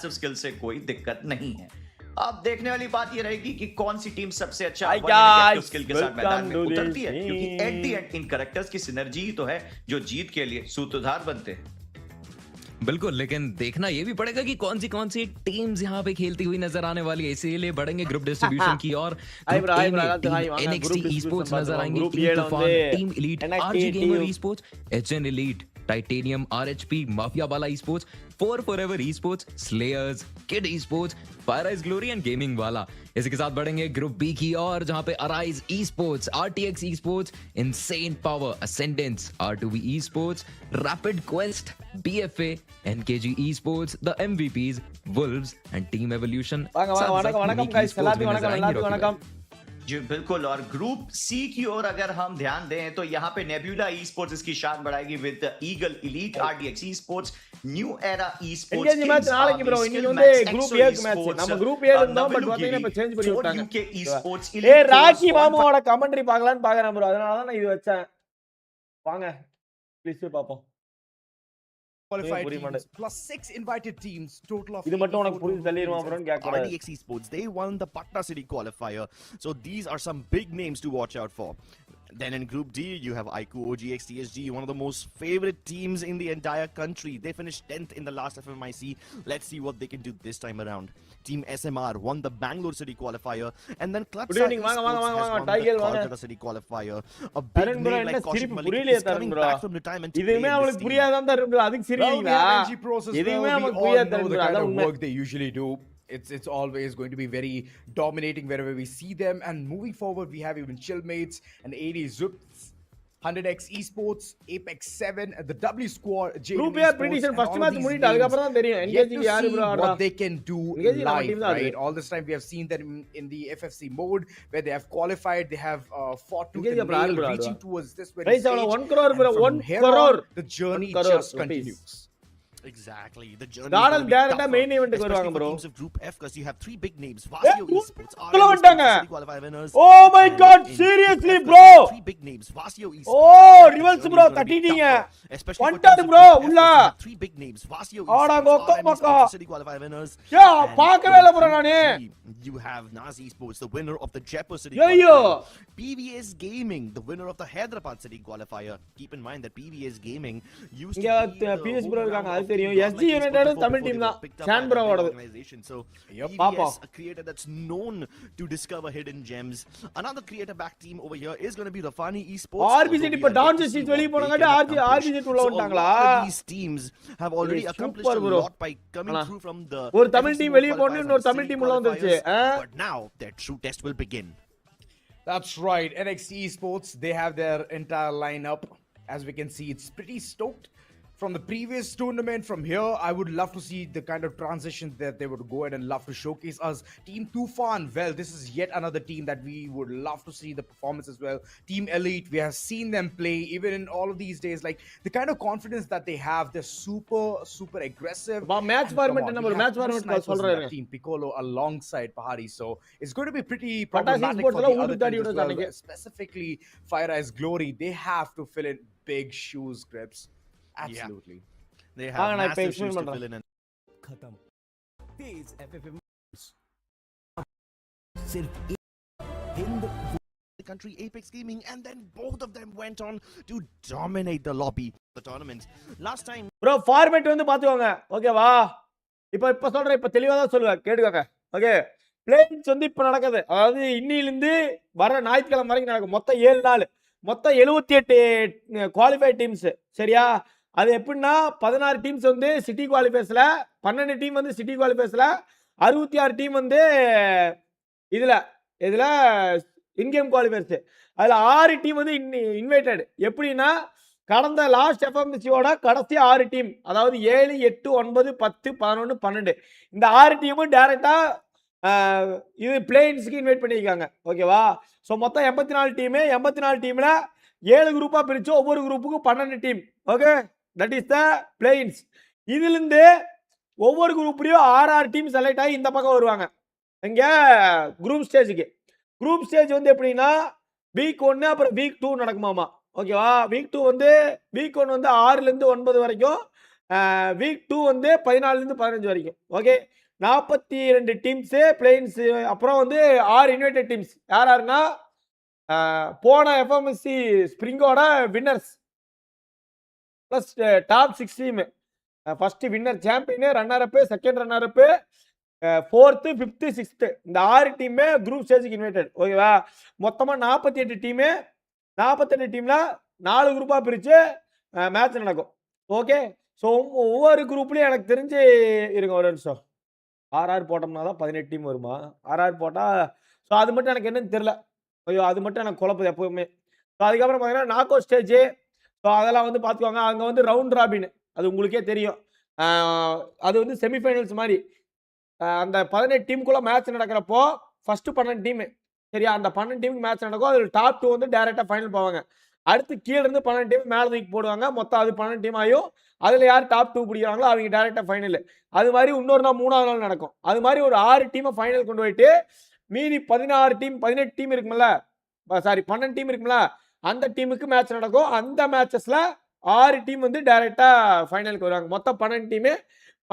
Skill से कोई दिक्कत नहीं है। अब देखने वाली बात ये रहेगी कि कौन सी टीम सबसे अच्छा स्किल के साथ मैदान में उतरती है, क्योंकि at the and in characters की सिनर्जी ही तो है जो जीत के लिए सूत्रधार बनते हैं। बिल्कुल, लेकिन देखना ये भी पड़ेगा कि कौन सी टीम्स यहाँ पे खेलती हुई नजर आने वाली है। इसीलिए बढ़ेंगे ग्रुप डिस्ट्रीब्यूशन की और NXT Esports नजर आएंगे, Team Elite, RG Gamer Esports, HN Elite, Titanium, RHP, Mafia वाला Esports, Forever Esports, Slayers, Kid Esports, फायराइज ग्लोरी एंड गेमिंग वाला। इसी के साथ बढ़ेंगे ग्रुप बी की और जहां पे arise Esports, RTX Esports, insane power, ascendants, R2V Esports, rapid quest, BFA, NKG Esports, the MVPs, Wolves and Team Evolution। வணக்கம் guys, எல்லாத்துக்கும் வணக்கம்। जी बिल्कुल। और ग्रुप सी की ओर अगर हम ध्यान दें तो यहाँ पे नेब्यूला Esports इसकी शान बढ़ाएगी with eagle elite, RDX Esports, new era Esports। Engage match நாளைக்கு ப்ரோ, இன்னைக்கு வந்து குரூப் ஏ மேட்ச், நம்ம குரூப் ஏ இருந்தோம், பட் பாத்தீங்கன்னா இப்ப சேஞ்ச் பண்ணி விட்டாங்க। ஏய் ராக்கி மாமாவோட கமெண்ட்ரி பார்க்கலாம்னு பார்க்கறேன் ப்ரோ, அதனால தான் நான் இது வச்சேன்। வாங்க ப்ளீஸ் பாப்போம்। Qualified teams plus 6 invited teams, total of இது மட்டும் உனக்கு புரிஞ்சு தள்ளிடுவான் ப்ரோன்னு கேக்குறேன்। RDX Esports, they won the Patna City qualifier, so these are some big names to watch out for. Then in Group D, you have IQ OGX TSG, one of the most favorite teams in the entire country. They finished 10th in the last FFMIC. Let's see what they can do this time around. Team SMR won the Bangalore City qualifier, and then Clutch Esports has won the Kolkata City qualifier. A big name like Kaushik Malik is coming back from retirement to play in this team. Well, the energy process, we all know the kind of work they usually do. It's always going to be very dominating wherever we see them. And moving forward, we have even Chillmates and 80 Zups, 100x Esports, Apex 7, the W Squad, Group A prediction first match முடிட்டு அதுக்கு அப்புறம் தான் தெரியும் NKG யாரு bro ஆடுறா, what they can do live, right? All this time we have seen them in the FFC mode where they have qualified, they have fought to the nail, reaching towards this very stage. 1 crore bro, 1 crore, the journey just continues. Exactly, the journey. Darrell Garena main event க்கு வருவாங்க bro. Teams of Group F, because you have 3 big names. Vasio Esports, qualifier winners. Oh my god, seriously bro. 3 big names. Vasio Esports. Oh, reverse bro, தட்டிட்டீங்க. One time bro, உள்ள 3 big names. Vasio Esports, City qualifier winners. Yeah, பார்க்கவே இல்ல bro நானே. You have Nazi Esports, the winner of the Jaipur City qualifier. PVS Gaming, the winner of the Hyderabad City qualifier. Keep in mind that PVS Gaming used to be PVS bro இருக்காங்க, அது தெரியும். SG United Tamil team தான், சான் bro ஓடது. So PVS, a creator that's known to discover hidden gems. Another creator back team over here is going to be Rafani Esports. RBZ இப்ப dance seat வெளிய போனாங்க, RBZ உள்ள வந்துட்டாங்களா? These teams have already accomplished a lot by coming through from the ஒரு Tamil team வெளிய போன்னு இன்னொரு Tamil team உள்ள வந்துருச்சு. But now their true test will begin. That's right, NXT Esports, they have their entire lineup. As we can see, it's pretty stoked. From the previous tournament, from here, I would love to see the kind of transition that they would go ahead and love to showcase us. Team Tufan, well, this is yet another team that we would love to see the performance as well. Team Elite, we have seen them play even in all of these days. Like, the kind of confidence that they have, they're super aggressive. Match format Team Piccolo alongside Pahari, so it's going to be pretty problematic for the other teams as well. Specifically, Fire Eyes Glory, they have to fill in big shoes, Grips. Absolutely. Yeah. They have massive shoes to fill in. खत्म। TEZ FFMIC the country, Apex Gaming, and then both of them went on to dominate the lobby the tournament. Last time bro, format வந்து பாத்துக்கோங்க, ஓகேவா? இப்ப சொல்றேன், இப்ப தெளிவா தான் சொல்லுவேன், கேட்டுக்கோங்க. ஓகே, பிளேயிங்ஸ் வந்து இப்ப நடக்குது, அதாவது இன்னில இருந்து வர ஞாயிற்றுக்கிழமை வரைக்கும் நடக்கும். மொத்தம் 7 நாள், மொத்தம் 78 குவாலிஃபைட் டீம்ஸ், சரியா? அது எப்படின்னா 16 டீம்ஸ் வந்து சிட்டி குவாலிஃபயர்ஸ்ல, 12 டீம் வந்து சிட்டி குவாலிஃபயர்ஸ்ல, 66 டீம் வந்து இதுல இன்கேம் குவாலிஃபயர்ஸ். அதுல 6 டீம் வந்து இன்வைட்டட். எப்படின்னா கடந்த லாஸ்ட் எஃப்எம்சியோட கடைசி 6 டீம், அதாவது 7, 8, 9, 10, 11, 12, இந்த 6 டீமும் டைரக்டா இது பிளேயின்ஸ்க்கு இன்வைட் பண்ணியிருக்காங்க, ஓகேவா? ஸோ மொத்தம் 84 டீமு, 84 டீம்ல 7 குரூப்பா பிரிச்சு ஒவ்வொரு குரூப்புக்கும் 12 team, okay? That is the play ins. இதிலிருந்து ஒவ்வொரு குரூப்லயும் 6 டீம் செலக்ட் ஆகி இந்த பக்கம் வருவாங்க இங்க குரூப் ஸ்டேஜுக்கு. குரூப் ஸ்டேஜ் வந்து எப்படின்னா வீக் 1 அப்புறம் வீக் 2 நடக்குமாமா, ஓகேவா? வீக் 2 வந்து வீக் 1 வந்து 6ல இருந்து 9 வரைக்கும், வீக் 2 வந்து 14லேருந்து 15 வரைக்கும். Okay, 42 teams play ins. அப்புறம் வந்து 6 இன்வைட்டட் டீம்ஸ். யார் யாருன்னா போன எஃப்எம்எஸ்சி ஸ்ப்ரிங்கோட winners plus top 6 team. First winner champion, runner up, second runner up, 4th 5th 6th இந்த 6 டீமே குரூப் ஸ்டேஜுக்கு இன்வைட்டட். ஓகேவா, மொத்தமாக 48 டீமு. 48 டீம்ல 4 குரூப்பாக பிரித்து மேட்ச் நடக்கும். ஓகே, ஸோ ஒவ்வொரு குரூப்லேயும் எனக்கு தெரிஞ்சு இருங்க ஒரு நிமிஷம். ஆர்ஆர் போட்டோம்னா தான் 18 டீம் வருமா? ஆர்ஆர் போட்டால் ஸோ அது மட்டும் எனக்கு என்னன்னு தெரில. ஐயோ, அது மட்டும் எனக்கு குழப்பது எப்போவுமே. ஸோ அதுக்கப்புறம் பார்த்தீங்கன்னா நாக் அவுட் ஸ்டேஜு. ஸோ அதெல்லாம் வந்து பார்த்துக்கோங்க. அங்கே வந்து ரவுண்ட் ராபின், அது உங்களுக்கே தெரியும். அது வந்து செமிஃபைனல்ஸ் மாதிரி. அந்த 18 டீமுக்குள்ளே மேட்ச் நடக்கிறப்போ ஃபஸ்ட்டு 12 டீமு, சரியா, அந்த 12 டீமுக்கு மேட்ச் நடக்கும். அதில் டாப் 2 வந்து டேரெக்டாக ஃபைனல் போவாங்க. அடுத்து கீழே இருந்து 12 டீம் மேலே தூக்கி போடுவாங்க. மொத்தம் அது 12 டீம் ஆகும். அதில் யார் டாப் 2 பிடிக்கிறாங்களோ அவங்க டேரெக்டாக ஃபைனல். அது மாதிரி இன்னொரு நாள் 3ஆவது நாள் நடக்கும். அது மாதிரி ஒரு 6 டீமை ஃபைனல் கொண்டு போயிட்டு மீதி 16 டீம் 18 டீம் இருக்குமில்ல, சாரி 12 டீம் இருக்குமில்ல, அந்த டீமுக்கு மேட்ச் நடக்கும். அந்த மேட்சஸில் 6 டீம் வந்து டேரெக்டாக ஃபைனலுக்கு வருவாங்க. மொத்தம் 12 டீமு.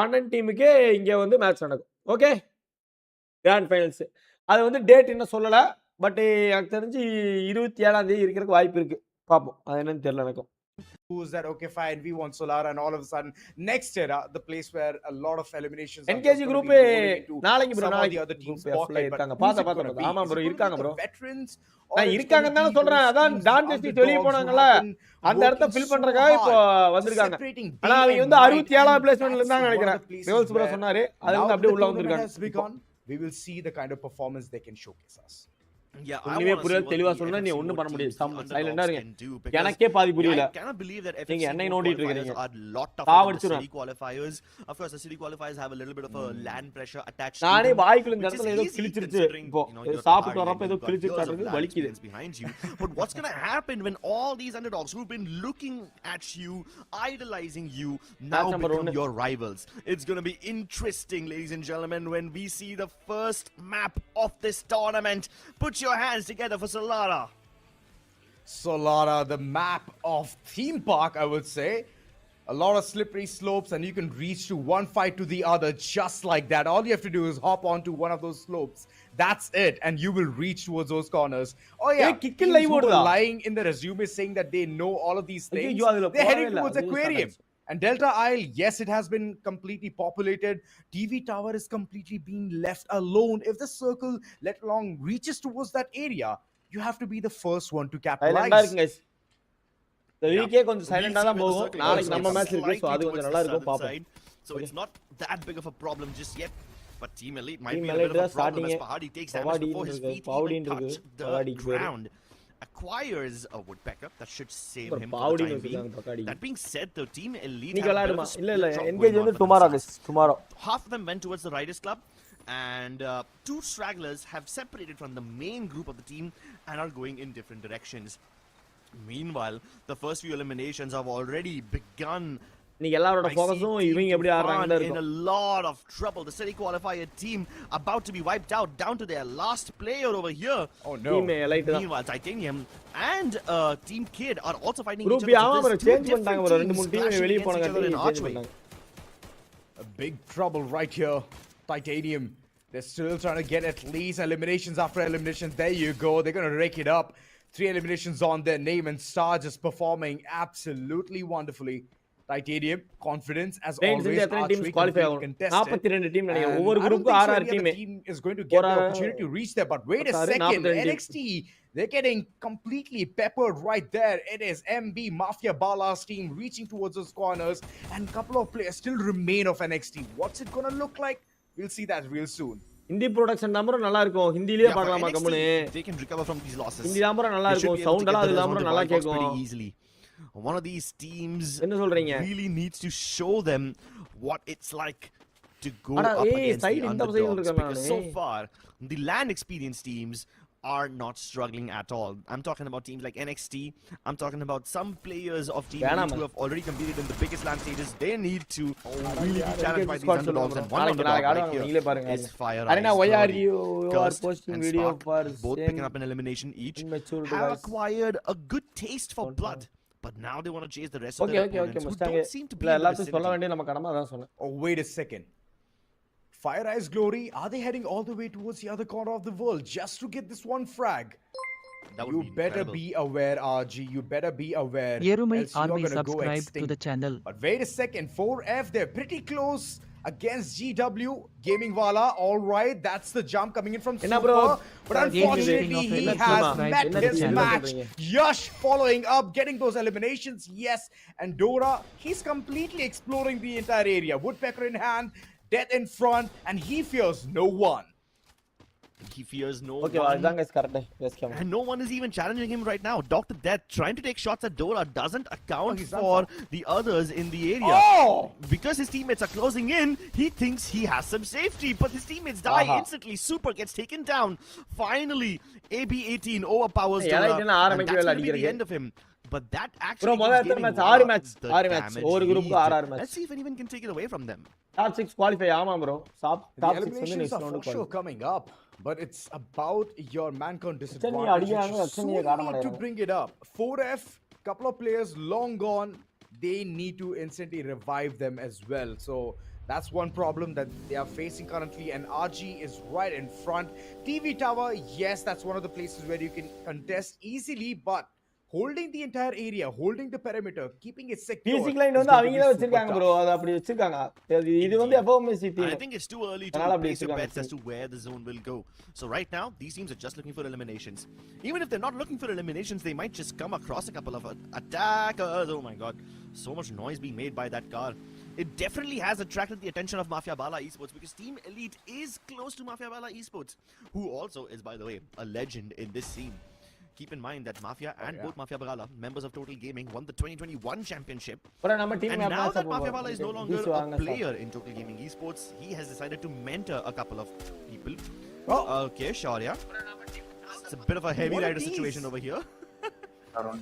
12 டீமுக்கு இங்கே வந்து மேட்ச் நடக்கும். Okay, grand finals. அது வந்து டேட் இன்னும் சொல்லலை. பட் எனக்கு தெரிஞ்சு 27ஆம் தேதி இருக்கிறதுக்கு வாய்ப்பு இருக்குது. பார்ப்போம், அது என்னன்னு தெரியல எனக்கும். Who's that? Okay, fine. We want Solara, and all of a sudden, next era, the place where a lot of eliminations. NKG group நாளைக்கு bro, நாளைக்கு other teams இருக்காங்க. பாத்த ஆமா bro, இருக்காங்க bro. Veterans நான் இருக்காங்கன்னு தான் சொல்றேன். அதான் டான் ஜஸ்டிஸ் வெளிய போனாங்கல, அந்த இடத்தை ஃபில் பண்றதுக்காக இப்போ வந்திருக்காங்க. ஆனா அவங்க வந்து 67ஆம் பிளேஸ்மென்ட்ல இருந்தாங்க நினைக்கிறேன். ரிவல்ஸ் ப்ரோ சொன்னாரு. அது வந்து அப்படியே உள்ள வந்திருக்காங்க. We will see the kind of performance they can showcase us. Yeah, ஒண்ணுமே புரியல. தெளிவா சொன்னா நீ ஒண்ணும் பண்ண முடியாது. சைலண்டா இருங்க. எனக்கே பாதி புரியல. நீங்க என்ன நோண்டிட்டு இருக்கீங்க? City qualifiers. Of course, the city qualifiers have a little bit of a land pressure attached. நானே வாய்க்குள்ள இந்த இடத்துல ஏதோ கிழிச்சிருச்சு. இப்போ சாப்பிட்டு வரப்ப ஏதோ கிழிச்சிட்டாரு, வலிக்குது. But what's going to happen when all these underdogs who've been looking at you, idolizing you, now become your rivals? It's going to be interesting, ladies and gentlemen, when we see the first map of this tournament. Put your hands together for Solara. Solara, the map of theme park, I would say. A lot of slippery slopes, and you can reach to one fight to the other just like that. All you have to do is hop onto one of those slopes. That's it, and you will reach towards those corners. Oh yeah, teams who were lying in the resume saying that they know all of these things. They're heading towards aquarium. And Delta Isle, yes, it has been completely populated. TV Tower is completely being left alone. If the circle, let alone, reaches towards that area, you have to be the first one to capitalize. The weekend கொஞ்சம் சைலண்டா தான் போகும். நாளைக்கு நம்ம match இருக்கு, so அது கொஞ்சம் நல்லா இருக்கும் பாப்போம். So it's not that big of a problem just yet. But Team Elite might be a bit of a problem as Pahadi takes damage before his feet even touch the ground. Acquires a woodpecker that should save him for the time being. That being said, the Team Elite engage வந்து tomorrow. Half of them went towards the Riders Club, and 2 stragglers have separated from the main group of the team and are going in different directions. Meanwhile, the first few eliminations have already begun. நீங்க எல்லாரோட ஃபோக்கஸும் இவங்க எப்படி ஆடுறாங்கன்னு in a lot of trouble. The city qualifier team about to be wiped out, down to their last player over here. Oh no. Meanwhile, Titanium and Team Kid are also fighting each other. ஆமா bro, change பண்ணாங்க bro. ரெண்டு மூணு team வெளிய போனாங்க. A big trouble right here. Titanium, they're still trying to get at least eliminations after eliminations. There you go. They're going to rake it up. 3 eliminations on their name, and Star just performing absolutely wonderfully. Titanium, confidence as always. Teams qualify. 42 team நினைக்கிறேன். ஒவ்வொரு குரூப்புக்கு 6 team is going to get the opportunity to reach there. But wait a second, NXT, they're getting completely peppered right there. It is MB Mafia Bala's team reaching towards those corners, and a couple of players still remain of NXT. What's it going to look like? We'll see that real soon. Hindi production நம்பரும் நல்லா இருக்கும். ஹிந்திலயே பார்க்கலாமா கம்முனே? They can recover from these losses. Hindi நம்பரும் நல்லா இருக்கும். Sound எல்லாம் அது நம்பரும் நல்லா கேக்கும். Easily. One of these teams என்ன சொல்றீங்க? really needs to show them what it's like to go up against the underdogs, because so far the land experience teams are not struggling at all. I'm talking about teams like NXT. I'm talking about some players of Team Elite who have already competed in the biggest land stages. They need to really be challenged by these underdogs, and one underdog right here is Fire. Arena, why are you posting video for both picking up an elimination each, have acquired a good taste for blood. But now they want to chase the rest of Okay, their okay, opponents who Mustang. don't seem to be இல்ல in the எல்லாத்தையும் சொல்ல vicinity. வேண்டிய நம்ம கடமை அதான் சொன்னேன். Oh, wait a second. Fire Eyes Glory, are they heading all the way towards the other corner of the world just to get this one frag? That would You be better incredible. be aware, RG. You better be aware. Yerumai Else you're Army gonna go subscribe to extinct. the channel. But wait a second, 4F, they're pretty close against GW. Gaming Wala, all right, that's the jump coming in from Enna Super. bro? But unfortunately, he has met his match. Yash following up, getting those eliminations, yes. And Dora, he's completely exploring the entire area. Woodpecker in hand, Death in front, and he fears no one. He fears no Okay, one. அதான் guys correct. Yes, come on. And no one is even challenging him right now. Dr. Death trying to take shots at Dora doesn't account he's done for the others in the area. Oh! Because his teammates are closing in, he thinks he has some safety, but his teammates die instantly. Super gets taken down. Finally, AB18 overpowers Yeah, Dora, like in and that's RMQ going to be the அடிக்கிறீங்க. end of him. But that Bro, actually முதல்ல gives எத்தனை Gaming match? Wala 6 match. the 6 match. damage ஒரு group lead. 6 match. Let's see if anyone can take it away from them. Top 6 qualify ஆமா bro. Top The 6 வந்து eliminations next are round for sure qualify. coming up, but it's about your man count அடிக்கிறாங்க, disadvantage. You அச்சனியை soon காண need to மாட்டேங்கிறாங்க. bring it up. 4F, couple of players long gone. They need to instantly revive them as well. So that's one problem that they are facing currently. And RG is right in front. TV Tower, yes, that's one of the places where you can contest easily, but holding the entire area, holding the perimeter, keeping it secure. Basic line வந்து அவங்க தான் வச்சிருக்காங்க bro. அது அப்படி வச்சிருக்காங்க. இது வந்து FFMIC team. I think it's too early to அதனால அப்படி place your வச்சிருக்காங்க bets as to where the zone will go. So right now, these teams are just looking for eliminations. Even if they're not looking for eliminations, they might just come across a couple of attackers. Oh my god, so much noise being made by that car. It definitely has attracted the attention of Mafia Bala Esports because Team Elite is close to Mafia Bala Esports, who also is, by the way, a legend in this scene. Keep in mind that Mafia and both Mafia Bala, members of Total Gaming, won the 2021 championship. bro நம்ம team And map now தான் that Mafia Bala is no longer a வாங்க player in Total Gaming Esports, he has decided to mentor a couple of people. Oh. Okay, Shaurya. It's a bit of a heavy What a rider tease. situation over here.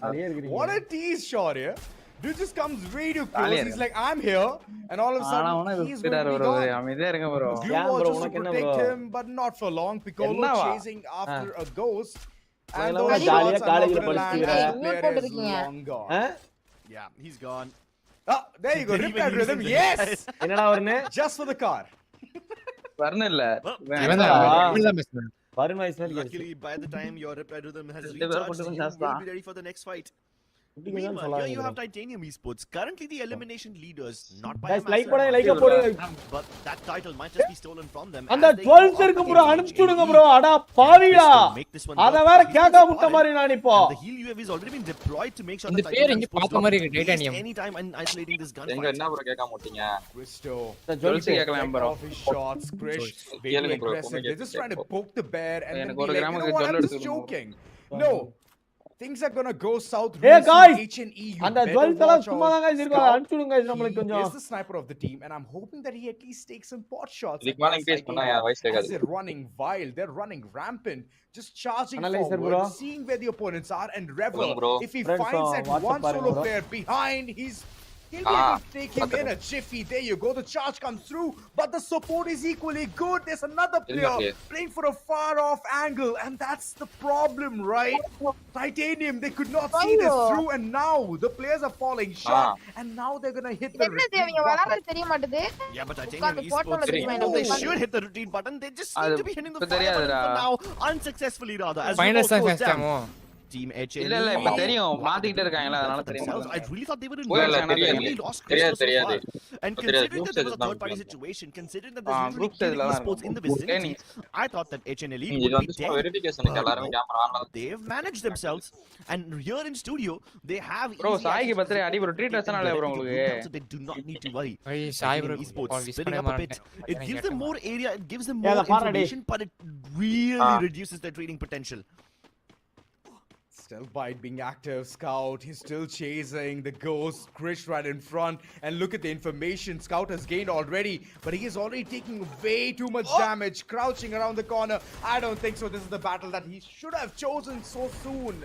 அப்படியே இருக்கீங்க. What a tease shot here. Dude just comes way too close. He's like, I'm here. And all of a sudden, he's going to be gone. அமைதியா இருங்க bro. Glue Yeah, wall bro, just to உனக்கு என்ன protect bro? him, but not for long. Piccolo என்னவா? chasing after a ghost. And எல்லாம் those ஜாலியா shots are not காலேஜ்ல going to land. படிச்சுக்கிற. That player is long gone. Yeah, he's gone. Oh, there you go. Didn't Rip even that use rhythm. the Yes! guys. என்னடா வருணே? Just for the car. வரணும் இல்ல. Varun voice மாதிரி கேக்குது. Luckily, by the time your reply rhythm has ரெண்டு பேரும் recharged, கொஞ்சம் you ஜாஸ்தி will be ready for the next fight. Meanwhile, here you have Titanium Esports, currently the elimination leaders, not by Guys a like massive போடுங்க, like amount. போடுங்க. But that title might just be stolen from them. அந்த as they 12th go இருக்கு up bro, against அனுப்பிச்சு விடுங்க HNE. bro. அடா பாவிடா. Make this one அத work. வேற He's கேக்கா been விட்ட spotted. மாதிரி நான் இப்போ. And the heal UAV has already been deployed to make sure இந்த that பேர் Titanium இங்க Esports பார்த்த மாதிரி don't இருக்கு, waste Titanium. any time in isolating this எங்க gunfight. என்ன ப்ரோ கேட்க மாட்டீங்க Christo. ஜொல்ஸ் கேட்கலாம் bro. Off his shots. Krish, way too Yelling, bro. aggressive. They're just trying to poke the bear and then எனக்கு be ஒரு like, you கிராமுக்கு know what, I'm ஜொல் just எடுத்துக்கணும். joking. No. Things are gonna go south. Hey real soon. guys, HNE, you அந்த better 12th எல்லாம் watch சும்மா out. தான் guys இருக்கு. Scout, அனுப்பிச்சு விடுங்க guys நம்மளுக்கு he கொஞ்சம். is the sniper of the team, and I'm hoping that he at least takes some pot shots. இதுக்கு மேல இன்க்ரீஸ் பண்ணா என் வயசு As கேட்காது they're running wild, they're running rampant, just charging Analyzer, forward, bro. seeing where the opponents are, and Rebel, சொல்லுங்க bro. if he Friends, finds that WhatsApp one பாருங்க solo bro. player behind, he'll be able to take him in a jiffy. There you go, the charge comes through, but the support is equally good. There's another player Okay. playing for a far off angle, and that's the problem, right? Titanium, they could not see this through, and now the players are falling short, and now they're gonna hit the என்ன retreat தேவங்க button. வளர தெரிய மாட்டேது Yeah, but Titanium உட்கார்ந்து Esports, photo எடுத்துட்டு they போய் should hit the retreat button. They just seem அது to be hitting the இப்ப fire button தெரியாதுடா. for now, unsuccessfully rather. As Finals Revo தான் goes first down. time. Team HNE. இல்ல இல்ல இப்ப தெரியும் மாத்திட்டே இருக்காங்கல அதனால தெரியும். I really thought they were in போய் இல்ல, They தெரியாது. only lost தெரியாது, Crystal so தெரியாது. far. And தெரியாது. considering Group that there was a stage தான் third party இருக்கும். situation, considering that there's group usually stage ல தான் esports in the இருக்கும். vicinity, I thought that HNLE இது would be வந்து சும்மா dead. வெரிஃபிகேஷனுக்கு எல்லாரும் கேமரா ஆன்ல They've managed themselves, and here in studio, they have Bro, easy சாய்க்கு access to பத்திரே அடி bro, treat the வச்சனால bro ability to உங்களுக்கு. group down, so they do not need to worry. ஐய் Sai bro, Titanium Esports wish splitting பண்ண up a bit. மாட்டேன். It gives them more area, it gives them Yeah, more the far information, but it really reduces their trading potential. Still Bite being active, Scout, he's still chasing the ghost, Krish right in front, and look at the information Scout has gained already, but he is already taking way too much damage, crouching around the corner. I don't think so. This is the battle that he should have chosen so soon.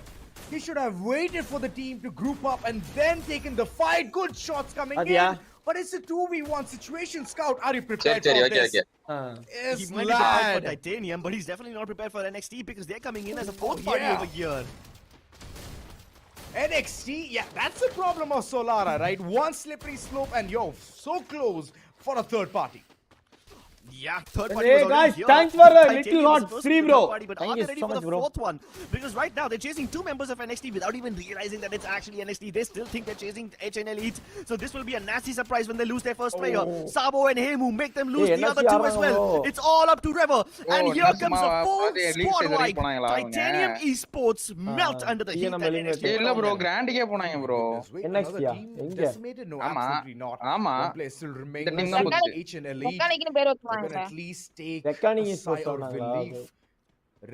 He should have waited for the team to group up and then taken the fight. Good shots coming Adya. in, but it's a 2v1 situation. Scout, are you prepared சரி for okay this? Okay Yes, He might be prepared for lad. Titanium, but he's definitely not prepared for NXT because they're coming in as a fourth party yeah. over here. NXT, yeah, that's the problem of Solara, right? One slippery slope and you're so close for a third party. Yeah, third party Hey was guys, here. thanks for a Titanium little is hot supposed free to be bro. the party, but Thank are you they ready so for much the bro. fourth one? Because right now they're chasing two members of NXT without even realizing that it's actually NXT. They still think they're chasing HN Elite. So this will be a nasty surprise when they lose their first player. Sabo and Hemu make them lose the other two as well. It's all up to Rever. And here comes a full squad wipe. Titanium Esports melt under the heat that NXT. இல்ல bro கிராண்டுக்கே போனாங்க bro NXT -யா? எங்க? Decimated? No, ஆமா. absolutely not. ஆமா. One player still remains. இந்த team தான் போச்சு. HN Elite. மெக்கானிக்னு பேர் They're வச்சுவாங்க gonna at least take Mechanic a is sigh of சொன்னாங்களா? relief,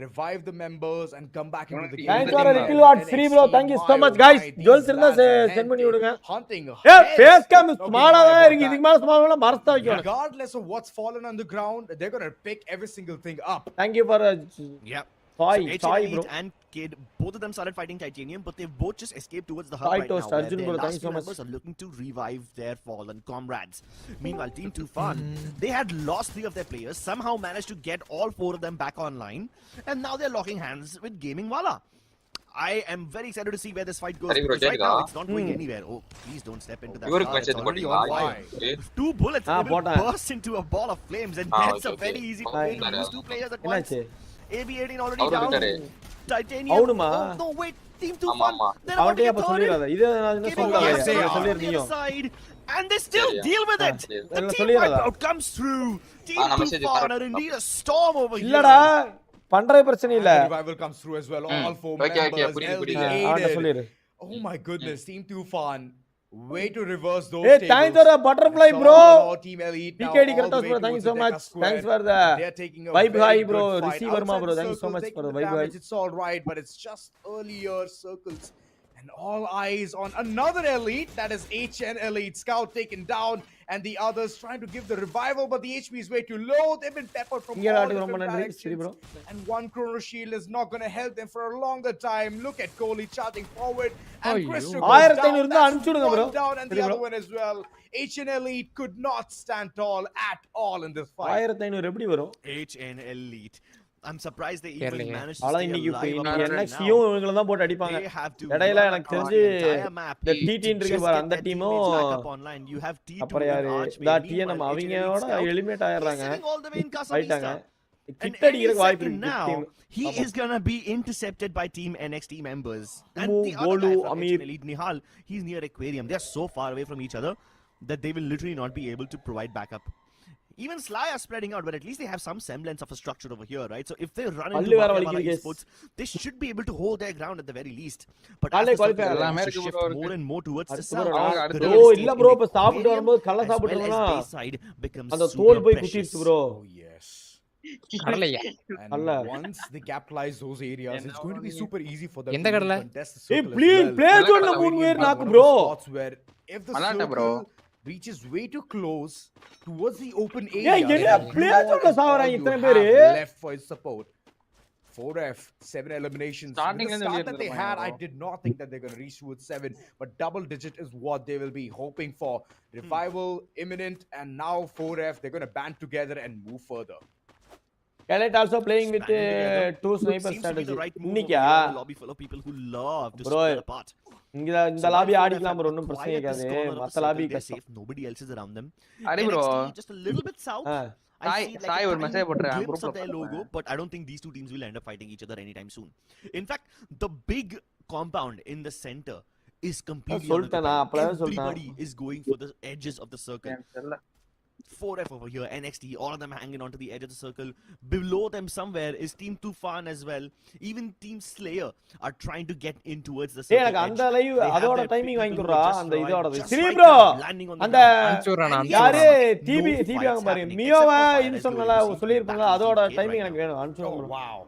revive the members and come back into the game. Thanks for a little hot free bro. Thank you so much guys. Jewels இருந்தா send பண்ணி விடுங்க. Hunting. ஏய் face game ஸ்மாலா தான் இருக்கு. இதுக்கு மேல ஸ்மாலா மறஸ்தா வைக்கணும். Regardless of what's fallen on the ground, they're going to pick every single thing up. Thank you for Yep. Toy So bro. and Kid, both of them started fighting Titanium, but they've both just escaped towards the hub Toy right Toast, now. Arjun bro, thank you so much. Members are looking to revive their fallen comrades. Meanwhile, Team Tufan, they had lost 3 of their players, somehow managed to get all 4 of them back online, and now they're locking hands with Gaming Wala. I am very excited to see where this fight goes. Hari bro, Because right now, Jayga. it's not going anywhere. Oh, please don't step into that. இவருக்கு car. message It's already போட்டீங்களா? on fire. 2 bullets they will போட்டேன். burst into a ball of flames, and Ah, that's a okay, very okay. easy Hi. way to lose 2 players at once. என்னாச்சு? AB18 already அவரு down. இருக்காரு. Titanium. அவனுமா? Oh, no, wait. Team ஆமா, 2 ஆமா. They're about to அவன்கிட்ட get அப்ப third. சொல்லிராத. இது நான் என்ன Giving சொல்றேன். yes, சொல்லிரு on the other நீயும். side. And they still Yeah. deal with it. Yeah. The Yeah. team சொல்லிராத. wipeout comes through. Team நான் message 2 are தரேன். indeed a storm over here. இல்லடா பண்ற பிரச்சனை இல்ல. Revival comes through as well. All 4 Okay, okay, members புரியுது, LD புரியுது. அவன்கிட்ட aided. சொல்லிரு. Oh my goodness, Team Tufan. Way to reverse those Hey, tables. thanks for the butterfly, Saw bro. our Team Elite now PKD all the Kartas way bro, thank you towards so the much. Deca square. Thanks for the They're taking a vibe very high good bro. fight. Receiver ma Outside bro, the thank you so circle, much taking for the the vibe damage, high. it's all right, but it's just earlier circles. And all eyes on another elite, that is HN Elite. Scout taken down, and the others trying to give the revival, but the HP is way too low. They've been peppered from இங்க all ஆட்டுக்கு ரொம்ப different நன்றி சரி bro. directions. And one chrono shield is not going to help them for a longer time. Look at Kohli charging forward, and Crystal goes 1500 down. இருந்தா That's அனுப்பிச்சு விடுங்க bro. one down, and the சரி other bro. one as well. HN Elite could not stand tall at all in this fight. 1500 எப்படி வரும்? HN Elite. I'm surprised they even managed to அதான் stay இன்னைக்கு alive up இன்னைக்கு right NXT-யும் now. இவங்கள தான் போட்டு அடிப்பாங்க. They have to இடையில run எனக்கு across தெரிஞ்சு the entire map இந்த to T-Team just இருக்கு get பாரு their அந்த teammates டீமும் back up online. You have T2 அப்புறம் யாரு and Archway. இதா TNM Meanwhile, அவங்களோட HN Elite எலிமினேட் Scout ஆயிடுறாங்க. is sitting all the way in Casa ஆயிட்டாங்க. Vista. And கிட்ட any அடிக்கிறதுக்கு வாய்ப்பு second இருக்கு now, team. he is gonna be intercepted by Team NXT members. And Mo, the other guy Golu, from Amir. HN Elite, Nihal, he's near Aquarium. They're so far away from each other that they will literally not be able to provide backup. Even Sly are spreading out, but at least they have some semblance of a structure over here, right? So if they run into பல்லு வேற Mafia வலிக்குது guys. Esports, they should be able to hold their ground at the very least. But as காலையில the circle qualifier begins to America shift bro more and more towards the அடுத்து south, bro, the bro, real estate இல்ல in bro இப்ப சாப்பிட்டு Aquarium வரும்போது கள்ள as well சாப்பிட்டுனா as Bayside becomes அந்த super தோல் போய் precious. குத்திடுச்சு bro. Oh yes. கடலையா And Allah. once they capitalize those areas, it's going to be super easy for them எந்த to கடலை? contest the ஏய் circle as please well. Play ஜோன்ல கடலை மூணு பேர் But நாக்கு one of bro. the spots where if the அலாட்டா bro. circle reaches way too close towards the open ஏய் area, என்ன ப்ளே ஜோன்ல சாவறாங்க இத்தனை பேரு. left for his support. 4F, 7 eliminations. Starting With the in the start lead that they bro. had, I did not think that they're going to reach towards 7, but double digit is what they will be hoping for. Revival imminent, and now 4F, they're going to band together and move further. Khaled also playing with two sniper Seems to be strategy. the right move over இன்னைக்கா here, a lobby full of people who love to Bro, split apart. இந்த lobby ஆடிக்கலாம் bro ஒண்ணும் பிரச்சனை இருக்காது. மத்த lobby கஷ்டம். Nobody else is around them. Hari bro. NXT just a little bit south. I see like Sai a ஒரு tiny message போட்றேன் glimpse குரூப்ல of their logo, but I don't think these two teams will end up fighting each other anytime soon. In fact, the big compound in the center is completely சொல்லிட்டேனா அப்பவே சொல்லிட்டேன். everybody is going for the edges of the circle. 4F over here, NXT, all of them hanging onto the edge of the circle. Below them somewhere is Team Tufan as well. Even Team Slayer are trying to get in towards the circle. எனக்கு அந்த live அதோட timing வாங்கி கொடுறா அந்த இதோட just சரி right bro now, landing on the அந்த ground. யாரு No டிபி fights டிபி வாங்க பாரு happening, மியோவா except for Fire இன்ஸ்டால்ல Glory. சொல்லிருப்பாங்க Back அதோட in the game timing right எனக்கு வேணும் Oh அனுப்பிச்சு wow.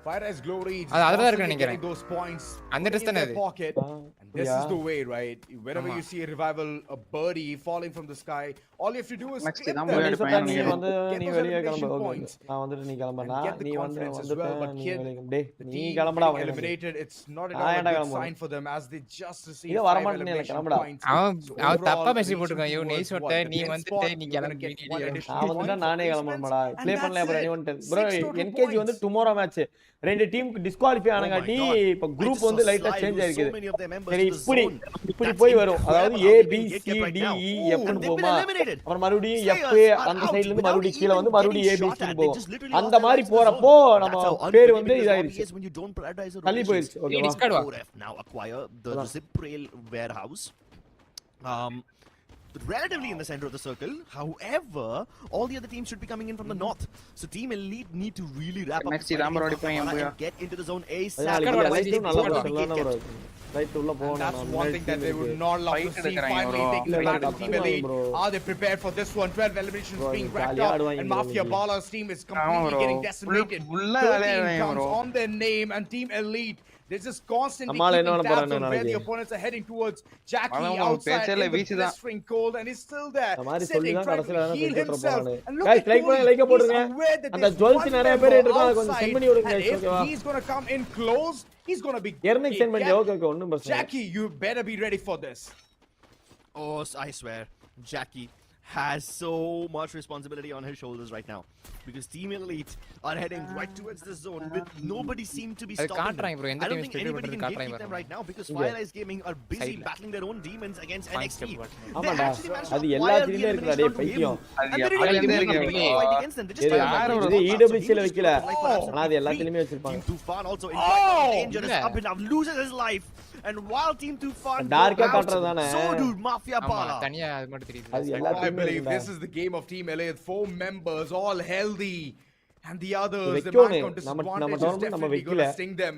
Fire as Glory. அது அதுல தான் இருக்கு getting நினைக்கிறேன். those points அந்த put in டிஸ்டன்ஸ் their அது pocket, and This is the way, right? Whenever you see a revival, a birdie falling from the sky, all you have to do is Next clip தான் them, போய் எடுப்பேன் நீ get வந்து நீ those வெளியே elimination கிளம்பு. points, நான் வந்துட்டு நீ கிளம்புனா and get the நீ வந்து confidence as வந்துட்டு well. But நீ kid, வெளியே டேய் the நீ team கிளம்படா getting வெளியே eliminated, it's not at நான் all a ஏன்டா good கிளம்பணும்? sign for them as they just received இத 5 வரமாட்டேன்னு elimination கிளம்புடா. points. அவன் So அவன் overall, தப்பா மெசேஜ் reaching போட்டுருக்கான். ஐயோ towards நெய் what, சொட்ட the நீ 10th வந்துட்டு spot, நீ you're gonna கிளம்பி get one additional நான் வந்துட்டா point for நானே placements, கிளம்பணும்டா. and ப்ளே பண்ணல that's bro it. anyone bro 6 total NKG வந்து points. டுமாரோ மேட்ச் ரெண்டு டீமுக்கு டிஸ்குவாலிஃபை ஆனங்காட்டி Oh my God. இப்ப I குரூப் just வந்து saw லைட்டா slide சேஞ்ச் with so ஆயிருக்குது. many of their members சரி to the இப்படி zone. இப்படி That's போய் வரும். அதாவது incredible A how B they get C kept right D now. E Ooh, எஃப்னு and they've been போமா. eliminated. அப்புறம் மறுபடியும் Players எஃப் are அந்த out சைடுல இருந்து without மறுபடியும் கீழ even வந்து மறுபடியும் A getting B shot C at. They போகும். just literally அந்த lost மாதிரி their lives in the போறப்போ zone. நம்ம That's how பேர் unforgiving வந்து this இதாயிருச்சு. lobby is when you don't prioritize the தள்ளி rotations. போயிருச்சு. ஓகேவா? discard வா. 4F now acquire the zip rail warehouse. Relatively in the center of the circle. However, all the other teams should be coming in from the north. So Team Elite need to really wrap up Next the fighting number in அடிப்பாங்க Papara போயா. and get into the zone ASAP. அதனால Discard light வா. நல்ல Discard பொசிஷன்ல Get bro kept. Right உள்ள And போகணும். that's one thing that they would not love to Fight see. எடுக்கறாங்க Finally bro. taking the இல்ல, back of Team கத்துவாங்க Elite. bro. Are they prepared for this one? 12 eliminations Bro, being ஜாலியா racked up, ஆடுவாங்க and bro Mafia இன்னைக்கு. Bala's team is completely bro. getting decimated. உள்ள 13 விளையாடுறாங்க counts bro. on their name, and Team Elite, they're just constantly நம்மால என்ன keeping பண்ண tabs போறான்னு on where the நாளைக்கு. opponents are heading towards. Jackie அவன் outside பேச்சல in the வீசுதான். blistering cold, and he's still there, இந்த மாதிரி sitting, சொல்லி தான் trying to கடைசில heal செஞ்சு himself. போறானே. And look Guys, at like Kohli, லைக்க he's போடுங்க. aware that அந்த there's ஜுவல்ஸ் one நிறைய member பேர் இருக்காங்க கொஞ்சம் outside, சென்ட் பண்ணி விடுங்க and guys, if ஓகேவா? he's gonna come in close, he's gonna be எர்னிக் சென்ட் பண்ணி ஓகே ஓகே ஒண்ணும் பிரச்சனை இல்ல. Jackie, you better be ready for this. Oh, I swear, Jackie has so much responsibility on his shoulders right now because Team Elite are heading right towards the zone with nobody seem to be அது stopping காட்றாங்க bro. them. எந்த I don't team think split anybody பண்றது can காட்றாங்க gatekeep them right now because இங்க. Fire Eyes Gaming are busy Side ல. battling their own demons against Fine NXT. step button. They ஆமாடா actually managed to அது acquire எல்லா the டீம்லயும் இருக்குடா elimination டேய் onto him. பைத்தியம். And they didn't அப்படியே even இருக்கு make a bro. fight against them. They just இது tried to இது make a EWC ல so he வைக்கல. was just like ஆனா அது எல்லா free. டீம்லயும் வச்சிருப்பாங்க. Team Tufan also in Oh! dangerous Yeah. up and down, loses his life. And while Team Tufan Dark go ah out, காட்டுறதுதானே. so do Mafia ஆமா Bala. தனியா அது மட்டும் தெரியுது. அது எல்லா I டீம்லயும் believe இருக்குடா. this is the game of Team LA. 4 members, all healthy. And the others, the வைக்கணும். man count நம்ம disadvantage is tournament நம்ம definitely going to வைக்கல. sting them.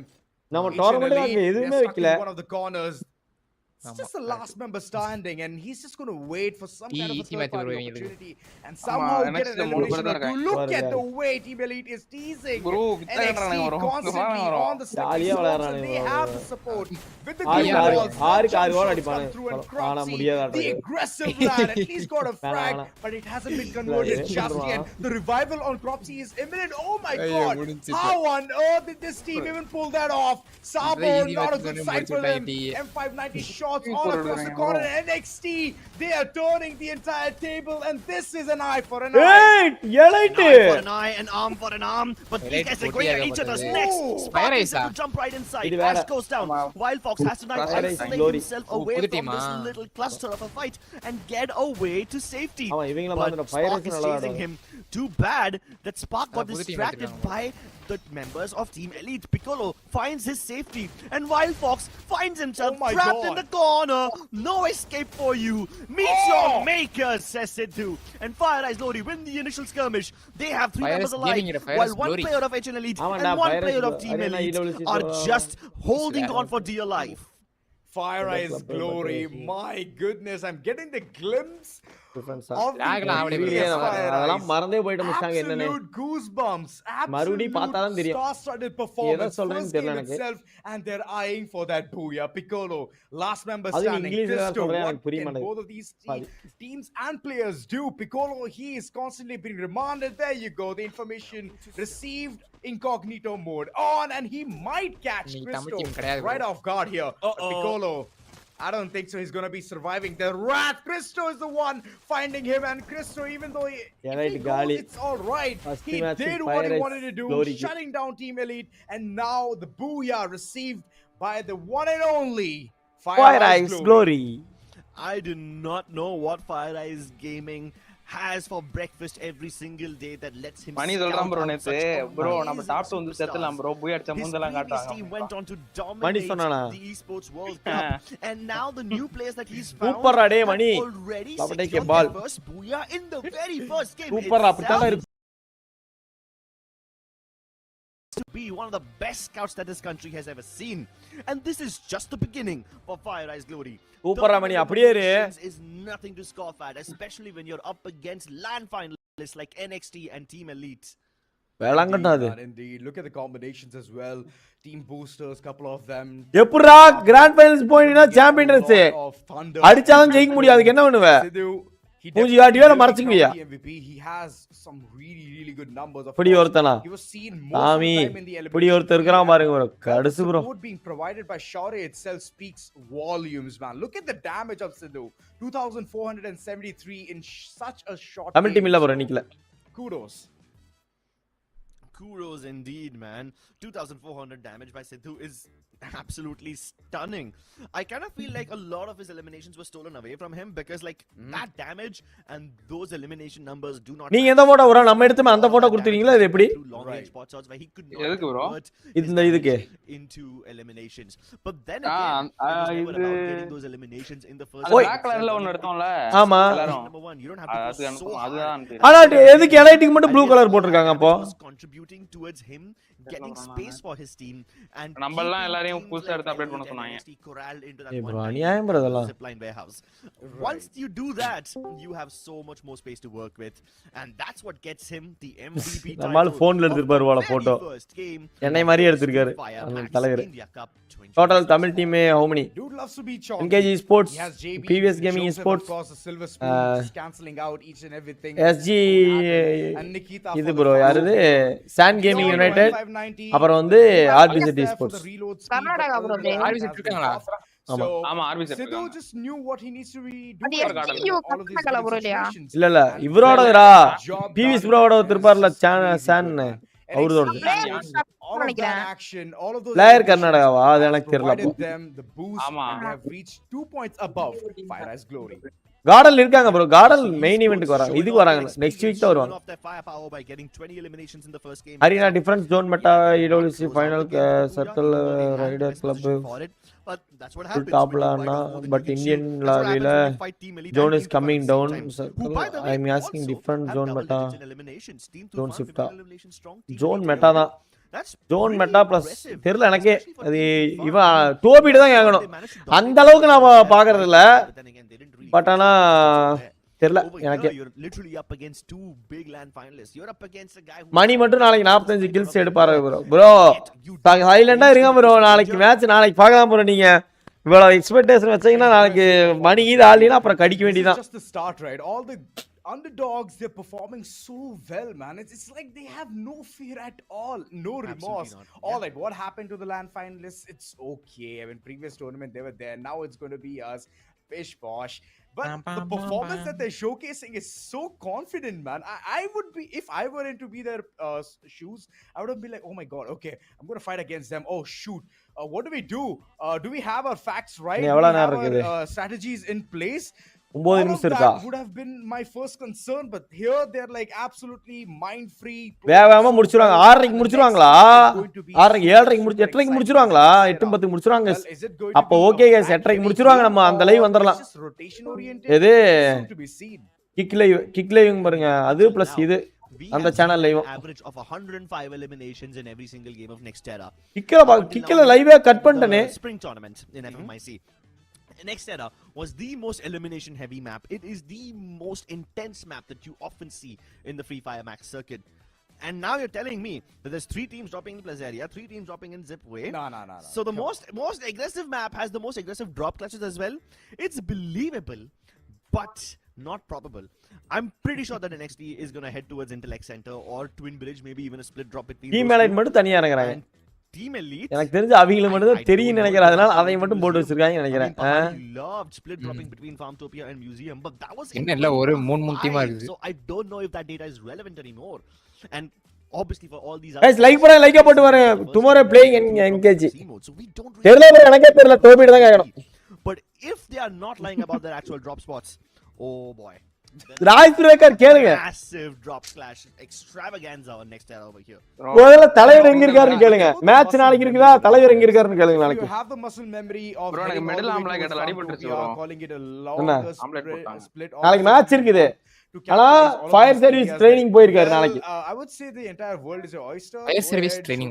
நம்ம Each and டோர்னமெண்ட் elite, அங்க எதுவுமே they're stuck in வைக்கல. one of the corners. It's ஆமா, just the last member standing, and he's just going to wait for some kind of a easy match third-party bro இவங்களுக்கு. opportunity and somehow get next an the மூணு elimination பேர் தான் or two. Look at இருக்காங்க. the way Team Elite is teasing. Bro, வித்தா கட்டுறானுங்க NXT bro. constantly bro. on the slippery ஜாலியா slopes, and விளையாடுறானுங்க they bro. have the support with the ஆறு green ஆறு balls. ஆறுக்கு Jump ஆறு கோல் shots அடிப்பானு. come through, and ஆனா Cropsey, முடியாத the aggressive lad, at least got a frag, வேணாம். but it hasn't been converted இல்ல, just வேணாம். yet. The revival on Cropsey is imminent. Oh my ஐயோ, god! முடிஞ்சிச்சு. How on earth did this team even pull that off? Sabo, easy not a match good தானே sight for them. முடிச்சுட்டாங்க. M590 shots Super all across the விடுறாங்க corner. bro. NXT, they are turning the entire table, and this is an eye for an eye. ஏய் elite An eye for an eye, an arm for an arm. But these Elite guys are going at each other's போட்டியாக necks. போட்டது. Spark Fire is able Eyes to jump right inside. இது வேற. Ash goes down. Wild Fox has to now Fire Eyes isolate glory. himself Oh, away புது from team this ah? little cluster of a fight and get away to safety. ஆமா இவங்கள But மாதிரி Fire Spark Eyes is நல்லா chasing ஆடுவாங்க. him. Too bad that Spark got புது team distracted எடுத்துருக்காங்க. by the members of Team Elite. Piccolo finds his safety and Wild Fox finds himself Oh my trapped in God. the corner. No escape for you. Meet your maker, says Sidhu. And Fire Eyes Lodi win the initial skirmish. They have 3 Fire members Eyes alive, giving it a Fire while Eyes 1 glory. player of HN Elite ஆமாண்டா, and 1 Fire Eyes player of Glory. Team Arena Elite EWC are just holding Slash. on for dear life. Fire That's Eyes a bit glory. of a- My goodness, I'm getting the glimpse Difference of the ஆகலாம், அப்படி previous இல்லையே, Fire அதெல்லாம் Eyes. மறந்தே போயிட்டு மிஸ்டாங்க என்னன்னு. Absolute goosebumps. மறுபடியும் பார்த்தாதான் தெரியும். Star-studded performance. சொல்றேன்னு First தெரியல game எனக்கு. itself, and they're eyeing for that booyah. Piccolo, last member அது standing. இங்கிலீஷ்ல Cristo, சொல்றேன், what எனக்கு புரிய can மாட்டேங்குது. both of these பாதி. teams and players do? Piccolo, he is constantly being remanded. There you go. The information received. Incognito mode on, and he might catch நீ Cristo Tamil team கிடையாது bro. right off guard here. But Piccolo, I don't think so. He's gonna be surviving. The rat, Cristo is the one finding him, and Cristo, even though he, Yeah, if right, he Gali. goes, it's all right. First He match did with what he Pirates, wanted to do, glory. shutting down Team Elite, and now the booyah received by the one and only Fire Eyes Glory. I do not know what Fire Eyes Gaming has for breakfast every single day that lets him money scout சொல்றான் bro out நேத்து such bro நம்ம amazing சாப்பிட்டு வந்து செத்தலாம் bro போய் அடிச்ச His மூந்தெல்லாம் previous team காட்டுறாங்க went on to money dominate சொன்னானா? the Esports World Cup, and now the new players that he's found சூப்பர்ரா டேய் மணி. have already பாப்பா take a secured ball. their first booyah in the very first game சூப்பர்ரா அப்படிதான் itself. இருக்கு. To be one of the best scouts that this country has ever seen, and this is just the beginning for Fire Eyes Glory. சூப்பர்ரா மணி அப்படியே இரு. Dominance is nothing to scoff at, especially when you're up against land finalists like NXT and Team Elite. வேளாங்கட்டா அது. Indeed, look at the combinations as well. Team boosters, couple of them. எப்பறா grand finals போயினா champion race அடிச்சாலும் ஜெயிக்க முடியாது. அதுக்கு என்ன பண்ணுவ? மூஞ்சி காட்டியோ இல்ல மறைச்சுக்குவியா? He has some really good numbers. இப்படி ஒருத்தனா சாமி இப்படி ஒருத்தர் இருக்கறான் பாருங்க bro. கடுசு bro. Being provided by Shaurya itself speaks volumes, man. Look at the damage of Sidhu. 2473 in such a short time. Tamil team இல்ல bro நிக்கல. Kudos indeed, man. 2400 damage by Sidhu is absolutely stunning. I kind of feel like a lot of his eliminations were stolen away from him because like that damage and those elimination numbers do not. நீங்க எந்த photo bro நம்ம எடுத்துமே அந்த photo கொடுத்தீங்களா இது எப்படி? எதுக்கு bro? இந்த இதுக்கு into eliminations. But then again, இது those eliminations in the first black colorல ஒன்னு எடுத்தோம்ல. ஆமா. Number 1, you don't have to go so அதுதான். ஆனா எதுக்கு எலைட்டுக்கு மட்டும் ப்ளூ கலர் போட்டுருக்காங்க அப்போ? Contributing towards him getting space for his team and நம்மல்லாம் எல்லாரையும் புதுசா எடுத்து அப்டேட் பண்ண சொன்னாங்க. ஏய் bro அநியாயம் bro அதெல்லாம். Once you do that, you have so much more space to work with and that's what gets him the MVP title. நம்மால போன்ல எடுத்துப்பாரு போல போட்டோ. என்னை மாதிரி எடுத்துர்க்காரு அந்த தலைவர். Total Tamil team how many? Dude loves to be chalky. Enquiry Esports, previous gaming Esports, silver spoon, cancelling out each and everything. SG இது bro யாரது? Sand Gaming United. அப்புறம் வந்து RBZ Esports. Karnataka bro. RBZ இருக்காங்களா? ஆமா RBZ. Sidhu just knew what he needs to be doing. Karnataka bro இல்லையா? இல்ல இவரோடடா. PVS bro-ஓட திருப்பார்ல San அவரோட. Player கர்நாடகாவா அது எனக்கு தெரியல. ஆமா. கார்டன் இருக்காங்க bro. கார்டன் மெயின் ஈவென்ட்க்கு வராங்க. இதுக்கு வராங்க. நெக்ஸ்ட் வீக் தான் வருவாங்க. Arena difference zone meta EWC final circle rider club டாப்லனா பட் இந்தியன் லாவில zone is coming down circle I am asking different zone meta zone ஷிஃப்டா ஜோன் மெட்டா தான். ஜோன் மெட்டா பிளஸ் தெரியல எனக்கே. அது இவன் டோபிட்டு தான் கேட்கணும். அந்த அளவுக்கு நான் பாக்குறது இல்ல. பட் ஆனா தெரியல எனக்கு. மணி மட்டும் நாளைக்கு 45 கில்ஸ் எடுப்பாரு ப்ரோ. சைலண்டா இருங்க ப்ரோ. நாளைக்கு மேட்ச் நாளைக்கு பார்க்கலாம் ப்ரோ. நீங்க இவ்வளவு எக்ஸ்பெக்டேஷன் வச்சீங்கன்னா நாளைக்கு மணி இது ஆள்னா அப்புறம் கடிக்க வேண்டியதான். Underdogs, they're performing so well, man. It's like they have no fear at all, no remorse. All right, what happened to the land finalists? It's okay. I mean, previous tournament they were there. Now it's going to be us, pish posh. But the performance that they're showcasing is so confident, man. I would be, if I were in to be their shoes, I would be like, oh my god, okay, I'm going to fight against them. Oh shoot, what do we do? Do we have our facts right? Do we have our strategies in place? 9 நிமிஷம் இருக்கா? Would have been my first concern, but here they're like absolutely mind free. வேகமா முடிச்சிருவாங்க. 6:30க்கு முடிச்சிருவாங்களா? 6:30 7:30க்கு முடிச்சு 8:30க்கு முடிச்சிருவாங்களா? 8:10க்கு முடிச்சிருவாங்க. அப்ப okay guys 8:30க்கு முடிச்சிருவாங்க. நம்ம அந்த லைவ் வந்தறலாம். எது கிக் லைவ் பாருங்க. அது பிளஸ் இது அந்த channel live average of 105 eliminations in every single game of Nextera. கிக்ல லைவே கட் பண்ணிட்டனே. Spring tournament in FFMIC. Nextera was the most elimination heavy map. It is the most intense map that you often see in the Free Fire Max circuit. And now you're telling me that there's 3 teams dropping in Plus area, 3 teams dropping in Zipway. No. So the most aggressive map has the most aggressive drop clutches as well. It's believable, but not probable. I'm pretty sure that NXT is going to head towards Intellect Center or Twin Bridge, maybe even a split drop between Team Elite மட்டும் தனியா இறங்கறாங்க. Team Elite எனக்கு தெரிஞ்சு அவங்கள மட்டும் தான் தெரியும் நினைக்கிறேன். அதனால அதை மட்டும் போட்டு வச்சிருக்காங்க நினைக்கிறேன். Loved split dropping between Farmtopia and Museum, but that was இல்ல ஒரு 3 டீமா இருக்கு. So I don't know if that data is relevant anymore. And obviously for all these guys like போற லைக் போட்டு வரேன். tomorrow playing engage. தெரியல bro எனக்கே தெரியல. டோபிட் தான் கேக்கணும். But if they are not lying about their actual drop spots, oh boy. ராய் breaker கேளுங்க. Massive drop slash extravaganza on Nextera over here. முதல்ல தலைவர் எங்க இருக்காருன்னு கேளுங்க. மேட்ச் நாளைக்கு இருக்குதா? தலைவர் எங்க இருக்காருன்னு கேளுங்க நாளைக்கு. You have the muscle memory of bro எனக்கு மெடல் ஆம்ல கேட்டல அடிபட்டுச்சு bro. Calling it a long split. நாளைக்கு மேட்ச் இருக்குது. ஆனா ஃபயர் சர்வீஸ் ட்ரெய்னிங் போயிருக்காரு நாளைக்கு. I would say the entire world is a oyster. Fire service training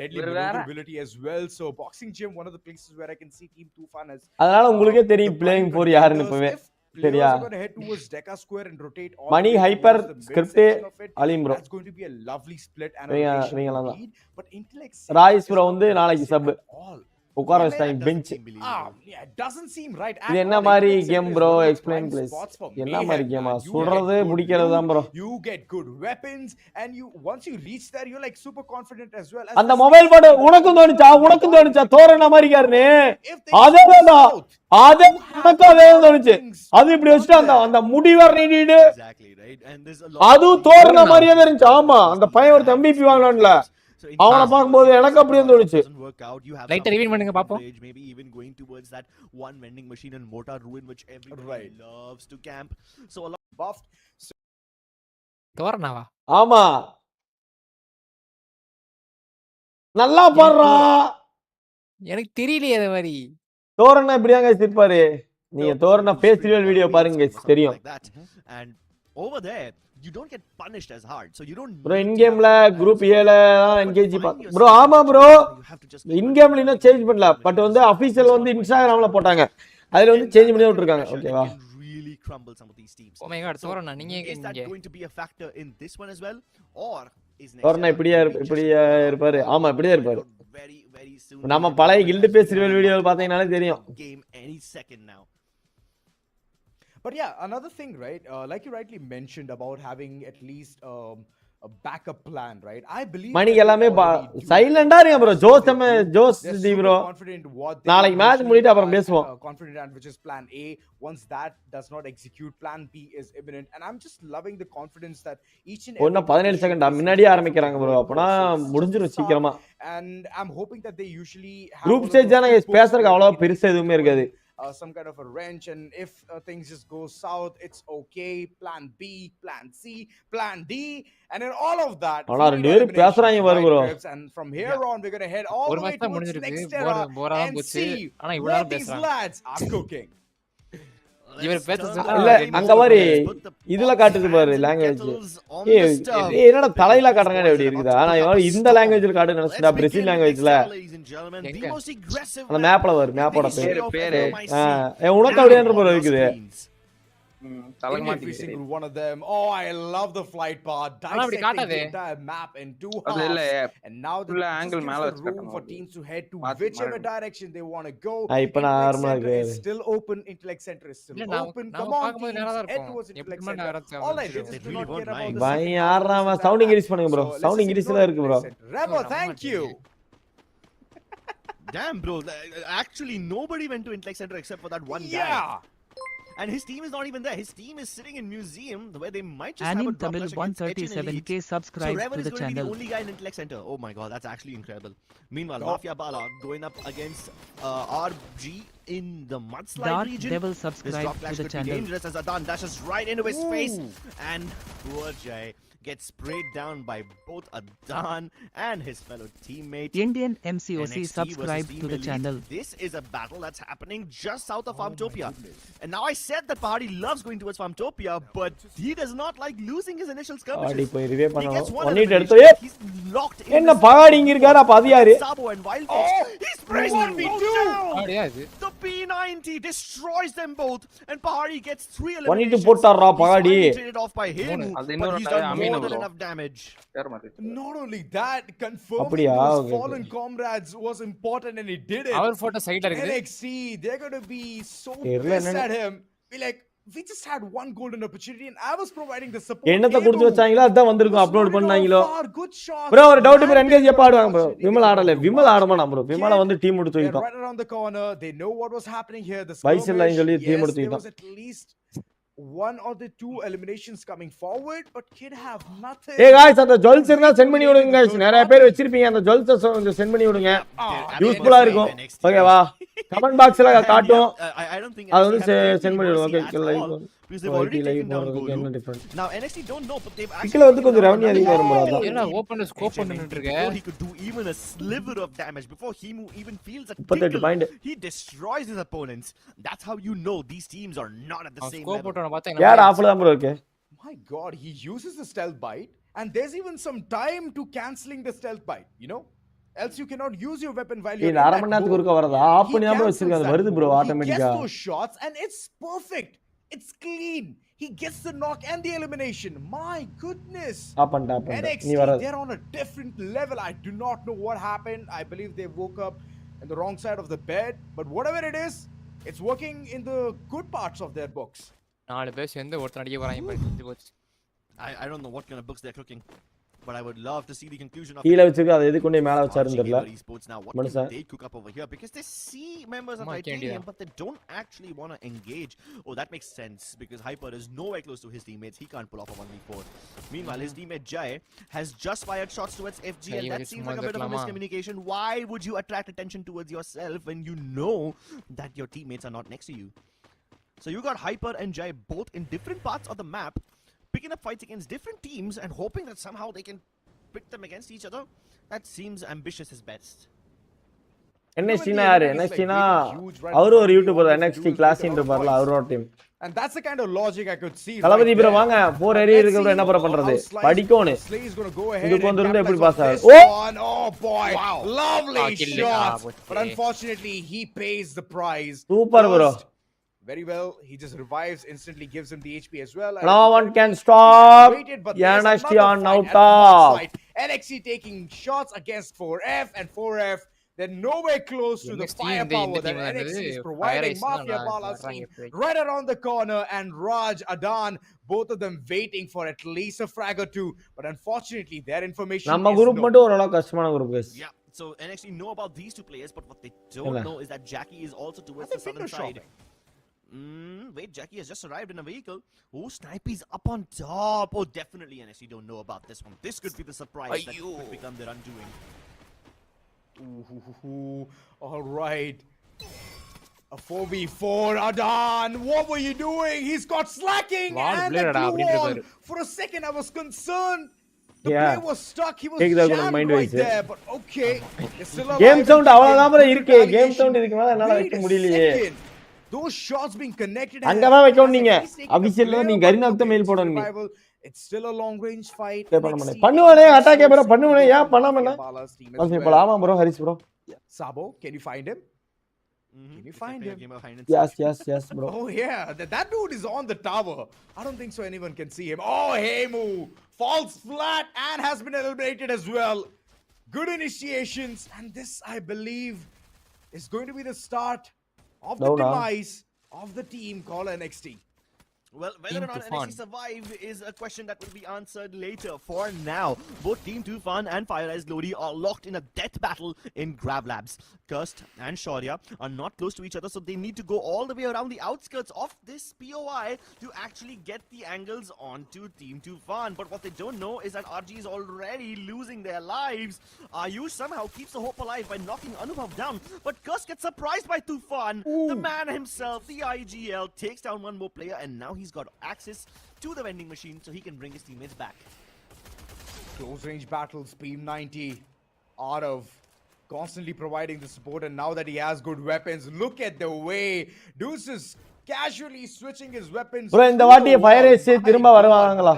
deadly maneuverability as well. So boxing gym, one of the places where I can see Team Tufan as அதனால உங்களுக்கே தெரியும் playing for யாருன்னு இப்பவே. சரியா Players are going to head towards Deca Square and rotate all Money, the way Hyper, towards the Script, midsection of it. Alim bro. That's going to be a lovely split and a இவங்க- rotation இவங்கெல்லாம் தான். indeed. But Intellect Royce is bro not வந்து நாளைக்கு progressing sub at all. உட்கார Yeah, வச்சிட்டாங்க That bench doesn't seem believable. Yeah, it doesn't seem right at இது என்ன all. மாதிரி Intellect game Center is bro one of the explain prime please spots for என்ன மாதிரி mayhem, கேமா man. You சுடுறது get good பிடிக்கிறது தான் bro loot, you get good weapons, and you once you reach there, you're like super confident as well. As அந்த the mobile second போட்டு player. உனக்கும் தோணுச்சா தோரண மாதிரி காரணே If they அதேதான் go south, அதே you have எனக்கு அதே all தோணுச்சு things அது இப்படி வச்சுட்டு அந்த there. அந்த முடிவர் நீடிடு Exactly, right? And there's a lot அது of தோரண தோரணா. மாதிரியே தான் இருந்துச்சு ஆமா அந்த பையன் ஒரு MVP வாங்கலாம்ல So in அவனை case பார்க்கும்போது if எனக்கு this அப்படியே concept தோணுச்சு doesn't work out, you have Light some rewind பண்ணுங்க பாப்போம். leverage, maybe even going towards that one vending machine in Mortar Ruin, which everybody Right. loves to camp. So a lot buffed. தோரணாவா ஆமா நல்லா பாடுறா எனக்கு தெரியலையே அது மாதிரி தோரணா இப்படியாங்க இருப்பாரு நீங்க தோரணா ஃபேஸ் ரிவீல் வீடியோ பாருங்க guys, தெரியும் like that. And over there, you don't get punished as hard. So you don't bro need in to கேம்ல have குரூப் effort. ஏல But NKG find yourself bro in a ஆமா bro situation where you have to just in keep கேம்ல on இன்னும் doing change பண்ணல it. But வந்து official வந்து இன்ஸ்டாகிராம்ல போட்டாங்க அதுல வந்து சேஞ்ச் பண்ணி விட்டுருக்காங்க Pressure, it ஓகேவா can really crumble some of these teams. Oh my god So, தோரணா நீங்க is that இங்க going to be a factor in this one as well, or is தோரணா next இப்படியா year இப்படியா just இருப்பாரு ஆமா இப்படியே இருப்பாரு very very soon? நம்ம பழைய கில்டு பேஸ் ரிவீல் வீடியோ பாத்தீங்கனாலே தெரியும் Game any second now. But yeah, another thing, right? Like you rightly mentioned about having at least a backup plan, right? I believe money that they எல்லாமே already do. சைலண்டா இருங்க bro ஜோஸ் They're the super bro confident what they நாளைக்கு match usually முடிட்டு அப்புறம் are, பேசுவோம் confident and which is plan A. Once that does not execute, plan B is imminent. And I'm just loving the confidence that each and ஒண்ணு every 17 செகண்டா முன்னாடியே ஆரம்பிக்கிறாங்க bro அப்பனா முடிஞ்சிரும் சீக்கிரமா And I'm hoping that they usually have group all of stage those தானே good books பேசுறதுக்கு where அவ்வளவு they can பெருசா எதுவுமே இருக்காது some kind of a wrench, and if things just go south, it's okay. Plan B, plan C, plan D, and in all of that, ஆனா ரெண்டு பேரும் பேசுறாங்க பாரு bro. And from here on, we're gonna head all ஒரு the way match தான் towards முடிஞ்சிருக்கு next era Bora and போச்சு see ஆனா இவ்வளவு what நேரம் these பேசுறாங்க lads are cooking. இவர் பேச இல்ல அங்க மாதிரி இதுல காட்டுது பாரு லாங்குவேஜ் என்னடா தலையில காட்டுறாங்க எப்படி இருக்குதா ஆனா இவன் இந்த லாங்குவேஜ்ல காட்டு நினைச்சா பிரேசில் லாங்குவேஜ்ல அந்த மேப்ல வரும் மேப்போட பேரு உனக்கு அப்படின்ற போல இருக்குது In every single one of them. Oh, I love the flight path. Dissecting the entire map in two halves. And now the angle room for teams to head to whichever direction they want to go. இப்ப நான் நார்மலா Intellect Center is இருக்கு still open. Intellect Center is still open. Come on, teams, head towards Intellect Center. All I did is do not care about the பை யாரமா sound increase பண்ணுங்க bro sound இன்க்ரீஸ்ல இருக்கு bro Remo, thank you. Damn, bro. Actually, nobody went to Intellect Center except for that one guy. Yeah. And his team is not even there. His team is sitting in museum where they might just And have in a drop Tamil, clash against H and 137k Elite. subscribed so Revan to is the going to be channel. the only guy in Intellect Center. Oh my god, that's actually incredible. Meanwhile, Mafia Bala going up against RG in the mudslide Dark region. Devil This subscribed drop clash to the could be channel. dangerous as Adan dashes right into his face. And poor Jay gets sprayed down by both Adan and his fellow teammate. Indian MCOC NXT subscribed versus to Team the Elite. channel. This is a battle that's happening just south of Farmtopia. And now I said that Pahadi loves going towards Farmtopia, but he does not like losing his initial Aadi skirmishes. போய் ரிவே He பண்ணோம் gets one 1 elimination, எடுத்து he's locked in என்ன this பகாடி இங்க இருக்காரு அப்ப அது யாரு Sabo and Wildfox. He sprays them both down. அப்படியே இது The P90 destroys them both, and Pahadi gets 3 1 eliminations. போட்டாரா He's பகாடி finally traded off by him, அது but இன்னொரு he's done Amino more than bro. enough damage. யார் மாதிரி Not only that, confirming அப்படியா? those Okay, fallen comrades was important, and he did it. அவர் photo சைடுல இருக்குது NXT, they're gonna be so தெரியல pissed என்னன்னு. at him. Be like, we just had one golden opportunity, and I was providing the support. என்னத்த கொடுத்து வச்சாங்களோ அதான் வந்திருக்கும் upload பண்ணாங்களோ Good shots. ப்ரோ ஒரு டவுட் ப்ரோ என்கேஜ் எப்ப ஆடுவாங்க ப்ரோ விமல் ஆடல விமல் ஆடமானா ப்ரோ விமல வந்து டீம் எடுத்து They're வைக்கும் right around the corner. They know what was happening here. The Vice line skirmish, சொல்லி team yes, எடுத்து there வைக்கும். was at least one or the two eliminations coming forward, but Kid have nothing. ஏய் guys அந்த jewels இருந்தா send பண்ணி விடுங்க guys நிறைய பேர் வச்சிருப்பீங்க அந்த ஜுவல்ஸ் கொஞ்சம் சென்ட் பண்ணி விடுங்க யூஸ்ஃபுல்லா இருக்கும் ஓகேவா கமெண்ட் பாக்ஸ்ல காட்டும் I don't think அது வந்து NXT சென்ட் பண்ணி விடுங்க mercy okay at live all, because they've already taken down போறதுக்கு என்ன Golu. Different Now NXT don't know, but they've இக்கல வந்து கொஞ்சம் ரெவன்யூ அதிகமா வரும் bro அதான் என்ன ஓபன்ல ஸ்கோப் பண்ணிட்டு இருக்க before he could do even a sliver of damage, before he even feels a 38 tickle, point. he destroys his opponents. That's how you know these teams are not at the same scope level. போட்டோன பார்த்தா யார் ஆஃப்ல தான் bro இருக்கு My God, he uses the stealth bite, and there's even some time to canceling the stealth bite, you know? Else you cannot use your weapon while you're இந்த in அரை that மணி நேரத்துக்கு mode. ஒருக்க வரதா of He பண்ணி தான் cancels வச்சிருக்காங்க that வருது bro mode. He ஆட்டோமேட்டிக்கா gets those shots, and it's perfect. It's clean. He gets the knock and the elimination. My goodness. NXT, they're on a different level. I do not know what happened. I believe they woke up in the wrong side of the bed. But whatever it is, it's working in the good parts of their books. I don't know what kind of books they're cooking. But I would love to see the conclusion of Esports now. What can they cook up over here? Because they see members of Titanium, but they don't actually want to engage. Oh, that makes sense. Because Hyper is nowhere close to his teammates. He can't pull off a 1v4. Meanwhile, his teammate Jai has just fired shots towards FG. And that seems like a bit of a miscommunication. Why would you attract attention towards yourself when you know that your teammates are not next to you? So you got Hyper and Jai both in different parts of the map, picking up fights against different teams and hoping that somehow they can pick them against each other. That seems ambitious at best. NXT na yaar? NXT na avaru or YouTuber NXT class intervarla avaru team. And that's the kind of logic I could see. Kalapati bro vaanga 4 area irukku bro enna para pandrathu padikone Slay is going to go ahead idu kondirundha eppadi pass this one. Oh boy, wow. Lovely shot, but unfortunately he pays the price. Super bro. Very well, he just revives, instantly gives him the HP as well. No one can stop NXT on Nauta. NXT taking shots against 4F, and 4F, they're nowhere close to the firepower that NXT is providing. Mafia Bala's team right around the corner, and Raj, Adan, both of them waiting for at least a frag or two. But unfortunately, their information is Yeah, so NXT know about these two players, but what they don't know is that Jackie is also towards the southern side. Wait, Jackie has just arrived in a vehicle. Oh, Snipey's up on top. Oh, definitely NXT don't know about this one. This could be the surprise that could become their undoing. All right. A 4v4, Adan. What were you doing? He's got slacking and the glue wall. For a second, I was concerned. The player was stuck. He was jammed right there. But okay. Game sound avladha bro irke. Game sound idukku mela enala vekka mudiyaliye. Those shots being connected. அங்கதா வைக்கணும் நீங்க ஆபீஷியல்ல நீங்க கரீனாக்கு mail போடணும் நீ. It's still a long range fight. பண்ணுவானே attack bro பண்ணுவானே ஏன் பண்ணாம என்ன? பஸ் இப்ப ஆமா bro Haris bro. Sabo, can you find him? Can you find him? Yes bro. Oh yeah, that dude is on the tower. I don't think so anyone can see him. Oh, Hemu falls flat and has been eliminated as well. Good initiations, and this I believe is going to be the start of the demise of the team called NXT. Well, whether or not NXT survive is a question that will be answered later. For now, both Team Tufan and Fire Eyes Lodi are locked in a death battle in Grab Labs. Cursed and Shaurya are not close to each other, so they need to go all the way around the outskirts of this POI to actually get the angles onto Team Tufan. But what they don't know is that RG is already losing their lives. Ayush somehow keeps the hope alive by knocking Anubhav down, but Cursed gets surprised by Tufan. The man himself, the IGL, takes down one more player, and now he's got access to the vending machine so he can bring his teammates back. Close range battles, Beam 90, Arav constantly providing the support, and now that he has good weapons, look at the way Deuce is casually switching his weapons. Bro, இந்த வாட்டி fire ice திரும்ப வருவாங்களா?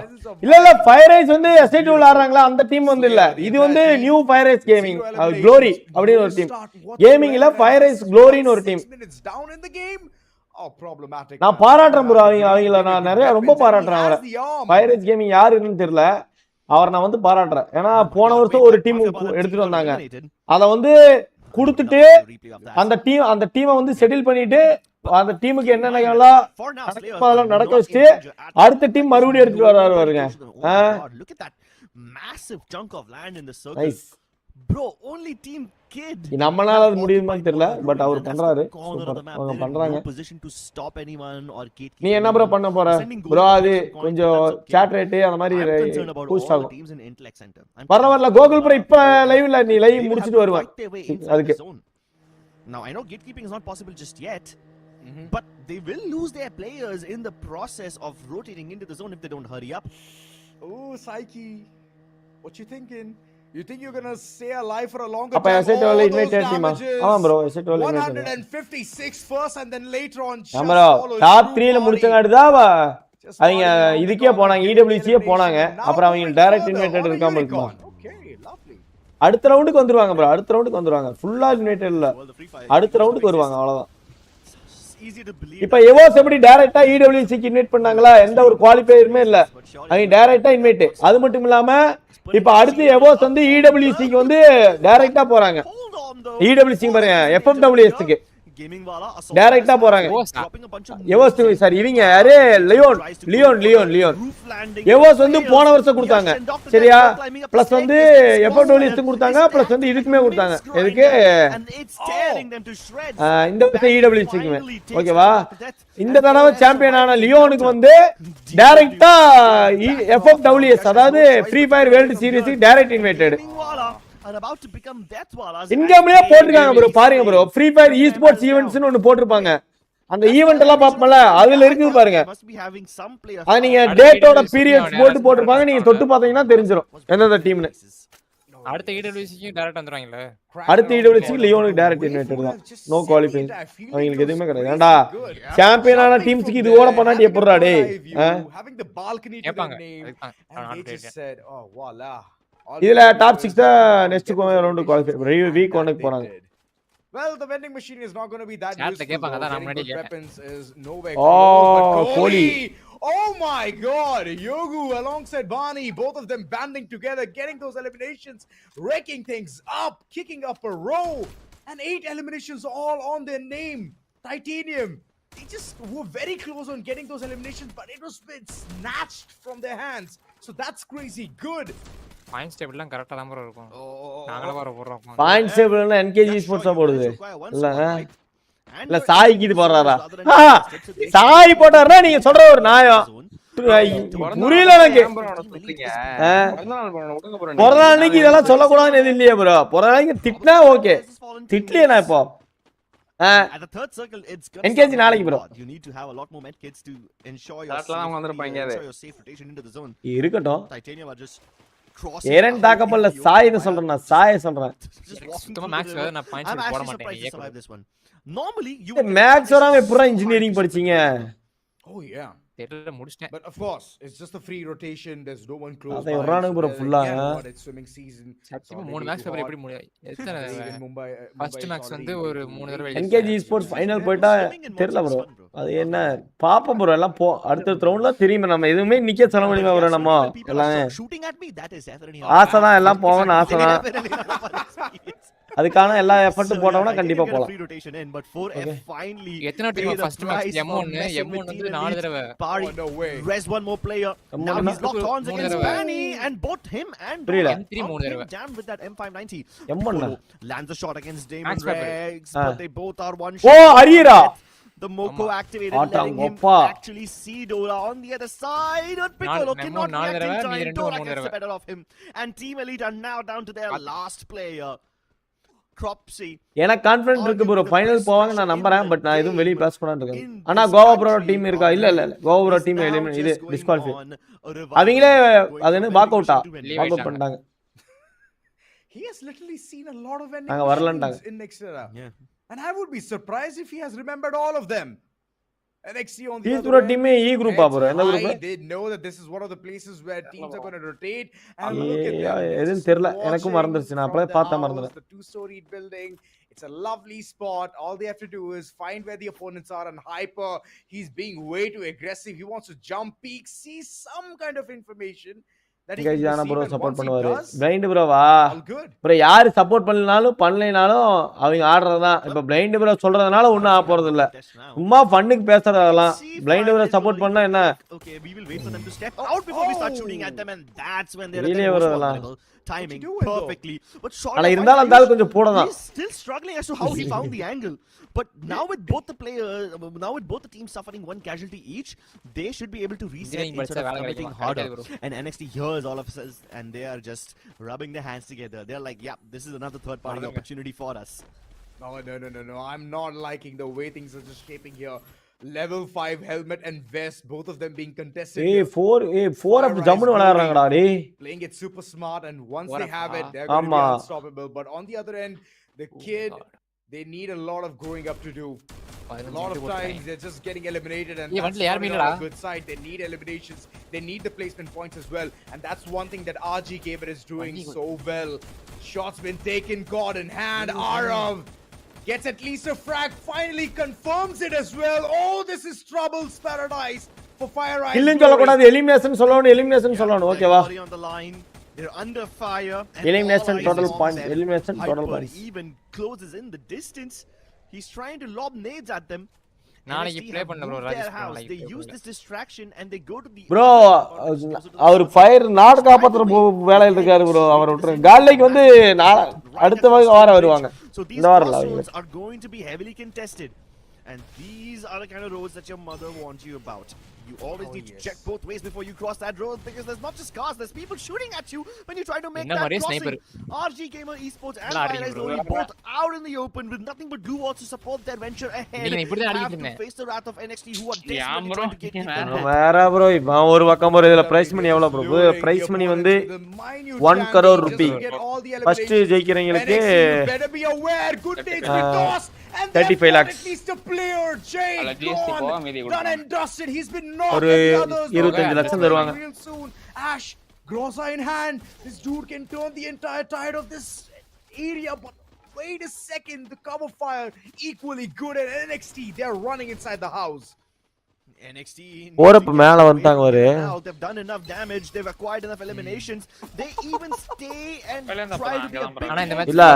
இல்ல fire ice வந்து S2 விளையாடுறாங்களா? அந்த team வந்து இல்ல. இது வந்து new fire ice gaming glory அப்படின ஒரு டீம். கேமிங்ல ஃபயர் ஐஸ் க்ளோரின்னு ஒரு டீம். Oh, problematic. நான் பாராட்டறேன் bro அவங்கள நான் நிறைய ரொம்ப பாராட்டறேன் அவரை. ஃபயர் ஐஸ் கேமிங் யாருன்னு தெரியல. அவரை நான் வந்து பாராட்டறேன். ஏனா போன வருஷம் ஒரு டீம் எடுத்துட்டு வந்தாங்க. அத வந்து கொடுத்துட்டு அந்த டீமை வந்து செட்டில் பண்ணிட்டு அந்த டீமுக்கு என்னென்னலாம் நடக்க வச்சிட்டு அடுத்த டீம் மறுபடியும் எடுத்துட்டு வராரு பாருங்க. Look at that massive chunk of land in the circle. Bro, only team kid. நம்மனால அது முடியுமான்னு தெரியல பட் அவர் பண்றாரு. அவங்க பண்றாங்க. நீ என்ன bro பண்ண போற? bro அது கொஞ்சம் சாட் ரேட் அந்த மாதிரி பூஸ்ட் ஆகும். பரவாயில்லை கோகுல் bro இப்ப லைவ்ல நீ லைவ் முடிச்சிட்டு வருவ. அதுக்கு Now I know gatekeeping is not possible just yet. But they will lose their players in the process of rotating into the zone if they don't hurry up. Oh, Psyche, what you thinking? You think you're gonna stay alive for a longer time? Appa S2 invited team. bro, S2 156 first and then later on bro top 3 ல முடிச்சங்கடதா அவங்க இதுக்கே போனாங்க EWC போனாங்க அப்புறம் அவங்க direct invited இருக்காம இருக்குமா. Okay, lovely. அடுத்த ரவுண்டுக்கு வந்துருவாங்க bro. அடுத்த ரவுண்டுக்கு வந்துருவாங்க. ஃபுல்லா இன்வைட்டட் இல்ல. அடுத்த ரவுண்டுக்கு வருவாங்க அவ்வளவுதான். easy to believe. இப்ப எவோஸ் எப்படி டைரக்டா EWC க்கு இன்வைட் பண்ணாங்களா? எந்த ஒரு குவாலிஃபையருமே இல்ல. அவங்க டைரக்டா இன்வைட். அது மட்டும் இல்லாம இப்ப அடுத்து எவோஸ் வந்து EWC க்கு வந்து டைரக்டா போறாங்க. EWC பாருங்க FFWS க்கு டைரக்டா போறாங்க. எவோஸ் சார் இவங்க யாரு லியோன் எவோஸ் வந்து போன வருஷம் கொடுத்தாங்க சரியா, பிளஸ் வந்து FFWS கொடுத்தாங்க, பிளஸ் வந்து இதுக்குமே கொடுத்தாங்க. எதுக்கு இந்த வருஷம் EWC க்குமே ஓகேவா. இந்த தடவை சாம்பியன் ஆன லியோனுக்கு வந்து டைரக்டா FFWS அதாவது ஃப்ரீ ஃபயர் வேர்ல்ட் சீரிஸ்க்கு டைரக்ட் இன்வைட்டட். இன்கம்லயே போட்டுருக்காங்க ப்ரோ, பாருங்க ப்ரோ. ஃப்ரீ ஃபயர் ஈஸ்போர்ட்ஸ் ஈவென்ட்ஸ்னு ஒன்னு போட்டிருப்பாங்க. அந்த ஈவென்ட் எல்லாம் பாப்போம்ல, அதுல இருக்குது பாருங்க. அது நீங்க டேட்டோட பீரியட்ஸ் போட்டிருப்பாங்க. நீங்க தொட்டு பாத்தீங்கன்னா தெரிஞ்சிரும் எந்தெந்த டீம்னு. அடுத்த EWC க்கு டைரக்ட் வந்துருவாங்கல. அடுத்த EWC க்கு லியோனுக்கு டைரக்ட் இன்வைட்டட் தான். No qualifying. அவங்களுக்கு எதுவுமே கிடையாது. ஏண்டா சாம்பியன் ஆன டீம்ஸ்க்கு இது ஓட பண்ணாட்டி எப்பறடா டேய்? கேட்பாங்க. இதுல டாப் 6 தான் நெக்ஸ்ட் ரவுண்ட் குவாலிஃபை வீக் 1 க்கு போறாங்க. Well, the vending machine is not going to be that useful. Weapons is nowhere close. Oh, Kohli. Oh my god, Yogu alongside Barney, both of them banding together, getting those eliminations, raking things up, kicking up a row, and 8 eliminations all on their name. Titanium. They just were very close on getting those eliminations, but it was been snatched from their hands. So that's crazy good. Points டேபிள்லாம் கரெக்ட்டா தான் இருக்கும். நாங்களே வர போறோம். Points டேபிள்னா NKG ஸ்போர்ட்ஸா போடுது. இல்ல சாய்க்கு இது போறாரா? சாய் போட்டாருன்னா நீங்க சொல்ற ஒரு நியாயம் புரியல எனக்கு. பிறந்த நாளைக்கு இதெல்லாம் சொல்லக்கூடாதுன்னு எது இல்லையா ப்ரோ? பிறந்த நாளைக்கு திட்டினா ஓகே, திட்டலையே நான் இப்போ. At the third circle, it's gonna NKG நாளைக்கு bro. You need to have a lot more med kits to ensure your safe rotation into the zone. இருக்கட்டும். Titanium are just ஏரன் தாக்கப்பல்ல சாய்னு சொல்றேன், நான் சாயை சொல்றேன். சுத்தமா மேக்ஸ் வேற நான் பாயிண்ட்ஸ் போட மாட்டேன். Normally you மேக்ஸ் வராம எப்பறா இன்ஜினியரிங் படிச்சீங்க? Oh yeah. தேட்டர்ல முடிச்சிட்டேன். But of course, it's just a free rotation. There's no one close. அதை வரானுங்க ப்ரோ ஃபுல்லா. It's swimming season. சத்தியமா 3 மேட்ச் பேப்பர் எப்படி முடியும்? எத்தனை Mumbai ஃபர்ஸ்ட் மேட்ச் வந்து ஒரு 3 தடவை NKG ஸ்போர்ட்ஸ் ஃபைனல் போய்ட்டா தெரியல ப்ரோ. அது என்ன பாப்போம் ப்ரோ, எல்லாம் போ அடுத்த ரவுண்ட்ல தெரியுமே. நம்ம எதுவுமே நிக்க சொல்ல முடியுமா ப்ரோ? நம்ம எல்லாம் ஆசை தான், எல்லாம் போகணும் ஆசை தான். அதுக்கான எல்லா எஃபர்ட் போட்டோம்னா கண்டிப்பா போலாம். எத்தனை டீம் ஃபர்ஸ்ட் மேட்ச் M1 வந்து 4 தடவை res one more player. Now he's locked on against Fanny and both him and M3 3 தடவை jammed with that M590. M1 lands a shot against Damon Rex, but they both are one shot. Oh, Arira. The Moko activated, letting him actually see Dora on the other side. But Piccolo cannot react in time. Dora gets the better of him. And Team Elite are now down to their last player. Cropsy. எனக்கு confidence இருக்கு bro, final போவாங்க நான் நம்பறேன். But நான் எதுவும் வெளிய pass பண்ணான்னு இருக்கேன். ஆனா கோவா ப்ரோ டீம் இருக்கா? இல்ல கோவா ப்ரோ டீம் இது டிஸ்குவாலிஃபை. அவங்களே அது வாக் அவுட்டா வாக் அவுட் பண்ணிட்டாங்க. He has literally seen a lot of நாங்க வரலன்ட்டாங்க in next era. And I would be surprised if he has remembered all of them. NXT on the other team E group ah bro, enna group? They know that this is one of the places where teams are going to rotate, and look at them. edum therilla enakku marandiruchu na appo paatha marandren. The two-storied building, it's a lovely spot. All they have to do is find where the opponents are and hyper. He's being way too aggressive. He wants to jump peak, see some kind of information. ஜானா bro support பண்ணுவாரு. Blind ப்ரோவா bro யாரு support பண்ணலனாலும் பண்ணலைனாலும் அவங்க ஆடுறதுதான். இப்ப blind bro சொல்றதுனால ஒண்ணும் ஆக போறது இல்ல, சும்மா ஃபன்னுக்கு பேசுறதெல்லாம். பிளைண்ட் ப்ரோ சப்போர்ட் பண்ணா என்ன? Okay, we will wait for them to step out before we start shooting at them, and that's when they're vulnerable. Timing perfectly, but short ala irundal andal konjam podana. He's still struggling as to how he found the angle. But now with both the players, now with both the teams suffering one casualty each, they should be able to reset instead of committing harder. And NXT hears all of us, and they are just rubbing their hands together. They're like, yeah, this is another third party opportunity for us. No, I'm not liking the way things are just shaping here. Level 5 helmet and vest, both of them being contested. Four up jammu vilaadranga da dey. Playing it super smart, and once they have it, they're going to be unstoppable. But on the other end, the kid, they need a lot of growing up to do. A lot of times they're just getting eliminated, and that's not a good side. They need eliminations, they need the placement points as well, and that's one thing that RG Gamerz is doing so well. Shots been taken, caught in hand. Arav Gets at least a frag, finally confirms it as well. Oh, this is Trouble's paradise for Fire Eyes. Killing சொல்லக்கூடாது, elimination சொல்லணும், elimination சொல்லணும். ஓகேவா? On the line. They're under fire. Elimination total point. Elimination total Hyper points. even closes in the distance. He's trying to lob nades at them. நாளைக்கு play பண்ண bro They use this distraction and they go to the bro அவர் fire நாட் காப்பாத்துற வேலையில இருக்காரு bro. அவர் விட்டுருங்க. கால்லைக்கு வந்து அடுத்த வாரம் வருவாங்க. இந்த வாரம் இல்ல. Are going to be heavily contested. And these are the kind of roads that your mother warned you about. You always need to check both ways before you cross that road because there's not just cars, there's people shooting at you when you try to make that crossing. RG Gamer Esports and Fire Eyes both out in the open with nothing but blue walls to support their venture ahead. They have to face the wrath of NXT who are desperately trying to get it. வேற bro இவன் ஒரு பக்கம் ஒரு இதுல prize money எவ்வளவு bro? Prize money வந்து 1 crore rupee. First ஜெயிக்கிறவங்களுக்கு 35 lakhs. At least a player, Jay, gone, done and dusted. He's been knocked. ஒரு 25 லட்சம் தருவாங்க. Real soon. Ash, Groza in hand. This dude can turn the entire tide of this area. But wait a second, the cover fire equally good at NXT. They're running inside the house. NXT ஓரப்பு மேல வந்துட்டாங்க ஒரு. They've done enough damage. They've acquired enough eliminations. They even stay and try to be a big இல்ல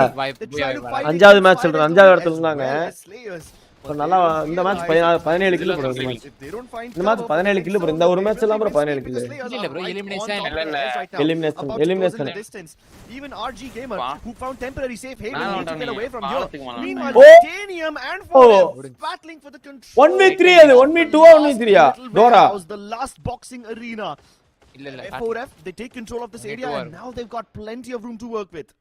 அஞ்சாவது match சொல்றேன். அஞ்சாவது இடத்துல இருந்தாங்க. நல்லா இந்த மேட்ச் 17 கில் போடுறாங்க. இந்த மேட்ச் 17 கில் போடுறாங்க. இந்த ஒரு மேட்ச் எல்லாம் bro 17 கில். இல்ல bro elimination even RG Gamer who found temporary safe haven to get away from here. Meanwhile Titanium and battling for the control. 1v3 அது 1v2 1v3 Dora the last boxing arena. இல்ல 4F they take control of this area and now they've got plenty of room to work with.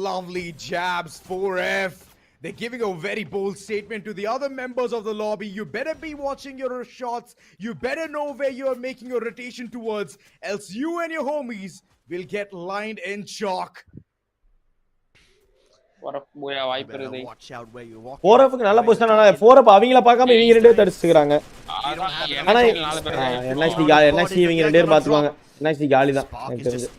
Lovely jabs, 4F. They're giving a very bold statement to the other members of the lobby. You better be watching your shots. You better know where you're making your rotation towards. Else you and your homies will get lined in chalk. Watch out where you walk. 4F க்கு நல்ல position. ஆனா 4F அவங்கள பார்க்காம இவங்க ரெண்டு பேரும் தடிச்சிக்கறாங்க. ஆனா NXT இவங்க ரெண்டு பேரும் பாத்துவாங்க. NXT காலி தான் எனக்கு தெரிஞ்சு.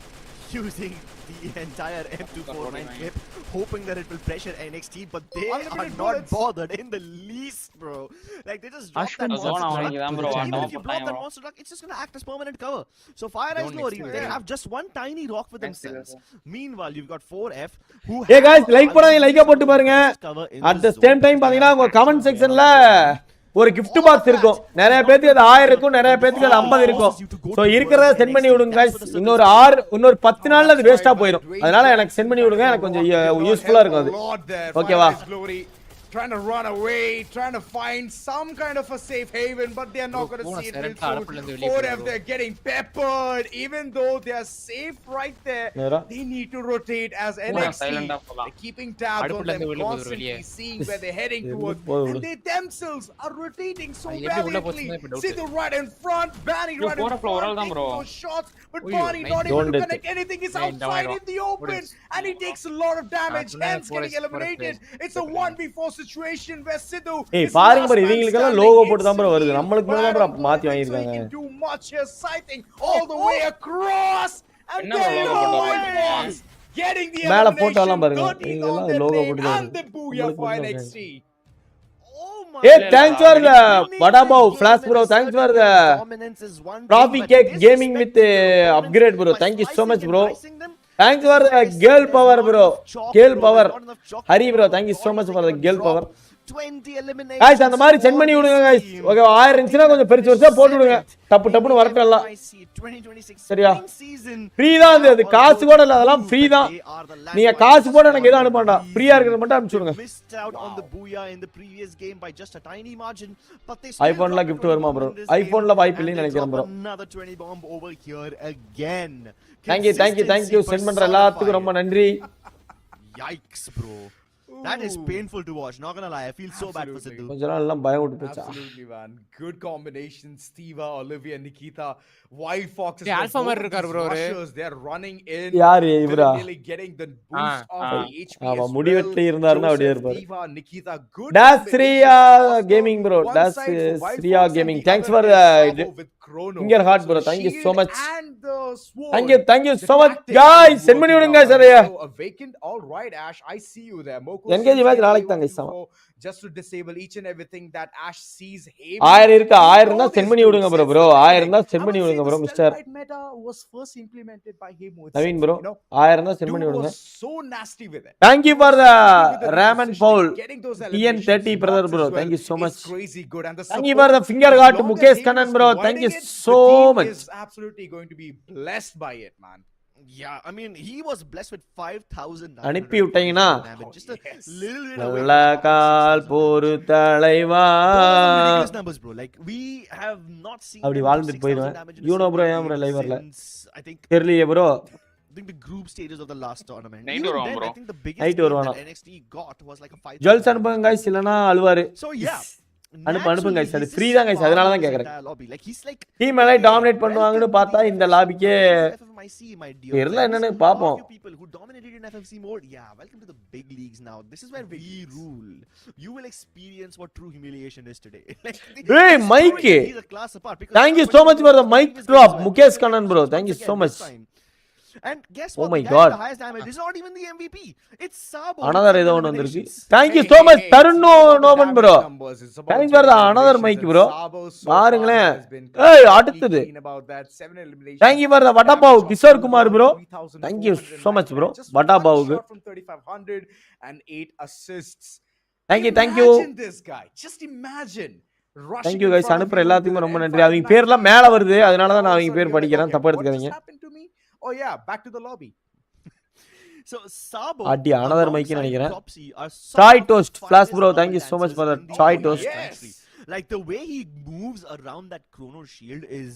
Using the entire M249 clip, hoping that it will pressure NXT, but they are not bothered in the least, bro. Like they just drop that monster truck. Even if you block that monster truck, it's just gonna act as permanent cover. So Fire Eyes Glory, they have just one tiny rock for themselves. Meanwhile, you've got 4F who. Hey guys, like போடாதீங்க, like போட்டு பாருங்க. At the same time பாத்தீங்கன்னா உங்க comment செக்ஷன்ல ஒரு gift box இருக்கும். நிறைய பேருக்கு அது 1000 இருக்கும், நிறைய பேருக்கு அது 50 இருக்கும். சோ இருக்கிறத சென்ட் பண்ணி விடுங்க गाइस. இன்னொரு 10 நாள்ல அது வேஸ்டா போயிடும். அதனால எனக்கு சென்ட் பண்ணி விடுங்க. எனக்கு கொஞ்சம் யூஸ்ஃபுல்லா இருக்கும் அது. ஓகேவா? Trying to run away, trying to find some kind of a safe haven, but they're not going to see it real soon. 4F, they're getting peppered, even though they're safe right there. They need to rotate as NXT. They're keeping tabs on them, constantly seeing where they're heading towards, and they themselves are rotating so valiantly. See the right in front, Barney right in front, taking those shots, but Barney not able to connect anything. He's outside in the open, and he takes a lot of damage, hence getting eliminated. It's a 1v4 situation where Sidhu is பாருங்க bro இவங்களுக்கெல்லாம் logo போட்டு தான் bro வருது. நம்மளுக்கு மேல தான் bro மாத்தி வாங்கி இருக்காங்க. Too much here, sighting all the way across and getting the மேல போட்டோ எல்லாம் பாருங்க. இதெல்லாம் லோகோ போட்டு and the booyah for NXT. Hey, thanks for the Badabao Flash bro. Thanks for the Trophy Cake Gaming with upgrade bro. Thank you so much bro. Thanks for the girl power bro. Girl power. Hari bro, thank you so much for the girl power. 20 eliminations. Guys, அந்த மாதிரி send பண்ணி விடுங்க guys. Okay 1000 இருந்துச்சுனா கொஞ்சம் பெருசு பெருசா போட்டு விடுங்க. டப்பு டப்புன்னு வரட்டும் எல்லாம். சரியா? ஃப்ரீ தான் அது. காசு கூட இல்ல, அதெல்லாம் ஃப்ரீ தான். நீங்க காசு போட எனக்கு எதுவும் அனுப்பண்டா. ஃப்ரீயா இருக்கிறத மட்டும் அனுப்பிச்சு விடுங்க. ஐபோன்ல gift வருமா bro? ஐபோன்ல வாய்ப்பு இல்லைன்னு நினைக்கிறேன் bro. Thank you சென்ட் பண்ற எல்லாத்துக்கும் ரொம்ப நன்றி. Yikes bro. That is painful to watch, not gonna lie. I feel so bad for Sidhu. Absolutely man, good combination. Steva, Olivia, Nikita, Wild Foxes, they're running in. Really getting the boost of the HPS. முடிவெட்ல இருந்தாருன்னா அப்படியே இருப்பாரு. Steva, Nikita, good. Dash Sriya Gaming bro. Dash Sriya Gaming. Thanks for Chrono. Finger heart, bro. So Thank you so shield much. And the sword. Thank you The so much, tactics guys. are Send money working விடுங்க out. சரியா. So awakened. All right, Ash. I see you there. Moko Engage says match here, நாளைக்கு தான் guys. A124 just to disable each and everything that Ash sees him. 1000 இருக்கு 1000 இருந்தா send பண்ணி விடுங்க bro 1000 இருந்தா send பண்ணி விடுங்க bro mister Meta was first implemented by him. Naveen bro 1000 இருந்தா சென்ட் பண்ணி விடுங்க. So nasty with it. Thank you for the Ramen Paul TN30 brother bro. Thank you so much. Crazy good. And the Thank you for the finger heart Mukesh Kannan bro. Thank you so much. Is absolutely going to be blessed by it, man. Yeah, I mean, he was blessed with 5,000. அனுப்பி விட்டீங்கன்னா Just a little bit away. நல்ல கால் bore தலைவா. Ridiculous numbers, bro. Like we have not seen. அப்படி வாழ்ந்துட்டு போயிடுவேன். You know bro ஏன் bro live வரல? I think தெரியலையே bro. I think the group stages of the last tournament. Night Even வருவான் then, bro. I think the biggest Night game வருவானா? that NXT got was like a 5,000. Jewels அனுப்புங்க guys இல்லனா அழுவாரு. So yeah. அனுப்புங்க guys. அது free தான் guys. அதனால தான் கேக்குறேன். Like he's like டீம் எல்லாம் டாமினேட் பண்ணுவாங்கன்னு பார்த்தா இந்த லாபிக்கே FFMIC, my dear. தெரியல என்னன்னு பாப்போம். People who dominated in FFC mode. Yeah, welcome to the big leagues now. This is where we rule. You will experience what true humiliation is today. Hey Mike. Thank you so much for the mic drop Mukesh Kannan bro. Thank you so much. And guess what? Oh my the guy god. with the highest damage is not even the MVP. It's Sabo. Another ஏதோ ஒன்னு வந்திருக்கு. Thank you so much Tarun நோபன் bro. Thanks for the another mic bro. பாருங்களேன். ஏய் அடுத்தது. Thank you for the vada pav Kishore Kumar bro. Thank you so much bro. வடாபாவுக்கு. From 3500 and 8 assists. Thank you. Imagine this guy. Just imagine. Thank you guys. அனுப்புற எல்லாத்துக்கும் ரொம்ப நன்றி. அவங்க பேர்லாம் மேல வருது. அதனால தான் நான் அவங்க பேர் படிக்கிறேன். தப்பா எடுத்துக்காதீங்க. Oh yeah, back to the lobby. So Sabo அடி another mic நினைக்கிறேன். Chai toast flash bro. Thank you so much for the chai toast. Yes. Like the way he moves around that chrono shield is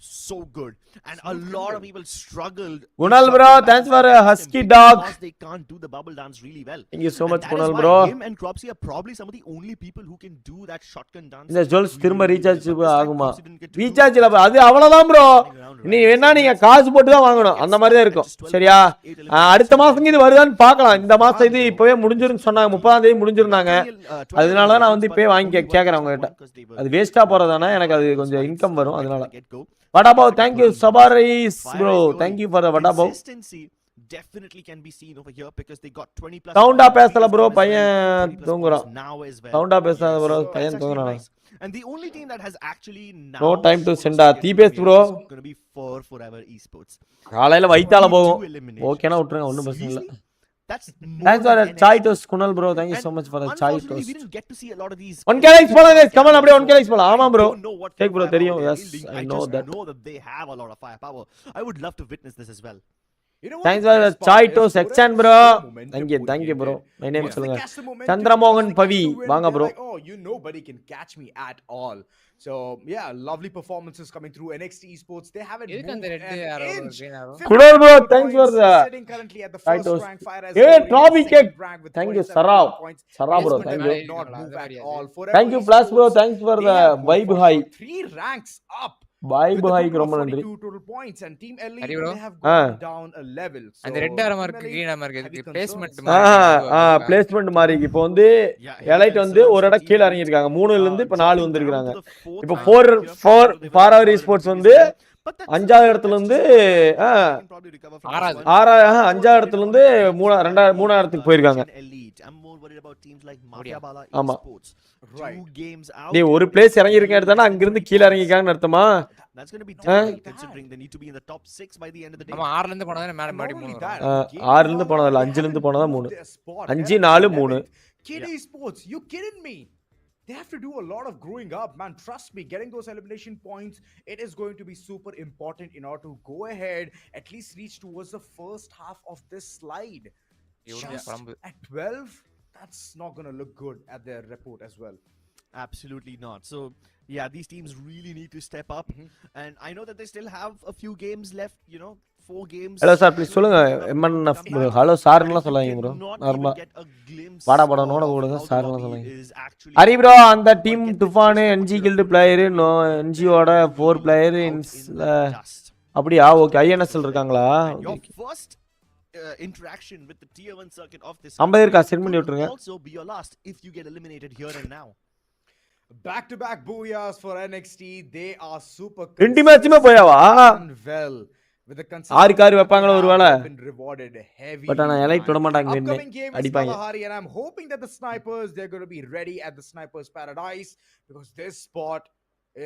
so good, and a lot of people struggled. Kunal bro, thanks for a husky dog. Because they can't do the bubble dance really well. Thank you so much And that Kunal is why bro. Him and Cropsy are probably some of the only people who can do that shotgun dance. இந்த jewels திரும்ப recharge But this time ஆகுமா? Cropsy didn't get to do recharge இல்ல அது அவ்வளவுதான் bro. நீ வேணா நீங்க காசு போட்டு தான் வாங்கணும். அந்த மாதிரி தான் இருக்கும். சரியா? அடுத்த மாசம் இது வருதான்னு பார்க்கலாம். இந்த மாசம் இது இப்பவே முடிஞ்சிருன்னு சொன்னாங்க. 30ஆம் தேதி முடிஞ்சிருந்தாங்க. அதனால தான் நான் வந்து இப்பவே வாங்கி கேக்குறேன் உங்க கிட்ட. அது வேஸ்டா போறதானே எனக்கு அது கொஞ்சம் இன்கம் வரும் அதனால. Vadabav, thank you Sabaris bro. Thank you for the Vadabav. Consistency definitely can be seen over here because they got 20 plus. Sounda பேசல bro பையன் தூங்குறான். Sounda பேசாத bro பையன் தூங்குறான். And the only team that has actually now no time to send a தீபேஸ் bro. Going to be for forever esports. காலையில வைத்தால போகும். ஓகேனா விட்டுருங்க ஒண்ணும் பிரச்சனை இல்ல. Thanks for the chai toast Kunal bro. Thank you so much for the chai toast. We didn't get to see a lot of these. 1k likes போலாம் guys. Come on அப்படியே 1k likes போலாம். ஆமா bro. Take bro தெரியும். Yes I know that. I know that they have a lot of firepower. I would love to witness this as well. Thanks for the chai toast Exxan bro. Thank you bro. My name சொல்லுங்க. Chandramohan Pavi வாங்க bro. Oh, you nobody can catch me at all. So yeah, lovely performances coming through NXT Esports. They haven't moved an inch. Kunal bro, thanks for the sitting currently at the first rank fire as hey trophy cake. Thank you Sarab. Sarab bro, thank you. Not move at all. Thank you Flash bro, thanks for the vibe high. 3 ranks up. Vibe high ரொம்ப நன்றி. 42 total points and team elite they have gone down a level. அந்த red armour இருக்கு green armour இருக்கு placement placement மாதிரி இப்போ வந்து elite வந்து ஒரு இடம் கீழ இறங்கி இருக்காங்க 3ல இருந்து இப்ப 4 வந்திருக்காங்க இப்போ 4 hour esports வந்து 5வது இடத்துல இருந்து 5வது இடத்துல இருந்து 3வது இடத்துக்கு போயிருக்காங்க ஆமா டேய் ஒரு பிளேஸ் இறங்கி இருக்க எடுத்தானா அங்க இருந்து கீழ இறங்கிட்டாங்கன்னு அர்த்தமா That's going to be difficult considering they need to be in the top 6 by the end of the day. ஆமா 6ல இருந்து போனதா மேல மாடி 3 6ல இருந்து போனதா இல்ல 5ல இருந்து போனதா 3 5 4 3 Kid Esports, you kidding me? They have to do a lot of growing up, man. Trust me, getting those elimination points, it is going to be super important in order to go ahead, at least reach towards the first half of this slide. Just at 12, that's not going to look good at their report as well. Absolutely not. So yeah, these teams really need to step up, and I know that they still have a few games left, you know, 4 games. Hello sir, please சொல்லுங்க MNF hello sir ன்னு சொல்லாதீங்க bro நார்மலா வாடா வாடா நோட போடுங்க sir ன்னு சொல்லுங்க Hari bro அந்த team Toofan NG guild player no NG ஓட 4 பிளேயர் அப்படியே ஓகே INSL இருக்காங்களா interaction with the tier 1 circuit of this 50 இருக்கா சென்ட் பண்ணி விட்டுருங்க also be your last if you get eliminated here and now. Back-to-back booyahs for NXT. They are super ரெண்டு மேட்சுமே போயாவா well with the ஆறு car வைப்பாங்களோ ஒருவேளை been rewarded heavy. But ஆனா elite விட மாட்டாங்க Upcoming game is அடிப்பாங்க Kalahari, and I'm hoping that the snipers, they're going to be ready at the snipers paradise, because this spot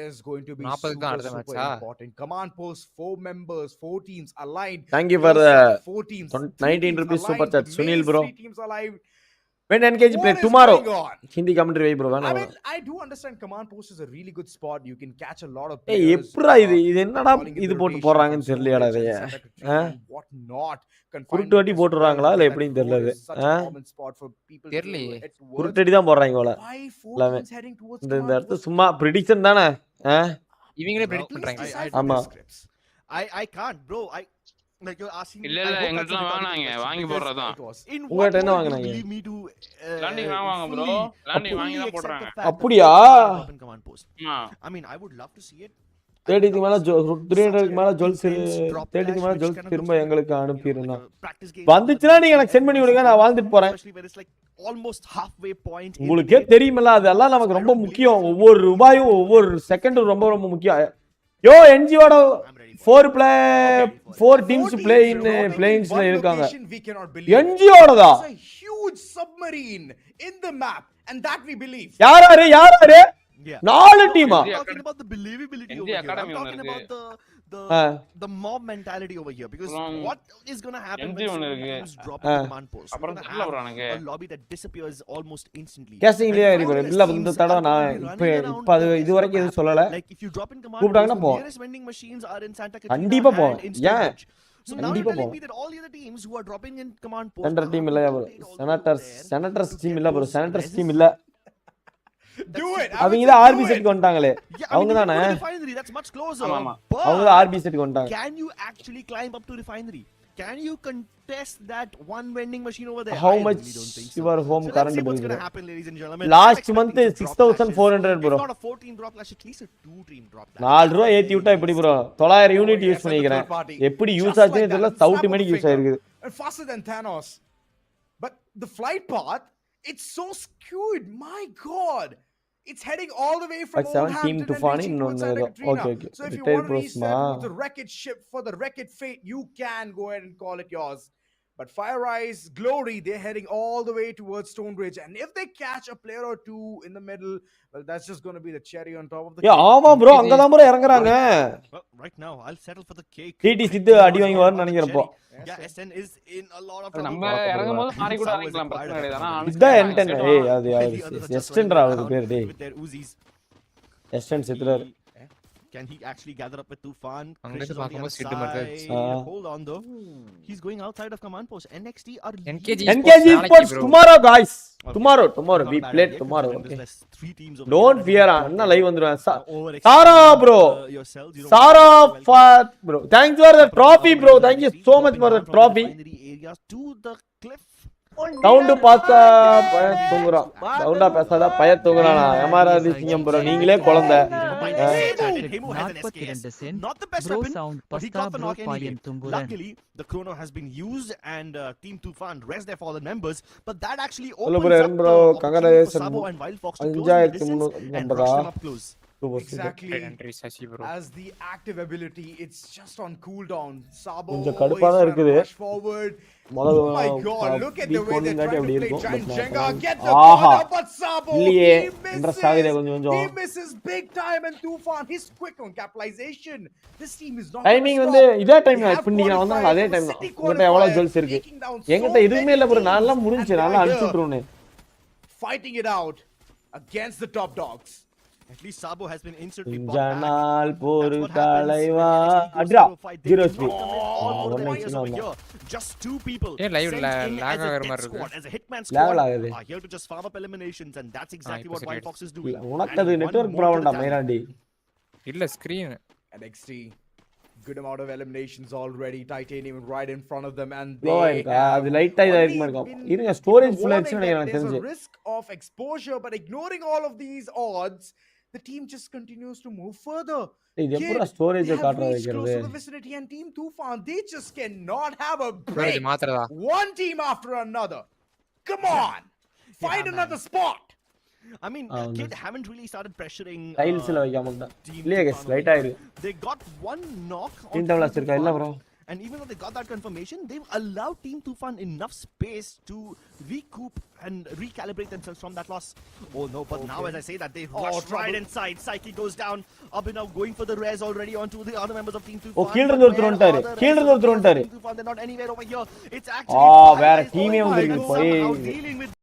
is going to be super important. Command post, 4 members, 4 teams aligned. Thank you for the 4 teams, 19 rupees super chat Sunil bro. 3 teams alive. When NKG play tomorrow Hindi commentary why bro I mean, I do understand command post is a really good spot. You can catch a lot of ஏய் players. எப்பறா இது என்னடா இது போட்டு போறாங்கன்னு தெரியலடா இதைய what not குருட்டடி போட்டுறாங்களா இல்ல எப்படின்னு தெரியல இது தெரியலையே குருட்டடி தான் போடுறாங்க போல எல்லாமே இந்த இடத்து சும்மா prediction தானே இவங்களே predict பண்றாங்க ஆமா I can't bro. Like you're asking இல்ல எங்கட்டலாம் வாங்குனாங்க வாங்கி போடுறதுதான் உங்கட்ட என்ன வாங்குனாங்க லேண்டிங் வாங்குவாங்க ப்ரோ லேண்டிங் வாங்கி தான் போடுறாங்க அப்படியே I mean I would love to see it. 30 க்கு மேல 300 க்கு மேல ஜொல்ஸ் 30 க்கு மேல ஜொல்ஸ் திரும்ப எங்களுக்கு அனுப்பிடுங்க வந்துச்சுனா நீங்க எனக்கு சென்ட் பண்ணி விடுங்க நான் வாழ்ந்துட்டு போறேன் almost halfway point. உங்களுக்கே தெரியுமல அதெல்லாம் நமக்கு ரொம்ப முக்கியம் ஒவ்வொரு ரூபாயும் ஒவ்வொரு செகண்டும் ரொம்ப ரொம்ப முக்கியம் யோ என்ஜியோட 4 teams play in planes ல இருக்காங்க என்ஜியோடதா huge submarine in the map, and that we believe. யாராரு 4 டீமா talking about the believability over here. I'm talking about the mob mentality over here, because what is going to happen when teams drop a command post? அப்புறம் தெரியல bro a lobby that disappears almost instantly. கேசிங் லியா இருக்கு இல்ல இந்த தடவை நான் இப்ப அது இது வரைக்கும் எதுவும் சொல்லல Like if you drop in command கூப்பிட்டாங்கன்னா போ nearest vending machines are in Santa Catarina. கண்டிப்பா போ ஏன் So now you're telling me that all the other teams who are dropping in command post centre team இல்ல bro senators team இல்ல bro senators team இல்ல Do it. அவங்க தான் RB செட்க்கு வந்துட்டாங்களே அவங்க தானே refinery, that's much closer. அவங்க தான் RB செட்க்கு வந்துட்டாங்க. Can you actually climb up to refinery? Can you contest that one vending machine over there? How much your home current bill? What's going to happen, ladies and gentlemen? Last month 6400 bro. Not a 14 drop flash, at least a 2 team drop flash. 4 ரூபாய் ஏத்தி விட்டா இப்படி bro 900 unit use பண்ணிக்கிறேன் எப்படி use ஆச்சுன்னு தெரியல சவுட் மணி use ஆயிருக்குது faster than Thanos. But the flight path, it's so skewed. My god. It's heading all the way from Team Tufani okay. So if you want to reset the wreckage ship for the wreckage fate, you can go ahead and call it yours. But Fire Rise, Glory, they're heading all the way towards Stonebridge, and if they catch a player or two in the middle, well, that's just going to be the cherry on top of the cake. Yeah, ஆமா bro அங்க தான் bro இறங்குறாங்க. Right now I'll settle for the cake. TT சித்து அடி வாங்கி வரணும் நினைக்கிறப்போ. Yeah, SN is in a lot of trouble. நம்ம இறங்கும்போது மாறி கூட இறங்கலாம் பிரச்சனை கிடையாது. ஆனா இத என்டன் ஏய் அது எஸ்டன்ரா அது பேர் டேய். எஸ்டன் சித்துறாரு. Can he actually gather up with Tufan? Hold on though. He's going outside of command post. NXT are NKG Esports tomorrow guys. Tomorrow we play tomorrow. Okay. Don't fear. Anna live வந்துருவேன். சாரா bro. Sarah fat bro. Thanks for the trophy bro. Thank you so much for the trophy. To the cliff. Sound பார்த்தா பய தூங்குறான் சவுண்டா பேசாத பய தூங்குறானா எமாராதி சிங்கம் bro நீங்களே குழந்தை 42 send not the best bro weapon, sound but he pasta got the bro knock anyway. payam tumburan Luckily the chrono has been used and Team Tufan rest their fallen members, but that actually Hello, opens bro, up bro, the opportunity for congratulations. Sabo and Wild Fox to close the distance and rush them up close. Exactly. As the active ability, it's just on cooldown. Sabo rush forward. Oh my god, look at the way they're trying to play Giant Jenga. Get the corner, but Sabo, he misses big time, and Tufan, he's quick on capitalization. This team is not timing வந்து இதே time இப்ப நீங்க வந்தாங்க அதே time தான் உங்கட்ட எவ்வளவு gels இருக்கு என்கிட்ட எதுவுமே இல்ல bro நான் எல்லாம் முடிஞ்சு நான் அடிச்சிட்டுறேன் fighting it out against the top dogs. At least Sabo has been instantly ஜனால் போர் தலைவா அட்ரா 0 HP just 2 people ஏ லைவ் லாக் ஆகற மாதிரி இருக்கு as a hitman lag squad ஆகுது here to just farm up eliminations, and that's exactly what White Fox is doing. உனக்கு அது network problem டா மைராண்டி இல்ல screen NXT good amount of eliminations already. Titanium right in front of them, and அது லைட்டா இதா இருக்கு மாதிரி இருங்க ஸ்டோரேஜ் ஃபுல் ஆயிடுச்சு எனக்கு தெரிஞ்சு there's a risk of exposure, but ignoring all of these odds, the team just continues to move further. இது எப்பற ஸ்டோரேஜ் காட்ற வைக்கிறது the vicinity, and Team Tufan, they just cannot have a break. One team after another, come on, find another spot. I mean, Kid haven't really started pressuring. டைல்ஸ்ல வைக்காம தான் இல்லையா guys light ஆயிருக்கு. They got one knock on team டவுன்லாஸ் இருக்கா இல்ல bro? And even though they got that confirmation, they've allowed Team Tufan enough space to recoup and recalibrate themselves from that loss. Oh no, but now as I say that, they rush right inside. Psyche goes down. Abhinav going for the res already onto the other members of Team Tufan. Oh, கீழ இருந்து ஒருத்தர் வந்துட்டாரு. கீழ இருந்து ஒருத்தர் வந்துட்டாரு. They're not anywhere over here. It's actually வேற டீமே வந்திருக்கு போய். Dealing with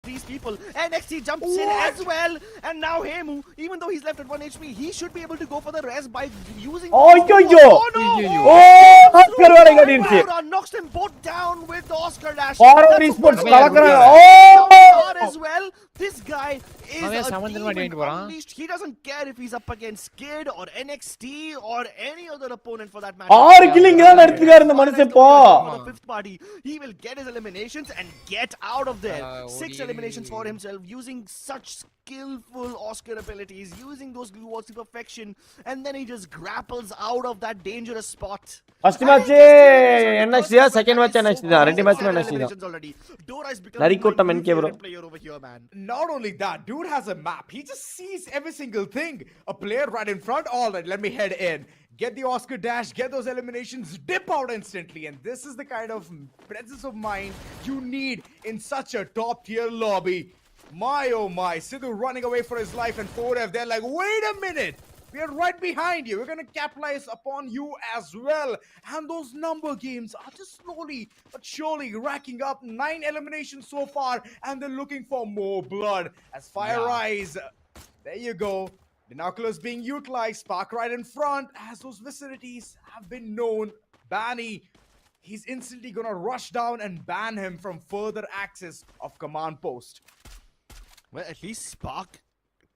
these people. NXT jumps in as well, and now Hemu, even though he's left at 1 HP, he should be able to go for the res by using. Oh no! Oh, Oscar vada gadiruchu. Knocks them both down with the Oscar dash. Esports kalakra. Oh! As well, this guy is unleashed. He doesn't care if he's up against Skid or NXT or any other opponent for that matter. 6 killing da eduthukaru indha manushan po. The fifth party, he will get his eliminations and get out of there. 6 eliminations for himself using such skillful Oscar abilities, using those glue walls to perfection, and then he just grapples out of that dangerous spot. First match NXT da, second match NXT da, rendu match NXT da. Narikoottam NK bro. Not only that, dude has a map. He just sees every single thing. A player right in front. All right, let me head in. Get the Oscar dash, get those eliminations, dip out instantly. And this is the kind of presence of mind you need in such a top tier lobby. My oh my, Sidhu running away for his life, and 4F, they're like, wait a minute. We are right behind you. We're going to capitalize upon you as well. And those number games are just slowly but surely racking up. 9 eliminations so far, and they're looking for more blood. As Fire Rise, there you go. Binoculars being utilized. Spark right in front, as those vicinities have been known. Banny, he's instantly going to rush down and ban him from further access of command post. Well, at least Spark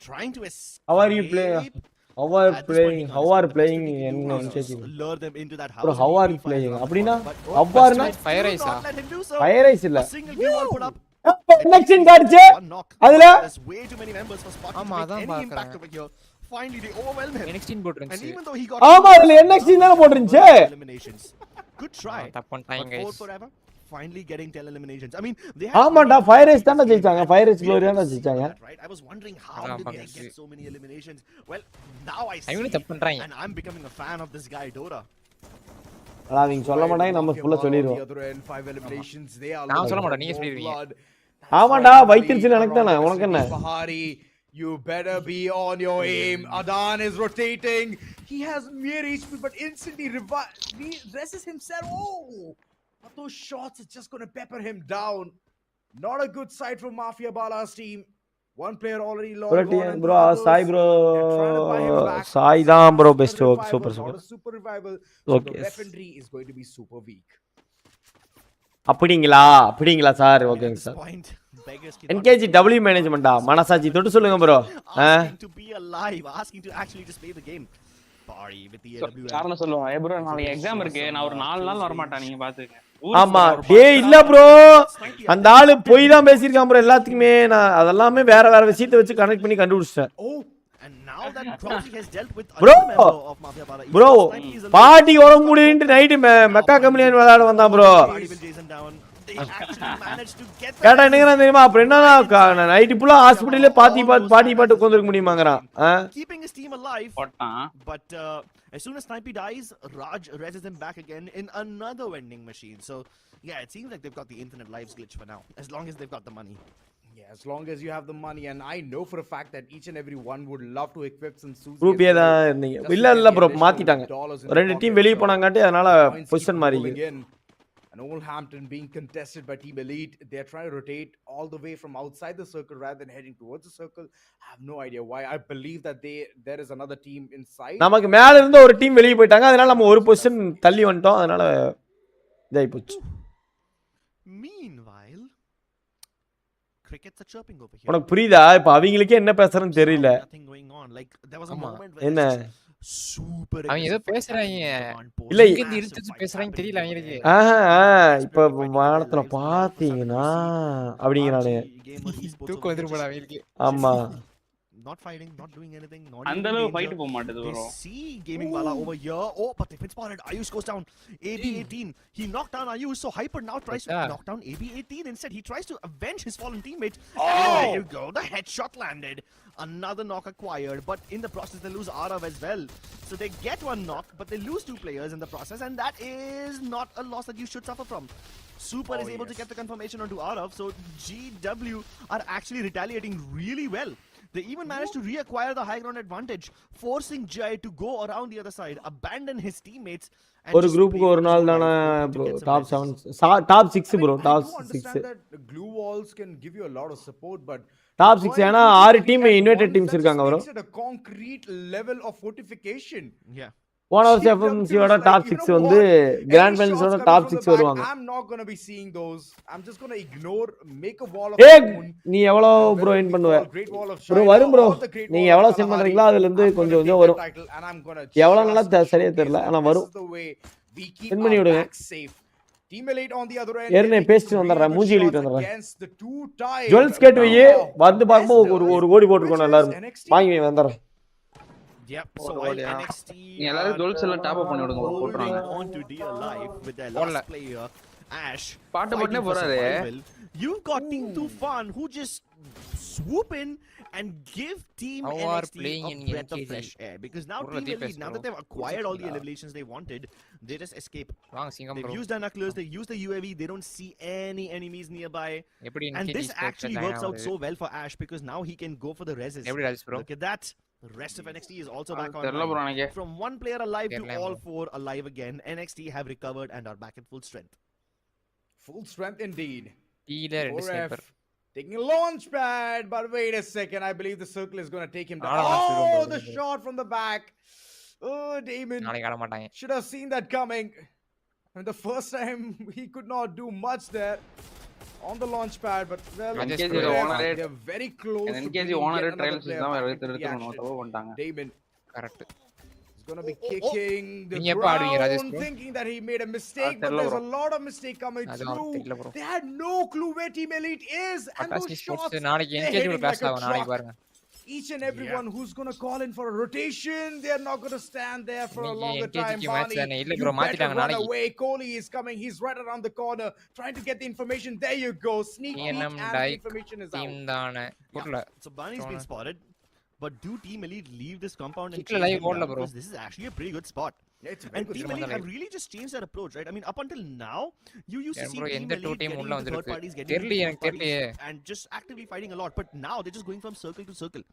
trying to escape. How are you playing? How are playing in lure them into that house. Bro, how are you playing? அப்படினா அவ்வாறுனா Fire Rise ஆ? Fire Rise இல்ல. Single game wall put up. NXT காட்சி அதுல There's way too many members for Spark to make any impact over here. Finally they overwhelm him. NXT போட்டுருந்துச்சு. And even though he got ஆமா அதுல NXT தான போட்டுருந்துச்சு. eliminations. Good try. தப்பன்ட்டாங்க guys. Forever finally getting 10 eliminations. I mean, they ஆமாடா Fire Rise தான ஜெயிச்சாங்க. Fire Rise Glory தான ஜெயிச்சாங்க. Right? I was wondering how did they get so many eliminations. Well, now I see. ஐயோ தப்பன்றாங்க. And I'm becoming a fan of this guy Dora. அவங்க சொல்ல மாட்டாங்க நம்ம ஃபுல்லா சொல்லிரோம். நான் சொல்ல மாட்டேன் நீங்க சொல்லிடுவீங்க. ஆமாடா வைத்திருச்சு எனக்கு தானே உனக்கு என்ன? You better be on your aim. Adan is rotating. He has mere HP, but instantly rests himself. Oh! But those shots are just going to pepper him down. Not a good sight from Mafia Bala's team. One player already logged on. Bro, Sai bro. Sai dhaan bro best work. Super. Super revival. Okay. The weaponry is going to be super weak. அப்படிங்களா sir ஓகேங்க sir. NKG W மேனேஜ்மென்ட்டா மனசாட்சி தொட்டு சொல்லுங்க bro. To be alive, asking to actually just play the game. Party with the AWM. காரணம் சொல்லுவான். ஏ bro நாளைக்கு exam இருக்கு. நான் ஒரு 4 நாள் வர மாட்டேன் நீங்க பாத்துங்க. ஆமா டேய் இல்ல ப்ரோ. அந்த ஆளு போய் தான் பேசிருக்கான் ப்ரோ எல்லாத்துக்குமே. நான் அதெல்லாம் வேற விஷயத்தை வச்சு கனெக்ட் பண்ணி கண்டுபிடிச்சேன். And now that Crowley has dealt with bro, another member of Mafia Bala. Bro, party oram mudiyindu night Mecca companion விளையாட வந்தான் bro. They actually managed to get that. கேட்டா என்னங்கறா தெரியுமா? அப்புறம் என்னன்னா நைட் ஃபுல்லா ஹாஸ்பிடல்ல பாட்டி பாட்டு உட்கார்ந்திருக்க முடியுமாங்கறான். Keeping his team alive. But as soon as Snipey dies, Raj reses him back again in another vending machine. So yeah, it seems like they've got the infinite lives glitch for now, as long as they've got the money. Yeah, as long as you have the money, and I know for a fact that each and every one would love to equip some suits. Group A தான் இருந்தீங்க. இல்ல bro மாத்திட்டாங்க. ரெண்டு team வெளிய போனாங்கட்டி அதனால position மாறிங்க. And Oldhampton being contested by Team Elite, they're trying to rotate all the way from outside the circle rather than heading towards the circle. I have no idea why. I believe that there is another team inside. நமக்கு மேல இருந்து ஒரு team வெளிய போயிட்டாங்க. அதனால நம்ம ஒரு position தள்ளி வந்துட்டோம். அதனால இதாயி போச்சு. Meanwhile, crickets are chirping over here. உனக்கு புரியுதா? இப்ப அவங்களுக்கு என்ன பேசறன்னு தெரியல. Nothing going on. Like there was a moment where என்ன super அவங்க ஏதோ பேசுறாங்க. இல்ல இங்க இருந்து பேசுறாங்க தெரியல அவங்களுக்கு. இப்ப வானத்துல பாத்தீங்கன்னா அப்படிங்கறானே. தூக்கு வந்துரும் போல அவங்களுக்கு. ஆமா. not fighting, not doing anything, not அந்த even அளவு in ஃபைட் danger. போக மாட்டேது They bro. see Gaming Bala over here. Oh, but they've been spotted. Ayush goes down. AB18. He knocked down Ayush. So Hyper now tries to knock down AB18 instead. He tries to avenge his fallen teammate. And there you go. The headshot landed. Another knock acquired. But in the process, they lose Arav as well. So they get one knock, but they lose 2 players in the process. And that is not a loss that you should suffer from. Super is able to get the confirmation onto Arav. So GW are actually retaliating really well. They even managed to reacquire the high ground advantage, forcing Jai to go around the other side, abandon his teammates. ஒரு குரூப்புக்கு ஒரு நாள் தானே bro top 7 top 6 bro top 6 glue walls can give you a lot of support, but top 6 ஏனா 6 team invited teams இருக்காங்க bro. a concrete level of fortification. Yeah. One of FFMCயோட top 6 வந்து grand ஃபைனல்ஸோட top 6 வருவாங்க. I'm not going to be seeing those. I'm just going to ignore, make a wall of நீ எவ்வளவு bro win பண்ணுவ bro? வரும் bro. நீங்க எவ்வளவு send பண்றீங்களோ அதுல இருந்து கொஞ்சம் கொஞ்சம் வரும். எவ்வளவு நல்லா சரியா தெரியல ஆனா வரும். வின் பண்ணி விடுங்க. Team Elite on the other end. ஏர்னே பேஸ்ட் வந்தறேன் மூஞ்சி எழுதிட்டு வந்தறேன். ஜுவல்ஸ் கேட் வை வந்து பாக்கும்போது ஒரு கோடி போட்டுறோம் எல்லாரும். வாங்கி வந்தறேன். Yep. So NXT நீ எல்லாரும் ஜுவல்ஸ் எல்லாம் டாப் அப் பண்ணி விடுங்க போட்றாங்க. On to dear life with their last player Ash. பாட்டு போட்டே போறாரு. You've got Team Tufan who just swoop in and give Team NXT a breath of fresh air, because now Team Elite, now that they've acquired all the elevations they wanted, they just escape. They've used binoculars, they use the UAV, they don't see any enemies nearby, and this actually works out so well for Ash because now he can go for the reses. Look at that. The rest of NXT is also back on. From one player alive to all 4 alive again, NXT have recovered and are back in full strength. Full strength indeed. Sniper. Taking a launch pad, but wait a second. I believe the circle is going to take him down. Oh, the shot from the back. Oh, Damon. Should have seen that coming. And the first time he could not do much there on the launch pad, but well, they're very close. And NKG owner trials is now Damon. Correct. He's gonna be kicking the ground, thinking that he made a mistake, but there's a lot of mistake coming through. They had no clue where Team Elite is, and those shots, they're hitting like a truck. Each and everyone who's gonna call in for a rotation, they're not gonna stand there for a longer time. Barney, you better run away. Kohli is coming. He's right around the corner, trying to get the information. There you go. Sneak peek, and the information is out. So Barney's been spotted. But do Team Elite leave this compound and change him down? Because this is actually a pretty good spot. And Team Elite have really just changed their approach, right? I mean, up until now, you used to see Team Elite getting the third parties, and just actively fighting a lot. But now they're just going from circle to circle.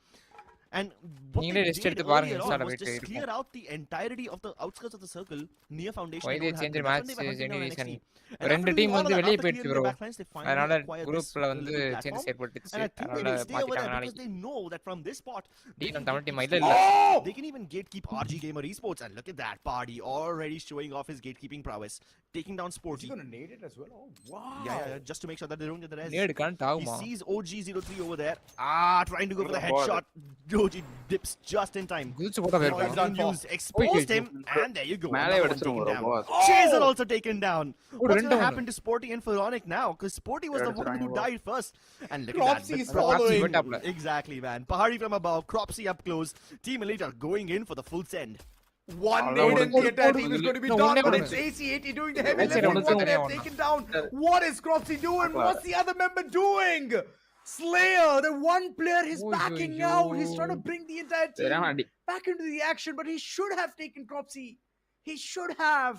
And what they did earlier on was just clear out the entirety of the outskirts of the circle near foundation. Why they change match generation? ரெண்டு team வந்து வெளிய போயிடுச்சு bro. அதனால குரூப்ல வந்து changes ஏற்பட்டுச்சு. அதனால மாத்திட்டாங்க. They know that from this spot Tamil team இல்ல they can even gatekeep RG Gamer Esports, and look at that party already showing off his gatekeeping prowess, taking down Sporty. He's gonna nade it as well. Oh wow. Yeah, just to make sure that they don't get the rest. Nade can't he sees OG03 over there. Trying to go for the headshot. OG dips just in time. Exposed him, and there you go. Chaser also taken down. What's going to happen to Sporty and Pharaonic now? Because Sporty was the one who died first. And look at that. Is following. Exactly, man. Pahari from above, Cropsy up close. Team Elite are going in for the full send. One nade and the entire team is going to be done, but it's AC80 doing the heavy lifting. They have taken down. What is Cropsy doing? What's the other member doing? Slayer, the one player is backing out. He's trying to bring the entire team back into the action, but he should have taken Cropsy. He should have.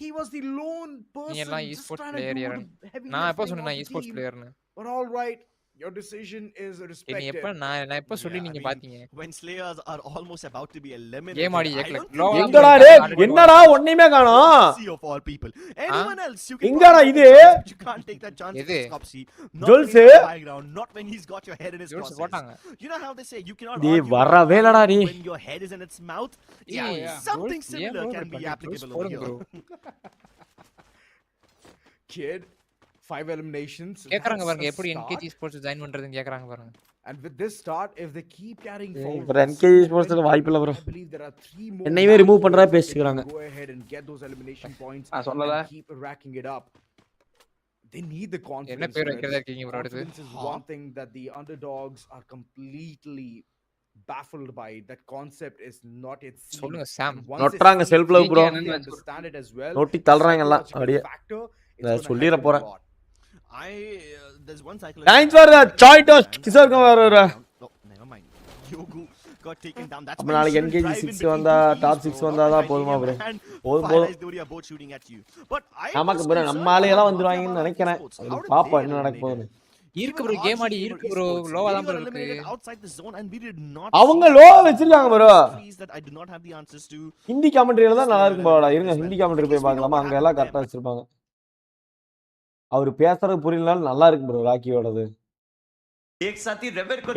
He was the lone person just trying to do the heavy lifting of the team. But all right, your decision is respected. When Slayers are almost about to be eliminated, எங்கடா டேய் என்னடா ஒண்ணுமே காணோம். See of all people, anyone else you can எங்கடா இது? You can't take that chance with Copsy. ஜோல்ஸ் not when he's got your head in his crosses. You know how they say you cannot டேய் வரவேலடா நீ. When your head is in its mouth. Yeah. Something similar can be applicable over here. Kid, 5 eliminations. கேக்குறாங்க பாருங்க எப்படி NKG Esports join பண்றதுன்னு கேக்குறாங்க பாருங்க. And with this start, if they keep carrying forward, bro NKG Esports வாய்ப்பு இல்ல bro. I believe there are 3 more. என்னையே remove பண்றா பேசிக்கறாங்க. Go ahead and get those elimination points and keep racking it up. They need the confidence. என்ன பேர் வைக்கிறதா இருக்கீங்க bro அடுத்து? This is one thing that the underdogs are completely baffled by it. That concept is not yet seen. சொல்லுங்க Sam. நொட்றாங்க self love bro. Understand it as well. நோட்டி தள்ளுறாங்க எல்லாம் அப்படியே. நான் சொல்லிர போறேன். There's one cycle. Thanks for the choi toast. Kishore Kumar வர. Never mind. Yogu got taken down. That's அப்ப நாளைக்கு NKG 6 வந்தா டாப் 6 வந்தாதான் போதுமா ப்ரோ? போதும். நமக்கு ப்ரோ நம்ம ஆளையெல்லாம் வந்துருவாங்கன்னு நினைக்கிறேன். பாப்போம் என்ன நடக்க போகுது. இருக்கு ப்ரோ கேம் ஆடி இருக்கு ப்ரோ லோவா தான் ப்ரோ இருக்கு. அவங்க லோவா வச்சிருக்காங்க ப்ரோ. ஹிந்தி கமெண்ட்ரியில தான் நல்லா இருக்கும் ப்ரோடா. இருங்க ஹிந்தி கமெண்ட்ரி போய் பார்க்கலாமா? அங்க எல்லாம் கரெக்டா வச்சிருப்பாங்க. அவர் பேசுறது புரியலனாலும் நல்லா இருக்கு ப்ரோ ராக்கியோடது. एक साथी रेवर को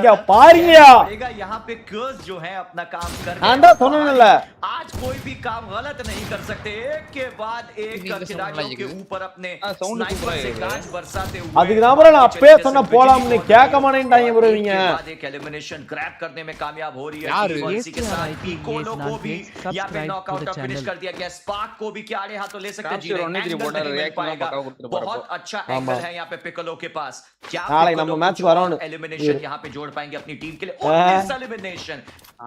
क्या पारिया यहाँ पे कर्स जो है अपना काम कर आज कोई भी काम गलत नहीं कर सकते एक के बाद एक खिलाड़ियों के ऊपर अपने स्नाइपर से गाज बरसाते हुए அதுக்கு தான் ப்ரோ நான் அப்பவே சொன்ன போலாம்னு கேட்க மாட்டேன்டாங்க ப்ரோ நீங்க एक एलिमिनेशन ग्रैब करने में कामयाब हो रही है इसी के साथ पिकोलो को भी यहां पे नॉकआउट फिनिश कर दिया गया स्पार्क को भी क्या आड़े हाथों ले सकते हैं बहुत अच्छा एंगल है यहां पे पिकोलो के पास क्या நம்ம मैच வரோம் एलिमिनेशन यहां पे जोड़ पाएंगे अपनी टीम के लिए और इस एलिमिनेशन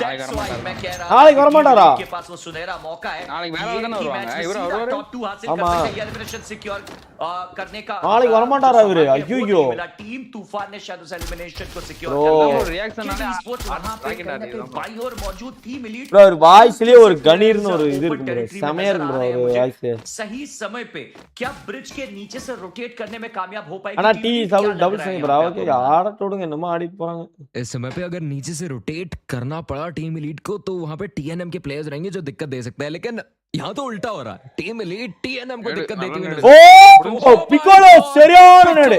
दैट्स व्हाई मैं कह रहा हूं के पास वो सुनहरा मौका है நாளைக்கு வேற தான வருவாங்க இவரு टॉप 2 हासिल कर सकते हैं एलिमिनेशन सिक्योर करने का நாளைக்கு வர மாட்டாரா இவரு ஐயோ टीम तूफान ने शायद उस एलिमिनेशन को सिक्योर कर लिया रिएक्शन आने स्पोर्ट्स वहां पे बाई और मौजूद टीम एलीट ப்ரோ ஒரு வாய்ஸ்லயே ஒரு கணீர்னு ஒரு இது இருக்கு ப்ரோ செமையா இருக்கு ப்ரோ ஒரு வாய்ஸ் सही समय पे क्या ब्रिज के नीचे से रोटेट करने में कामयाब हो पाएगी आना टी सब डबल सही ब्रावो के यार टोड़ेंगे नम आड़ी போறாங்க इस समय पे अगर नीचे से रोटेट करना पड़ा टीम एलीट को तो वहां पे टीएनएम के प्लेयर्स रहेंगे जो दिक्कत दे सकते हैं लेकिन यहाँ तो उल्टा हो रहा है टीम एलीट टीएनएम को दिक्कत देती हुई ओ पिकोलो சரியான நேடு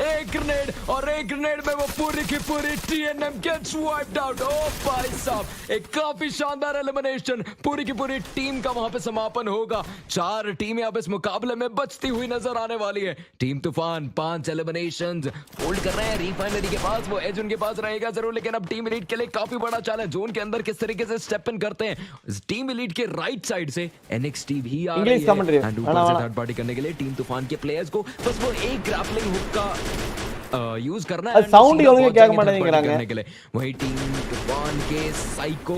एक ग्रेनेड और एक ग्रेनेड में वो पूरी की पूरी टीएनएम गेट्स वाइप्ड आउट ओ भाई साहब एक काफी शानदार एलिमिनेशन पूरी की पूरी टीम का वहां पे समापन होगा 4 टीमें अब इस मुकाबले में बचती हुई नजर आने वाली है टीम तूफान 5 एलिमिनेशंस होल्ड कर रहे हैं रिफाइनरी के पास वो एज उनके पास रहेगा जरूर लेकिन अब टीम एलीट के लिए काफी बड़ा चैलेंज जोन के अंदर किस तरीके से स्टेप इन करते हैं टीम एलीट के राइट साइड से NXT भी आ रही है एंड ऊपर से थर्ड पार्टी करने के लिए टीम तूफान के प्लेयर्स को बस वो एक ग्रैपलिंग हुक का यूज करना है साउंड ही होंगे क्या करने के लिए वही टीम तूफान के साइको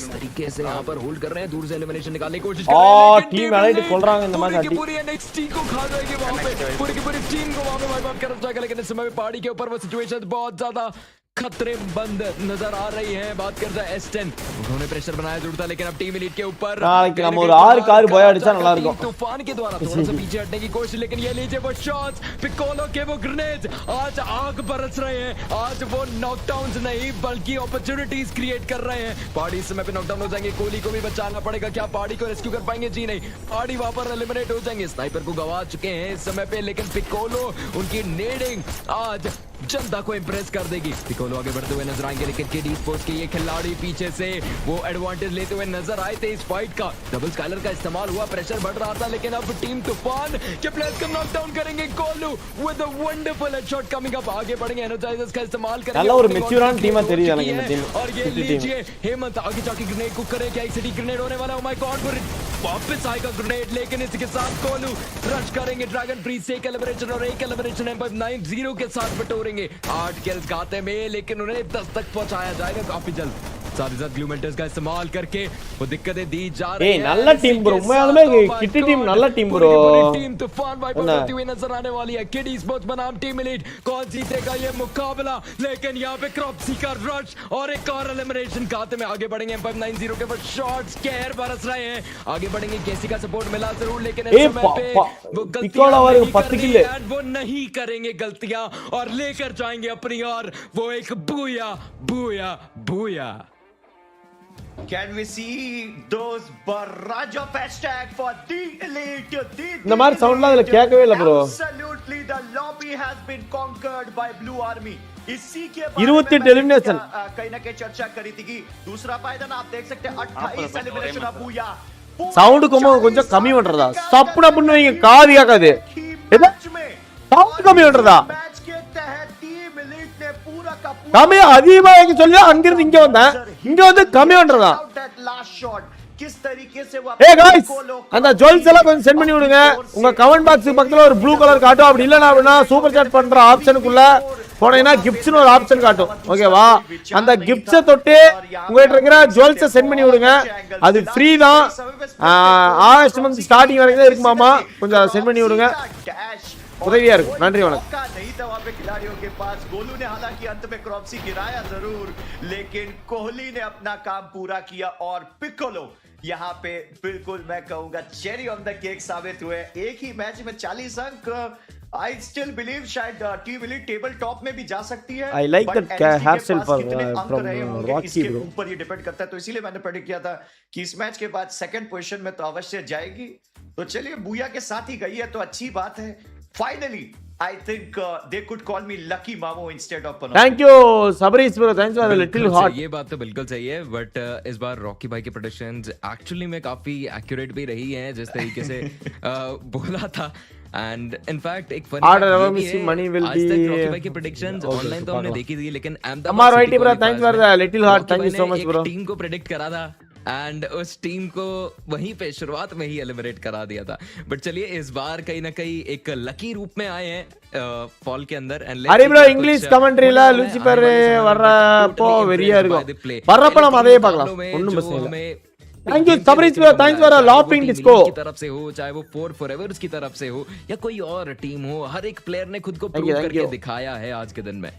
इस तरीके से यहां पर होल्ड कर रहे हैं दूर से एलिमिनेशन निकालने की कोशिश कर रहे हैं टीम एलाइट खोल இந்த மாதிரி पूरी NXT को खा जाएगी वहां पे पूरी की पूरी टीम को वहां पे वाइप आउट कर जाएगा लेकिन इस समय पहाड़ी के ऊपर वो सिचुएशन बहुत ज्यादा खतरे बंद नजर आ रही है बात करता है S10 उन्होंने प्रेशर बनाया जरूर था लेकिन अब टीम एलीट के ऊपर நாளைக்கு நம்ம ஒரு 6 கார் போய் அடிச்சா நல்லா இருக்கும் तूफान के द्वारा थोड़ा सा पीछे हटने की कोशिश लेकिन ये लीजिए वो शॉट्स पिकोलो के वो ग्रेनेड्स आज आग बरस रहे हैं आज वो नॉकडाउन्स नहीं बल्कि अपॉर्चुनिटीज क्रिएट कर रहे हैं पहाड़ी इस समय पे नॉकडाउन हो जाएंगे कोहली को भी बचाना पड़ेगा क्या पहाड़ी को रेस्क्यू कर पाएंगे जी नहीं पहाड़ी वहां पर एलिमिनेट हो जाएंगे स्नाइपर को गवा चुके हैं इस समय पे लेकिन पिकोलो उनकी नेडिंग आज जनता को इंप्रेस कर देगी पिकोलो आगे बढ़ते हुए नजर आएंगे लेकिन केडी स्पोर्ट्स के ये खिलाड़ी पीछे से वो एडवांटेज लेते हुए नजर आए थे इस फाइट का डबल स्काइलर का इस्तेमाल हुआ प्रेशर बढ़ रहा था लेकिन अब टीम तूफान के प्लेयर्स को नॉकडाउन करेंगे कोलू with a wonderful headshot coming up आगे बढ़ेंगे एनर्जाइजर्स का इस्तेमाल करेंगे நல்ல ஒரு மெச்சூரான டீமா தெரியுது எனக்கு இந்த டீம் और ये लीजिए हेमंत आगे जाके ग्रेनेड को करे क्या एक सिटी ग्रेनेड होने वाला है ओ माय गॉड वापस आएगा ग्रेनेड लेकिन इसके साथ कोलू रश करेंगे ड्रैगन प्रीस्ट से एक एलिमिनेशन और एक एलिमिनेशन M9 के साथ बटोरेंगे 8 किल्स खाते में लेकिन उन्हें 10 तक पहुंचाया जाएगा काफी जल्द साथ ही साथ ग्लूमेंटर्स का इस्तेमाल करके वो दिक्कतें दी जा रही है நல்ல டீம் ப்ரோ உண்மையாலுமே கிட்டி டீம் நல்ல டீम ப்ரோ टीम तूफान वाइपर होती हुई नजर आने वाली है किडी स्पोर्ट्स बनाम टीम एलीट कौन जीतेगा ये मुकाबला लेकिन यहां पे क्रॉप्सी का रश और एक और एलिमिनेशन खाते में आगे बढ़ेंगे M9 के ऊपर शॉट्स कहर बरस रहे हैं आगे बढ़ेंगे केसी का सपोर्ट मिला जरूर लेकिन इस समय पे वो गलतियां वो नहीं करेंगे गलतियां और लेकर जाएंगे अपनी और वो एक booyah booyah booyah Can we see those barrage of hashtag for the elite? இந்த மாதிரி சவுண்ட்லாம் அதுல கேட்கவே இல்ல bro Absolutely, the lobby has been conquered by Blue Army. इसी के 28 एलिमिनेशन कहीं ना कहीं चर्चा करी थी कि दूसरा पायदान आप देख सकते हैं 28 एलिमिनेशन अब हुआ சவுண்ட் கொஞ்சம் கம்மி பண்றதா சப்புன பண்ணுவீங்க காது கேட்காது சவுண்ட் கம்மி பண்றதா मैच के तहत टीम एलीट ने पूरा का पूरा கம்மி அதிகமா எங்க சொல்லி அங்க இருந்து இங்க வந்தேன் இங்க வந்து கம்மி பண்றதா किस तरीके से वो ஏய் गाइस அந்த ஜுவல்ஸ் எல்லாம் கொஞ்சம் சென்ட் பண்ணி விடுங்க உங்க கமெண்ட் பாக்ஸ் பக்கத்துல ஒரு ப்ளூ கலர் காட்டும் அப்படி இல்லனா அப்படினா சூப்பர் சாட் பண்ற ஆப்ஷனுக்குள்ள போனீங்கன்னா கிஃப்ட்ஸ்னு ஒரு ஆப்ஷன் காட்டும் ஓகேவா அந்த கிஃப்ட்ஸை தொட்டு உங்ககிட்ட இருக்கிற ஜுவல்ஸை சென்ட் பண்ணி விடுங்க அது ஃப்ரீ தான் ஆகஸ்ட் மந்த் ஸ்டார்டிங் வரைக்கும் தான் இருக்குமாமா கொஞ்சம் சென்ட் பண்ணி விடுங்க उदयिया नंरी नहीं था वहां पे खिलाड़ियों के पास गोलू ने हालांकि अंत में क्रॉप्सी गिराया जरूर लेकिन कोहली ने अपना काम पूरा किया और पिकोलो यहाँ पे बिल्कुल मैं कहूंगा चेरी ऑन द केक साबित हुए एक ही मैच में 40 अंक I still believe शायद टीम एलीट टेबल टॉप में भी जा सकती है I like that hairstyle from Rocky bro ऊपर ये डिपेंड करता है तो इसीलिए मैंने प्रेडिक्ट किया था कि इस मैच के बाद सेकंड पोजीशन में तो अवश्य जाएगी तो चलिए बुया के साथ ही गई है तो अच्छी बात है finally I think they could call me Lucky Mamo instead of Pano. Thank you Sabris bro thanks for the little hot ये बात तो बिल्कुल सही है बट इस बार रॉकी भाई की प्रेडिक्शंस एक्चुअली में काफी एक्यूरेट भी रही हैं जिस तरीके से बोला था एंड इनफैक्ट एक funny money will be Rocky भाई की प्रेडिक्शंस ऑनलाइन तो हमने देखी थी लेकिन Ahmedabad right bro thanks for the little hot thank you so much bro team को प्रेडिक्ट करा था एंड उस टीम को वहीं पे शुरुआत में ही एलिमिनेट करा दिया था बट चलिए इस बार कहीं ना कहीं एक लकी रूप में आए हैं फॉल के अंदर एंड अरे ब्रो इंग्लिश कमेंट्रीला लूसिफर வர்றப்போ வெறியா இருக்கும் வர்றப்ப நம்ம அதே பார்க்கலாம் ஒண்ணும் பிரச்சனை இல்ல थैंक यू सबरीज bro thanks for laughing disco की तरफ से हो चाहे वो 4 फॉरएवर्स की तरफ से हो या कोई और टीम हो हर एक प्लेयर ने खुद को प्रूव करके दिखाया है आज के दिन में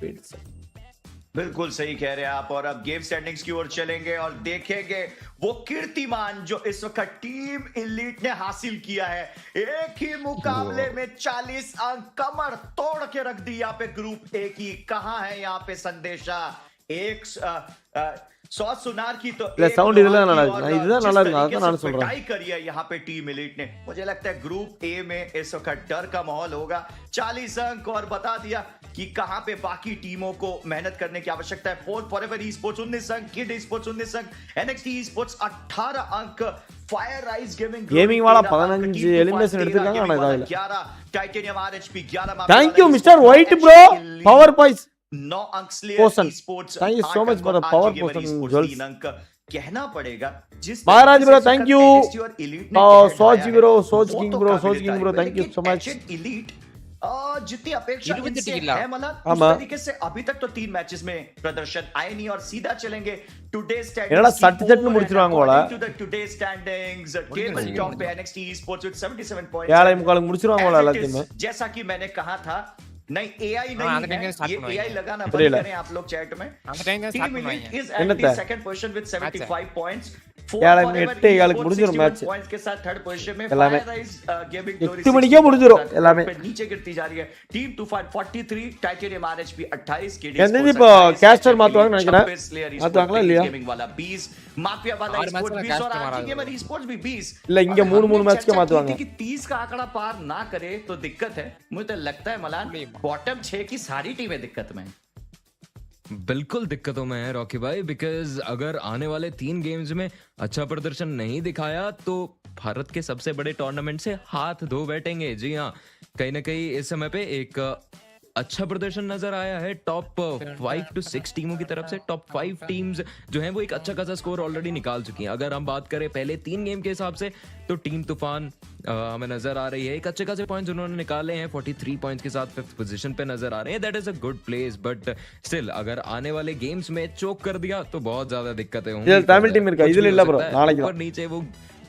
बिल्कुल सही कह रहे हैं आप और अब गेम स्टैंडिंग्स की ओर चलेंगे और देखेंगे वो कीर्तिमान जो इस वक्त टीम एलीट ने हासिल किया है एक ही मुकाबले में 40 अंक कमर तोड़ के रख दी यहाँ पे ग्रुप ए की कहां है यहाँ पे संदेशा एक 100 सुनार की तो साउंड இதுதான் நல்லா இருக்கு அதான் நான் சொல்றேன் ट्राई करिए यहाँ पे टीम एलीट ने मुझे लगता है ग्रुप ए में इस वक्त डर का माहौल होगा 40 अंक और बता दिया कि कहां पे बाकी टीमों को मेहनत करने की आवश्यकता है फोर फॉरएवर Esports 19 अंक किड Esports 19 अंक NXT Esports 18 अंक फायर राइज गेमिंग वाला 15 एलिमिनेशन எடுத்துட்டாங்க ஆனா இதால 11 titanium RHP 11 thank you mister white bro power point 9 अंक slayer Esports thank you so much for the power person अंक कहना पड़ेगा जिस महाराज ब्रो थैंक यू सोच king bro thank you so much elite जितनी अपेक्षा इनसे है मतलब उस तरीके से अभी तक तो 3 मैचेस में प्रदर्शन आए नहीं और सीधा चलेंगे today today standings table top पे NXT Esports with 77 पॉइंट्स जैसा कि मैंने कहा था नहीं एआई नहीं है ये एआई लगाना बंद करें आप लोग चैट में team elite is at the second position with 75 points முடிஞ்சிரும் மேட்ச் पॉइंट्स के साथ थर्ड पोजीशन में फायर राइज गेमिंग ग्लोरी 8 மணிக்கே முடிஞ்சிரும் எல்லாமே नीचे गिरती जा रही है टीम तूफान 43 टाइटेनियम RHP 28 केडी என்னது இப்போ கேஸ்டர் மாத்துவாங்க நினைக்கிறேன் மாத்துவாங்களா இல்லையா गेमिंग वाला 20 माफिया वाला Esports 20 और आरजी गेमर Esports भी 20 இல்ல இங்க 3 मैच के மாத்துவாங்க कि 30 का आंकड़ा पार ना करे तो दिक्कत है मुझे तो लगता है मलान बॉटम 6 की सारी टीमें दिक्कत में बिल्कुल दिक्कतों में है रॉकी भाई बिकॉज अगर आने वाले 3 गेम्स में अच्छा प्रदर्शन नहीं दिखाया तो भारत के सबसे बड़े टूर्नामेंट से हाथ धो बैठेंगे जी हाँ कहीं ना कहीं इस समय पे एक अच्छा प्रदर्शन नजर आया है टॉप 5 to 6 टीमों की तरफ से टॉप 5 टीम्स जो हैं वो एक अच्छा खासा स्कोर ऑलरेडी निकाल चुकी हैं अगर हम बात करें पहले 3 गेम के हिसाब से तो टीम तूफान हमें नजर आ रही है एक अच्छे खासे पॉइंट्स उन्होंने निकाले हैं 43 पॉइंट्स के साथ 5th पोजीशन पे नजर आ रहे हैं that is a good place but still अगर आने वाले गेम्स में चोक कर दिया तो बहुत ज्यादा दिक्कतें होंगी तमिल टीम இருக்கா இதுல இல்ல ப்ரோ நாளைக்கு ऊपर नीचे वो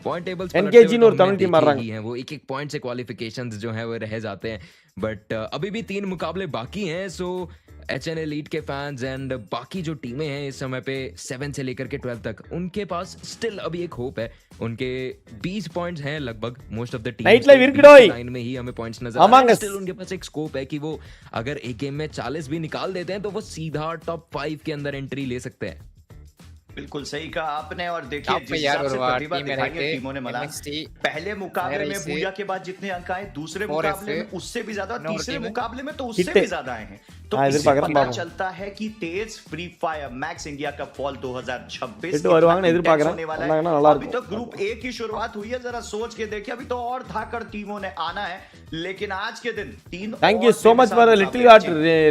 पॉइंट टेबल्स एनकेजी और तमिल टीम मार रही है वो एक पॉइंट से क्वालिफिकेशंस जो है वो रह जाते हैं बट अभी भी 3 मुकाबले बाकी हैं सो HN एलीट के फैंस एंड बाकी जो टीमें हैं इस समय पे 7 से लेकर के 12 तक उनके पास स्टिल अभी एक होप है उनके 20 पॉइंट्स हैं लगभग most of the teams line में ही हमें पॉइंट्स नजर आ रहे हैं स्टिल उनके पास एक स्कोप है कि वो अगर एक गेम में 40 भी निकाल देते हैं तो वो सीधा टॉप 5 के अंदर एंट्री ले सकते हैं बिल्कुल सही कहा आपने और देखिए जिस हिसाब से प्रतिभा दिखाई है टीमों ने मला पहले मुकाबले में बुया के बाद जितने अंक आए दूसरे मुकाबले में उससे भी ज्यादा तीसरे मुकाबले में तो उससे भी ज्यादा आए हैं तो इससे पता चलता है कि तेज फ्री फायर मैक्स इंडिया का फॉल 2026 होने वाला है अभी तो ग्रुप ए की शुरुआत हुई है जरा सोच के देखिए अभी तो और धाकड़ टीमों ने आना है लेकिन आज के दिन 3 thank you so much for little heart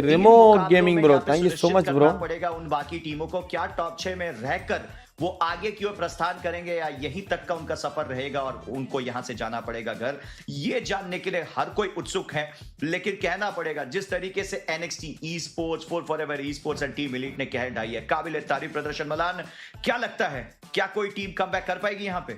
remote gaming bro thank you so much bro पड़ेगा उन बाकी टीमों को क्या टॉप 6 में रहकर वो आगे की ओर प्रस्थान करेंगे या यहीं तक का उनका सफर रहेगा और उनको यहां से जाना पड़ेगा घर, ये जानने के लिए हर कोई उत्सुक है। लेकिन कहना पड़ेगा जिस तरीके से NXT Esports, Forever Esports and team elite ने कह ढाई है, काबिल तारीफ प्रदर्शन। मलान, क्या लगता है क्या कोई टीम कमबैक कर पाएगी यहाँ पे?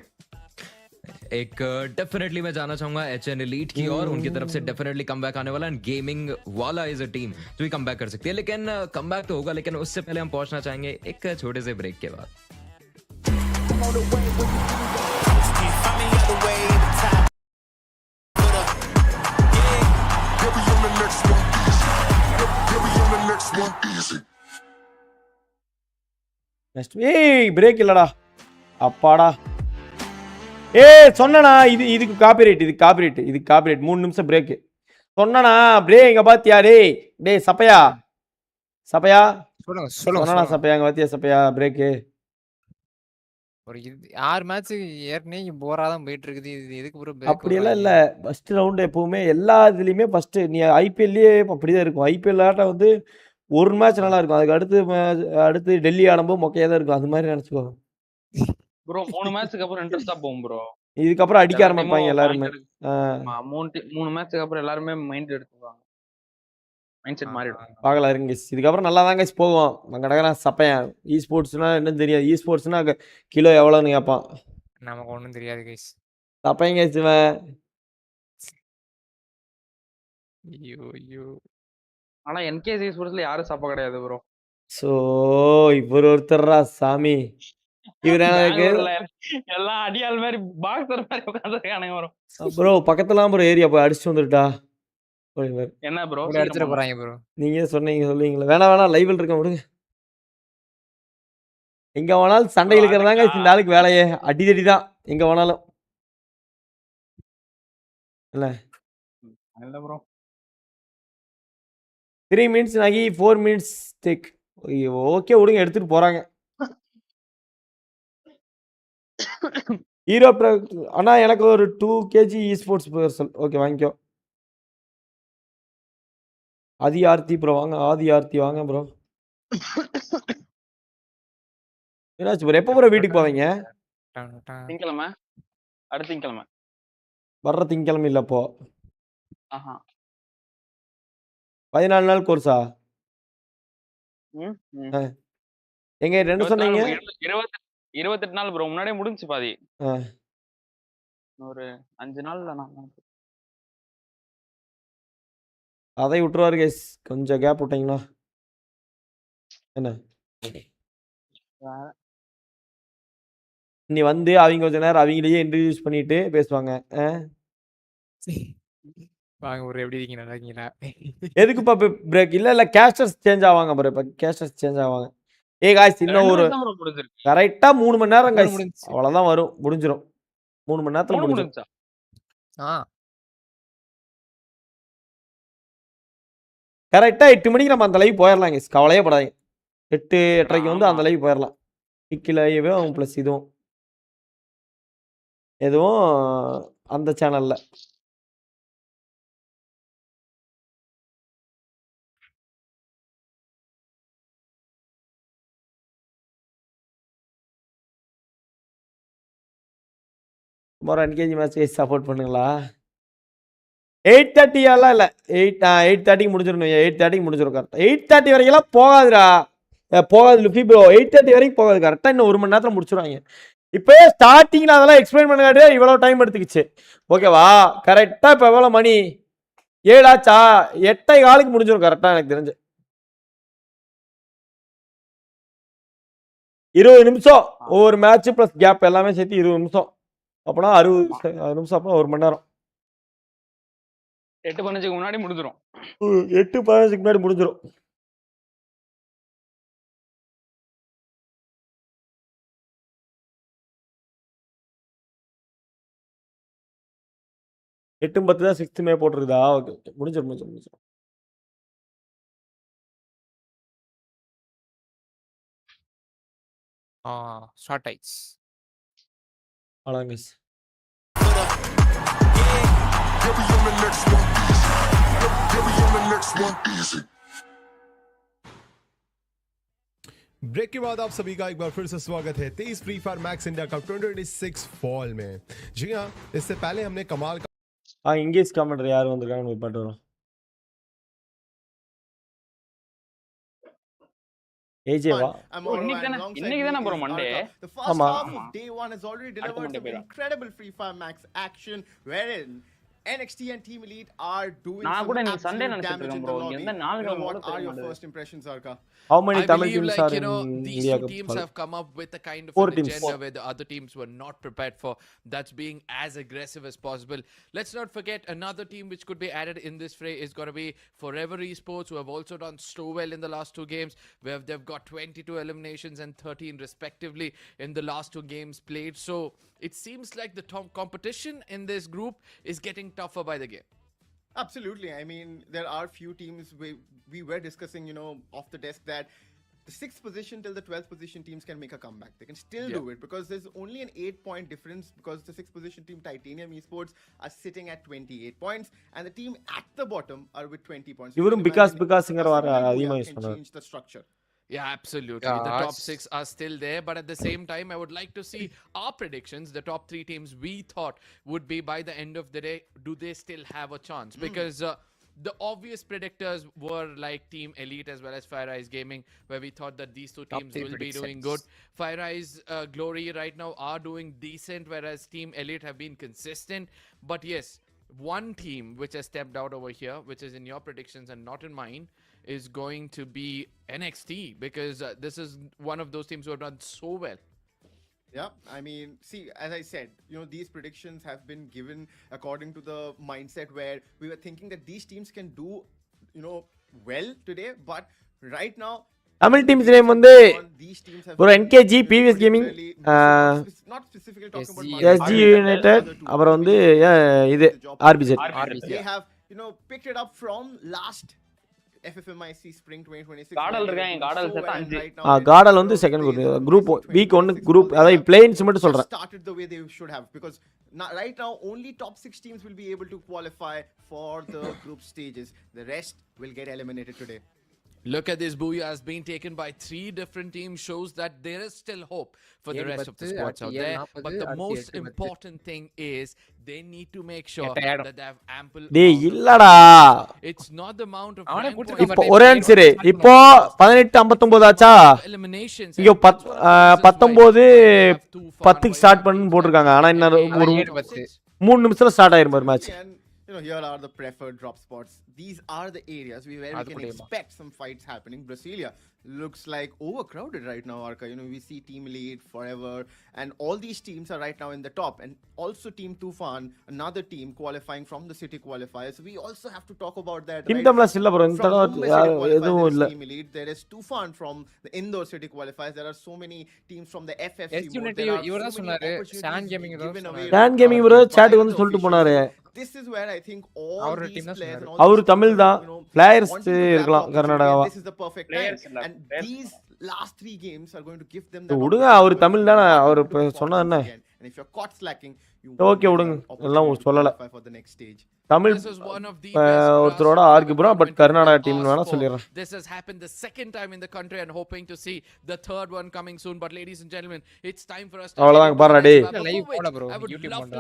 एक डेफिनेटली मैं जाना चाहूंगा HN एलीट की और उनकी तरफ से डेफिनेटली कमबैक आने वाला, एंड गेमिंग वाला इज अ टीम जो भी कमबैक कर सकती है। लेकिन कमबैक तो होगा, लेकिन उससे पहले हम पहुंचना चाहेंगे एक छोटे से ब्रेक के बाद। பிரேக் இல்லடா, அப்பாடா. சொன்னனா இதுக்கு காப்பிரைட், இதுக்கு காப்பிரைட் 3 நிமிஷம் பிரேக் சொன்னனா. பிரேக் இங்க பாத்தியா? டேய் சப்பையா சொல்லுங்க சப்பையா, அங்க பாத்தியா சப்பையா பிரேக்? ஒரு 6 மேட்ச் ஏற்கனவே போரா தான் போயிட்டு இருக்குது. இது எதுக்கு ப்ரோ பிரேக்? அப்படி எல்லாம் இல்ல. ஃபர்ஸ்ட் ரவுண்ட் எப்பவுமே எல்லா இதுலயுமே ஃபர்ஸ்ட் நீ ஐபிஎல்லே அப்படிதான் இருக்கும். ஐபிஎல் ஆட்ட வந்து ஒரு மேட்ச் நல்லா இருக்கும், அதுக்கு அடுத்து டெல்லி ஆடும்போது மொக்கையா தான் இருக்கும். அது மாதிரி நினைச்சுக்கோ ப்ரோ. 3 மேட்ச்க்கு அப்புறம் இன்ட்ரெஸ்டா போகும் ப்ரோ. இதுக்கப்புறம் அடிக்க ஆரம்பிப்பாங்க எல்லாருமே. 3 மேட்ச்க்கு அப்புறம் எல்லாருமே மைண்ட் எடுத்துவாங்க, மைண்ட் செட் மாறிடும். பார்க்கலாம் இருங்க. இதுக்கப்புறம் நல்லா தான் கைஸ் போகும். கடகறான் சப்பையன். ஸ்போர்ட்ஸ்னா என்னன்னு தெரியாது. ஸ்போர்ட்ஸ்னா கிலோ எவ்வளோன்னு கேட்பான். நமக்கு ஒன்றும் தெரியாது கைஸ். சப்பையன் கைஸ் இவன். ஐயோ. ஆனா NKC ஸ்போர்ட்ஸ்ல யாரும் சப்ப கிடையாது ப்ரோ. சோ இவர் ஒருத்தர்ரா சாமி. இவர் எல்லாம் அடியால் மாதிரி பாக்ஸர் மாதிரி உட்கார்ந்திருக்கானுங்க ப்ரோ. ப்ரோ பக்கத்துலாம் ப்ரோ ஏரியா போய் அடிச்சு வந்துட்டா. என்ன ப்ரோ அடிச்சிட போறாங்க ப்ரோ? நீங்க சொல்லுவீங்களா? வேணாம் லைவில் இருக்க விடுங்க. எங்க வேணாலும் சண்டை இழுக்கிறதாங்க இந்த ஆளுக்கு வேலையே. அடிதடி தான் எங்க வேணாலும். இல்ல ப்ரோ. 3 minutes ஆகி 4 minutes டேக். ஓகே விடுங்க, எடுத்துட்டு போறாங்க. ஹீரோ அண்ணா எனக்கு ஒரு 2 kg Esports பார்சல். ஓகே வாங்கிக்கோ. ஆதி ஆர்த்தி ப்ரோ வாங்க. வாங்க ப்ரோ. என்னாச்சு ப்ரோ? எப்போ ப்ரோ வீட்டுக்கு போவீங்க? திங்கக்கிழமை, அடுத்த திங்கக்கிழமை. வர்ற திங்கக்கிழமை இல்ல அப்போ? 14 நாள் கோர்ஸா? எங்க என்ன சொன்னீங்க? 28 நாள் ப்ரோ. முன்னாடியே முடிஞ்சுச்சு பாதி. ஒரு 5 நாள்ல நான் அதை விட்டுருவாரு கைஸ். கொஞ்சம் கேப் விட்டீங்களா என்ன? நீ வந்து அவங்க கொஞ்ச நேரம் அவங்களையே இன்ட்ரடியூஸ் பண்ணிட்டு பேசுவாங்க. வாங்க ப்ரோ, எப்படி இருக்கீங்க? நல்லா இருக்கீங்களா? எதுக்குப்பா பிரேக்? இல்ல கேஸ்டர்ஸ் சேஞ்ச் ஆவாங்க ப்ரோ. இப்ப கேஸ்டர்ஸ் சேஞ்ச் ஆவாங்க. காய்ஸ் இன்னும் ஒரு கரெக்டா 3 மணி நேரம் கைஸ், அவ்வளவுதான் வரும், முடிஞ்சிடும். 3 மணி நேரத்துல முடிஞ்சிடும். கரெக்டா 8 மணிக்கு நம்ம அந்த லைவ் போயிடலாம் கைஸ், கவலையே படாதீங்க. 8-8:30 வந்து அந்த லைவ் போயிடலாம். லைவும் பிளஸ் எதுவும் அந்த சேனல்ல. NKG மேட்ச் சப்போர்ட் பண்ணுங்களா? 8:30 எல்லாம் இல்ல. 8:30 முடிஞ்சிடணும். 8:30 முடிஞ்சிடும் கரெக்டா. 8:30 வரைக்கும் போகாதுடா. போகாது லுஃபி ப்ரோ. 8:30 வரைக்கும் போகாது. கரெக்டா இன்னும் 1 மணி நேரத்துல முடிச்சிருவாங்க. இப்பயே ஸ்டார்டிங்ல அதெல்லாம் எக்ஸ்பிளைன் பண்ணாடி இவ்வளவு டைம் எடுத்துக்கிச்சு. ஓகேவா? கரெக்டா இப்ப எவ்வளவு மணி? 7 ஆச்சா? 8:15 முடிஞ்சிடும் கரெக்டா எனக்கு தெரிஞ்சு. 20 நிமிஷம் ஒவ்வொரு மேட்ச் பிளஸ் கேப் எல்லாமே சேர்த்து 20 நிமிஷம். அப்பனா 60 நிமிஷம். அப்ப 1 மணி நேரம். 8:15 முன்னாடி முடிஞ்சிடும். 8:15 முன்னாடி முடிஞ்சிடும். எட்டு 10 தான் 6th மே போட்டிருக்குதா? ஓகே ஓகே முடிஞ்சிடும். ஷார்ட் ஐஸ் அழகாங்க. ब्रेक के बाद आप सभी का एक बार फिर से स्वागत है Tez free fire max India cup 2026 fall में। जी हाँ, इससे पहले हमने कमाल का इंग्लिश कमेंट्री यार வந்திருக்காங்க போய் பாட்டு வரோம். AJ வா இன்னைக்கு தான bro Monday. The first half of day 1 has already delivered some incredible Free Fire Max action wherein NXT and Team Elite are doing some absolute damage in the lobby. What are your first impressions, Arka? How many Tamil teams are in these India two teams have come up with a kind of an agenda where the other teams were not prepared for. That's being as aggressive as possible. Let's not forget another team which could be added in this fray is going to be Forever Esports, who have also done so well in the last two games, where they've got 22 eliminations and 13 respectively in the last two games played. So it seems like the top competition in this group is getting tougher by the game. Absolutely. I mean, there are few teams we were discussing, off the desk that the 6th position till the 12th position teams can make a comeback. They can still do it because there's only an 8-point difference because the 6th position team Titanium Esports are sitting at 28 points and the team at the bottom are with 20 points. இவரும் because அதிகமா use பண்றாரு. Change the structure. Yeah, absolutely. The top 6 are still there, but at the same time, I would like to see our predictions. The top 3 teams we thought would be by the end of the day, do they still have a chance? Because the obvious predictors were like Team Elite as well as FireEye Gaming, where we thought that these two teams will be doing good. FireEye's Glory right now are doing decent, whereas Team Elite have been consistent. But yes, one team which has stepped out over here, which is in your predictions and not in mine, is going to be NXT, because this is one of those teams who have done so well. Yeah, I mean, see, as I said, these predictions have been given according to the mindset where we were thinking that these teams can do, well today, but right now, Tamil teams name வந்து ஒரு NKG previous gaming not specifically talking about SG United அப்புறம் வந்து இது RBZ. They have, picked it up from last FFMIC Spring 2026. Caudal வந்து second group week 1 group அதாவது பிளேயிங்ஸ் மட்டும் சொல்றேன். Started the way they should have because right now only top 6 teams will be able to qualify for the group stages. The rest will get eliminated today. Look at this booyahs being taken by 3 different teams, shows that there is still hope for the rest of the squads out there. But the most important thing is they need to make sure that they have ample. டேய் இல்லடா, it's not the amount of இப்போ ஒரே சரி இப்போ 18:59 ஆச்சா, இங்க 19 10க்கு start பண்ணனும் போட்டுருக்காங்க. ஆனா இன்னும் ஒரு 3 நிமிஷத்துல ஸ்டார்ட் ஆயிரும் பாரு match. Here are the preferred drop spots. These are the areas where we can expect some fights happening. Brasilia looks like overcrowded right now, Arka. We see Team Elite, Forever, and all these teams are right now in the top. And also Team Tufan, another team qualifying from the city qualifiers. So we also have to talk about that. Team Tamla illa bro, Team Elite. There is Tufan from the Indore city qualifiers. There are so many teams from the FFC. Stan Gaming bro chat வந்து சொல்லிட்டு போனாரு. This is where I think all these players and all அவரு தமிழ் தான், players இருக்கலாம் கர்நாடகாவா. This is the perfect time. And these last 3 games are going to give them the விடுங்க, அவரு தமிழ் தான, அவரு சொன்னா என்ன. And if you're caught slacking, okay விடுங்க, எல்லாம் சொல்லல. for the next stage. Tamil ஒருத்தரோட ஆர்கு ப்ரோ, பட் கர்நாடகா டீம் வேணா சொல்லிறேன். This has happened the second time in the country and hoping to see the third one coming soon. But ladies and gentlemen, it's time for us to அவ்வளவுதான் பாருடா டேய்.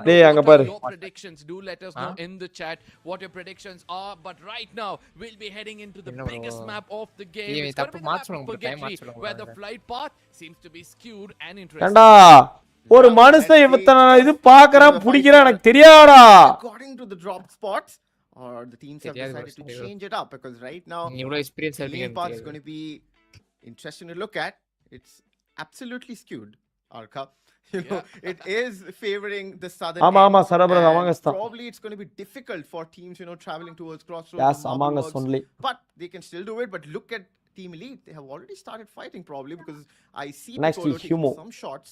டேய் அங்க பாரு. Predictions, do let us know in the chat what your predictions are. But right now we'll be heading into the biggest map of the game. It's going to be the map of Purgatory, where the flight path seems to be skewed and interesting. ஏண்டா ஒரு மனுஷன் இவத்தன இது பாக்குறான் புடிக்குறான் எனக்கு தெரியாதடா. According to the drop spots, or the teams have decided to change it up because right now the path is going to be interesting to look at. It's absolutely skewed, Arka. It is favoring the southern end. Probably it's going to be difficult for teams traveling towards crossroads. Yes, among us only. But they can still do it. But look at Team Elite, they have already started fighting probably because I see people taking some shots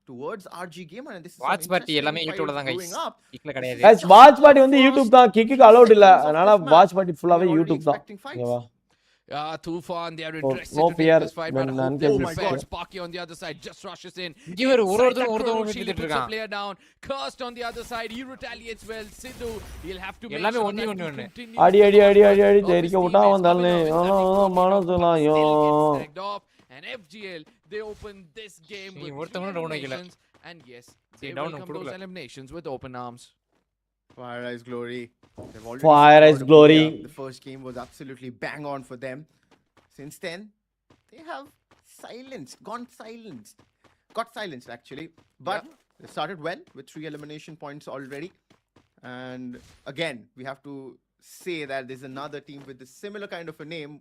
towards RG Gamer, and this is watch party எல்லாமே YouTube ல தான் guys கிக்ல கிடையாது. Guys watch party வந்து YouTube தான், kick allowed இல்ல, அதனால watch party ஃபுல்லாவே YouTube தான். ஓகேவா? Tufan, they are interested no to fear, this fight, but oh my god, Sparky on the other side just rushes in. இவர் ஒருத்தர் விட்டுட்டு இருக்கான். Player down, Cursed on the other side, he retaliates well. Sidhu, he'll have to எல்லாமே ஒண்ணு அடி தெரிக்க விட்டா வந்தாலே மனசுலாயோ. and FGL, they open this game with worth 3 down eliminations, and yes, they down welcome those eliminations with open arms. Fire Eyes Glory. They've already Fire Eyes secured a Glory. booyah. The first game was absolutely bang on for them. Since then, they have got silenced actually. But they started well with 3 elimination points already. And again, we have to say that there's another team with a similar kind of a name.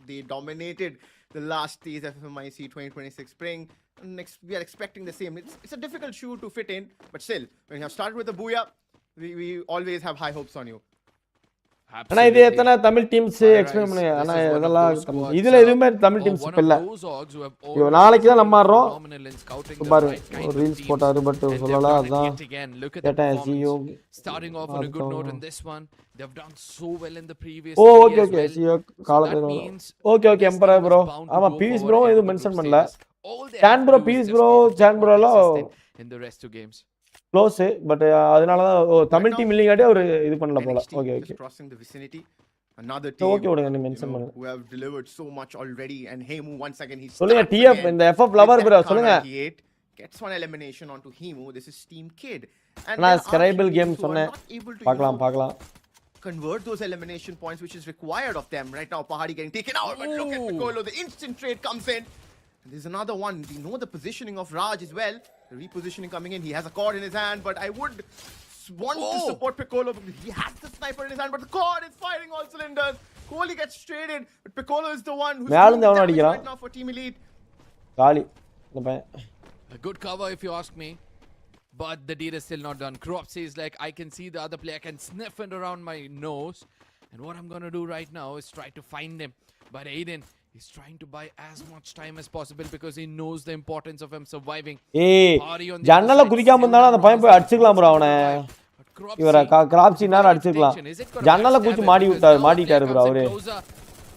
They dominated the last TEZ FFMIC 2026 spring. And next, we are expecting the same. It's a difficult shoe to fit in, but still, when you have started with a booyah, we always have high hopes on you. ஆனா இது எத்தனை Tamil teams explain பண்ணுங்க. ஆனா இதெல்லாம் இதுல எதுவுமே Tamil teams இப்ப இல்ல. இப்போ நாளைக்கு தான் நம்ம ஆடுறோம். பாரு ஒரு ரீல்ஸ் போட்டாரு பட் சொல்லல அதான் கேட்டேன் சியோ starting off on a good note in this one. They've done so well in the previous okay சியோ காலத்துல ஓகே எம்பரர் ப்ரோ ஆமா பீஸ் ப்ரோ இது மென்ஷன் பண்ணல. சான் ப்ரோ பீஸ் ப்ரோ சான் ப்ரோல in the rest 2 games. Close but அதனால தான் தமிழ் டீம் இல்லையாட்டி அவர் இது பண்ணல போல. Okay crossing the vicinity. Another team okay விடுங்க நீ மென்ஷன் பண்ணுங்க. who have delivered so much already, and Hemu once again he's சொல்லுங்க டிஎஃப் இந்த எஃப்எஃப் லவர் ப்ரோ சொல்லுங்க. Gets 1 elimination onto Hemu. This is Team Kid, and நான் ஸ்கிரைபிள் game சொன்னேன் பார்க்கலாம் convert those elimination points which is required of them. Right now Pahadi getting taken out, but look at Piccolo, the instant trade comes in. And there's another one. We know the positioning of Raj as well. The repositioning coming in. He has a cord in his hand, but I would want to support Piccolo because he has the sniper in his hand, but the cord is firing all cylinders. Kohli gets traded, but Piccolo is the one who's doing damage right now for Team Elite. காலி A good cover if you ask me, but the deed is still not done. Cropsy is like, I can see the other player, I can sniff it around my nose, and what I'm gonna do right now is try to find him. But Aiden, he's trying to buy as much time as possible because he knows the importance of him surviving. ஏய் ஜன்னல குதிக்காம இருந்தாலும் அந்த பையன் போய் அடிச்சுக்கலாம் bro அவனை. இவர கிராப்சி நேரா அடிச்சுக்கலாம். ஜன்னல குதிச்சு மாட்டிட்டாரு ப்ரோ அவரே.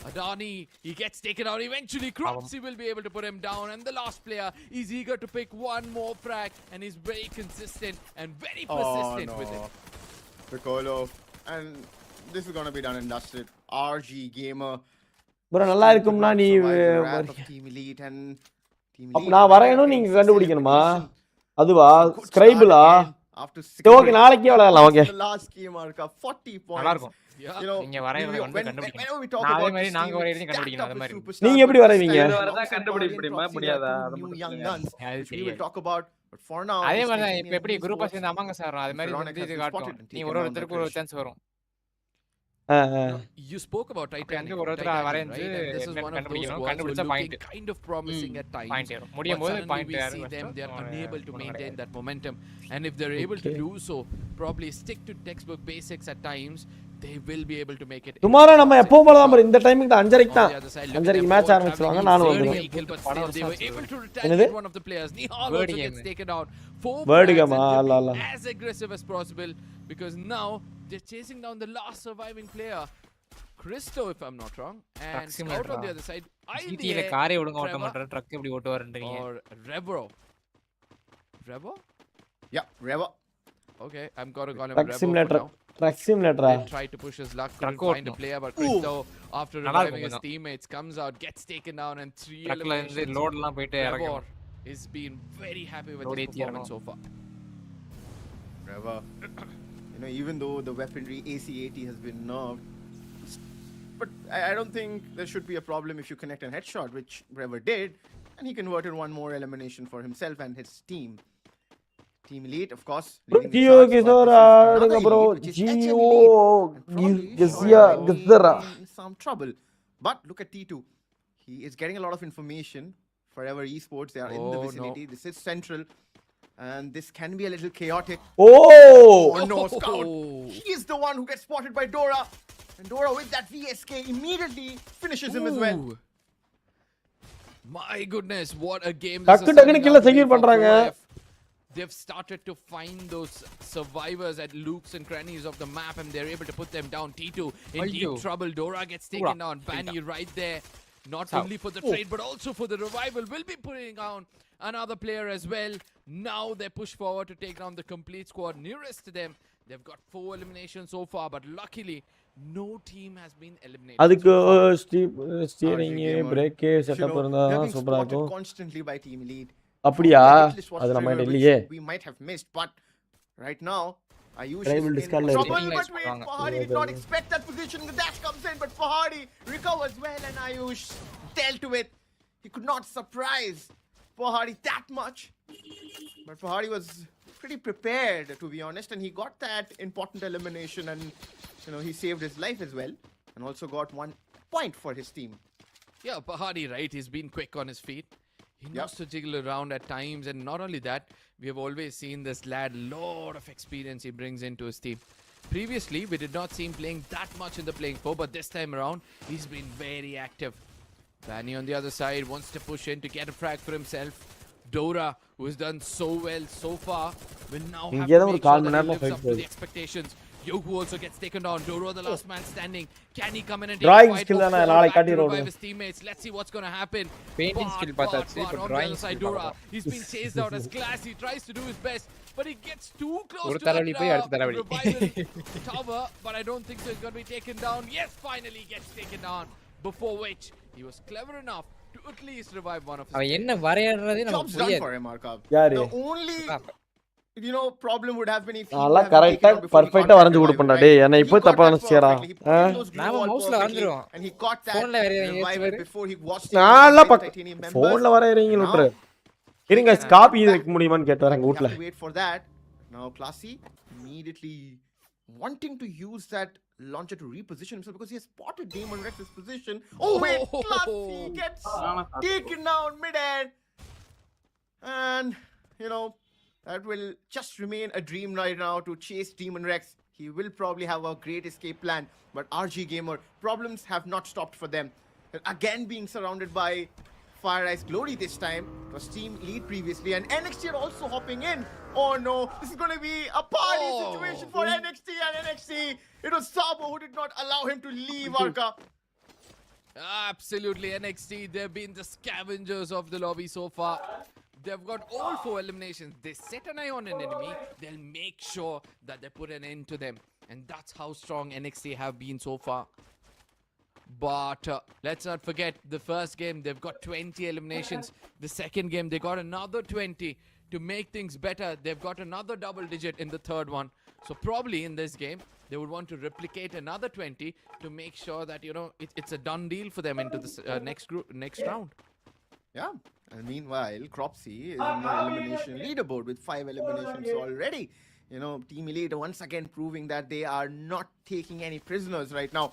Adani, he gets taken out eventually. Cropsy will be able to put him down, and the last player is eager to pick one more frag, and he's very consistent and very persistent with it. Piccolo, and this is going to be done and dusted. RG Gamer. Bro நல்லா இருக்கும்னா நீ Team Elite and Team அப்ப நான் வரேனும் நீங்க கண்டுபிடிக்கணுமா? அதுவா ஸ்கிரைபிளா? Okay நாளைக்கே விளையாடலாம். Okay last game mark 40 points. நல்லா இருக்கும். நீங்க வரையறத வந்து கண்டுபிடிக்கணும். அதே மாதிரி நாங்க வரையறதையும் கண்டுபிடிக்கணும். அதே மாதிரி நீங்க எப்படி வரைவீங்க? வரதா கண்டுபிடிக்க முடியாதா? We will talk about, but for now அதே மாதிரி தான் இப்ப எப்படி குரூப்பா சேர்ந்து அமங்க சார் அதே மாதிரி வந்து இது காட்டும். நீ ஒருத்தருக்கு ஒரு சான்ஸ் வரும். You spoke about Titanic, right? This is one of those squads who are looking kind of promising at times. But suddenly we see them, they are unable to maintain that momentum. And if they're able to do so, probably stick to textbook basics at times, they will be able to make it. tomorrow நம்ம எப்பவும் போல தான் இந்த timing தான் 5:30க்கு தான் 5:30க்கு match ஆரம்பிச்சுவாங்க. நானும் வந்துருவேன். They were able to retaliate one of the players. Nihal also gets taken out. 4 players as aggressive as possible because now they're chasing down the last surviving player, Cristo, if I'm not wrong, and out on the other side, GTல காரே ஒழுங்கா ஓட்ட மாட்டாரு, drug எப்படி ஓட்டுவாருன்றீங்க? or Revo? Yeah, Revo. Okay, I'm gonna call him Truck Revo simulator. for now. Truck simulator. They try to push his luck, couldn't find a player, but Cristo, after reviving his teammates, comes out, gets taken down, and 3 eliminations. லோட்லாம் போயிட்டு Revo is been very happy with his performance so far. Revo. You know, even though the weaponry AC-80 has been nerfed, but I don't think there should be a problem if you connect a headshot, which Revo did, and he converted one more elimination for himself and his team. Team Elite, of course. Gio Gizora, bro. Gio Gizora. Some trouble. But look at T2. He is getting a lot of information. Forever Esports, they are in the vicinity. No. This is central. And this can be a little chaotic. No, Scout. He is the one who gets spotted by Dora. And Dora with that VSK immediately finishes him as well. My goodness, what a game this is. They've started to find those survivors at looks and crannies of the map, and they're able to put them down. T2 in deep trouble. Dora gets taken down. Bani right there. Not only for the trade, but also for the revival. Will be putting down another player as well. Now they push forward to take down the complete squad nearest to them. They've got 4 eliminations so far, but luckily no team has been eliminated. அதுக்கு so far. Steering break setup இருந்தா சூப்பரா இருக்கும் constantly by team lead. அப்படியா At least was அது நம்ம trigger, இல்லையே which we might have missed, but right now Ayush Drive is will in discard trouble, later. but wait, Pahadi did not expect that position. The dash comes in, but Pahadi recovers well, and Ayush dealt with. He could not surprise Pahadi that much, but Pahadi was pretty prepared, to be honest, and he got that important elimination, and he saved his life as well, and also got 1 point for his team. Yeah, Pahadi, right? He's been quick on his feet. He knows to jiggle around at times, and not only that, we have always seen this lad, lot of experience he brings into his team. Previously, we did not see him playing that much in the playing four, but this time around, he's been very active. Danny on the other side wants to push in to get a frag for himself. Dora, who has done so well so far, will now have to make sure that he lives up to the expectations. Yogu also gets taken down. Doro, the last man standing. Can he come in and take Drawing a fight skill for தான four நாளை back காட்டி to road revive his teammates? Let's see what's going to happen. Painting skill பார்த்தாச்சு இப்போ on the drawing other side, skill Dora. He's been chased out as class. He tries to do his best, but he gets too close ஒரு to தரவழி போய் அடுத்த that தரவழி revival tower. But I don't think so. He's going to be taken down. Yes, finally he gets taken down. Before which, he was clever enough to at least revive one of his அவன் என்ன வரையறதே நமக்கு Job's done புரியாது for him, Arkav. யாரு The only problem would have been if he நல்லா would have been கரெக்ட்டா taken out before he பர்ஃபெக்ட்டா got வரைஞ்சு that கொடுப்பேன்டா revival, டேய் right? என்ன He இப்போ got தப்பா that நினைச்சியடா perfectly. He put in those blue நாம wall மவுஸ்ல perfectly, வரைஞ்சிரும் and he got that போன்ல வரையறீங்க revival ஏச்சு before he watched நல்லா the பக்க Titanium members. போன்ல வரையறீங்க Now, விட்டுரு இருங்க காப்பி வைக்க முடியுமான்னு கேட்டாரு எங்க we வீட்ல have to wait for that. Now Classy immediately wanting to use that launcher to reposition himself because he has spotted Demon Rex's position. Oh wait, Classy gets taken down mid-air. And that will just remain a dream right now to chase Demon Rex. He will probably have a great escape plan, but RG Gamer, problems have not stopped for them. Again being surrounded by Fire Ice Glory this time. It was team lead previously, and NXT are also hopping in. Oh no, this is going to be a party situation for NXT and NXT. It was Sabo who did not allow him to leave Arca. Absolutely, NXT, they've been the scavengers of the lobby so far. They've got all 4 eliminations. They set an eye on an enemy. They'll make sure that they put an end to them. And that's how strong NXT have been so far. But let's not forget, the first game, they've got 20 eliminations. The second game, they got another 20. To make things better, they've got another double digit in the third one. So probably in this game, they would want to replicate another 20 to make sure that, it's a done deal for them into the next round. Yeah. And meanwhile, Cropsy is in the elimination leaderboard with 5 eliminations already. Team Elite once again proving that they are not taking any prisoners right now.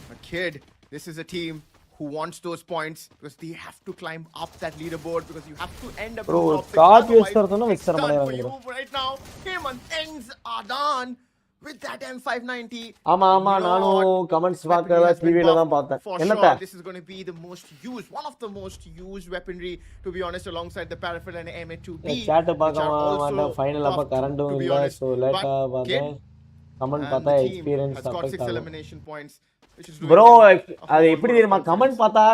But kid, this is a team who wants those points because they have to climb up that leaderboard because you have to end up Bro, in top 6. காப்பி Otherwise, வச்சிரதுனா it's done வச்சிர for you மாட்டேங்கற right now. Hemant ends are done with that M590. ஆமா ஆமா நானும் comments பார்க்கறத டிவில தான் பார்த்தேன் For என்னத்த sure, this is going to be the most used, one of the most used weaponry, to be honest, alongside the Parafel and MA2B. chat பார்க்க மாட்டேன் ஃபைனல் அப்ப கரண்டும் இல்ல சோ லேட்டா பார்த்தேன் கமெண்ட் பார்த்தா எக்ஸ்பீரியன்ஸ் அஃபெக்ட் ஆகும் elimination points. ப்ரோ அது எப்படி தெரியுமா கமெண்ட் பார்த்தா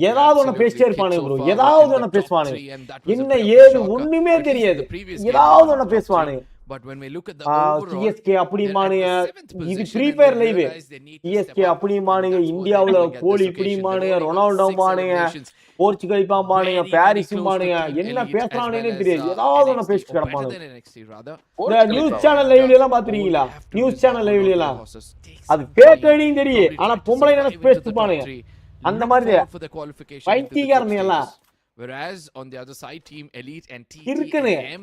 ஏதாவது ஒண்ணு பேசிட்டே இருப்பானுங்க ப்ரோ ஏதாவது ஒண்ணு பேசுவானுங்க என்ன ஏது ஒண்ணுமே தெரியாது ஏதாவது ஒண்ணு பேசுவானுங்க But when we look at the overall, CSK அப்படிமானுங்க இது ஃப்ரீ ஃபயர் லைவ் CSK அப்படிமானுங்க இந்தியாவுல கோலி இப்படிமானுங்க ரொனால்டோ மானுங்க போர்ச்சுகல் பாம்பானுங்க பாரிஸ் மானுங்க என்ன பேசுறானேனே தெரியாது ஏதாவது ஒண்ணு பேசிட்டு கிடப்பானுங்க இந்த நியூஸ் சேனல் லைவ்ல எல்லாம் பாத்துறீங்களா நியூஸ் சேனல் லைவ்ல எல்லாம் அது ஃபேக் ஐடியும் தெரியும் ஆனா பொம்பளை நினைச்சு பேசிட்டு பானுங்க அந்த மாதிரி பைத்தியக்காரங்க எல்லாம் whereas on the other side team Elite and TEM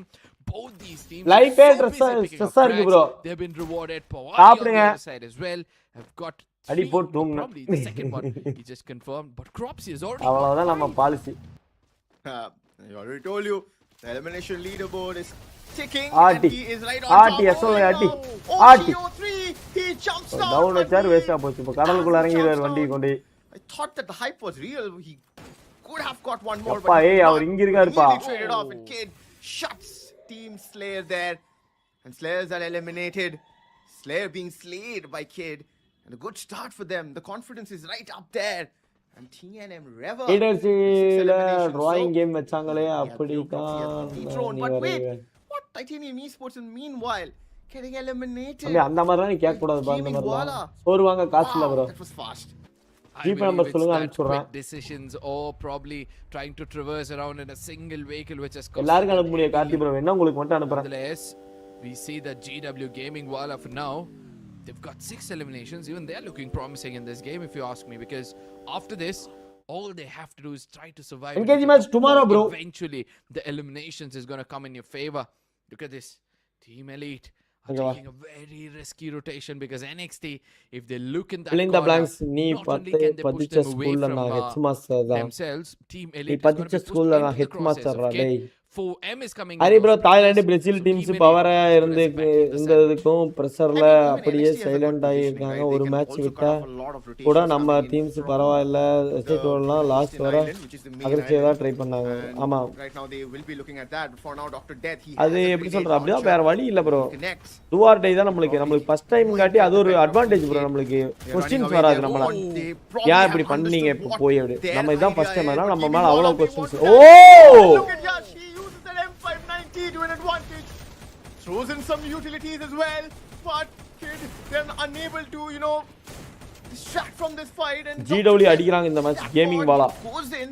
both these teams life stress இருக்கு bro they've been rewarded on the other side as well have got அடி போட்டு தூங்குங்க probably the second one he just confirmed but Cropsy is already அவ்வளவுதான் நம்ம policy I already told you the elimination leaderboard is ticking and he is right on top. OGO3 he jumps down down வச்சார் வேஸ்டா போச்சு இப்ப கடலுக்குள்ள இறங்கிடுவார் வண்டி கொண்டு I thought that the hype was real. He could have got one more, but அவர் இங்க இருக்காருப்பா traded off and Kid shuts Team Slayer there, and Slayers are eliminated. Slayer being slayed by Kid, and a good start for them. The confidence is right up there, and TNM Rever. லீடர்ஸ்ல drawing game வச்சாங்களே அப்படி தான் But wait, what Titanium Esports? And meanwhile, getting eliminated. தம்பி அந்த மாதிரிலாம் நீ கேட்க கூடாது பா அந்த மாதிரிலாம். சோறு வாங்க காசு இல்ல bro. That was fast. Gpay number சொல்லுங்க அனுப்பிச்சுறேன். Decisions or probably trying to traverse around in a single vehicle which has cost. எல்லாருக்கும் அனுப்ப முடியாது கார்த்தி bro. என்ன உங்களுக்கு மட்டும் அனுப்புறேன். Nonetheless, we see that GW Gaming Wala for now they've got 6 eliminations. Even they're looking promising in this game if you ask me, because after this all they have to do is try to survive. Engage match tomorrow bro. Eventually the eliminations is going to come in your favor. Look at this. Team Elite are taking a very risky rotation because NXT, if they look in that corner, the blanks நீ பதிச்ச ஸ்கூல்ல நான் head master தான். Team நீ Elite பதிச்ச ஸ்கூல்ல நான் head master டேய். 4M is coming. Hari bro Thailand Brazil teams பவரா இருந்ததுக்கும் பிரஷர்ல அப்படியே சைலண்ட் ஆகி இருக்காங்க. ஒரு மேட்ச் விட்டா கூட நம்ம டீம்ஸ் பரவாயில்ல எஸ்டேட்லாம் லாஸ்ட் வர அக்ரெசிவா ட்ரை பண்ணாங்க. ஆமா அது எப்படி சொல்ற அப்படியே வேற வழி இல்ல ப்ரோ. டூ ஆர் டே தான் நம்மளுக்கு ஃபர்ஸ்ட் டைம் காட்டி அது ஒரு அட்வான்டேஜ் ப்ரோ. நம்மளுக்கு क्वेश्चंस வராது. நம்மள ஏன் இப்படி பண்ணீங்க இப்போ போய் அப்படி நம்ம இதான் ஃபர்ஸ்ட் டைம் அதனால நம்ம மேல அவ்வளவு questions. Oh to an advantage, throws in some utilities as well, but Kid, they're unable to, distract from this fight, and GW அடிக்குறாங்க இந்த மேட்ச். கேமிங் வாலா goes in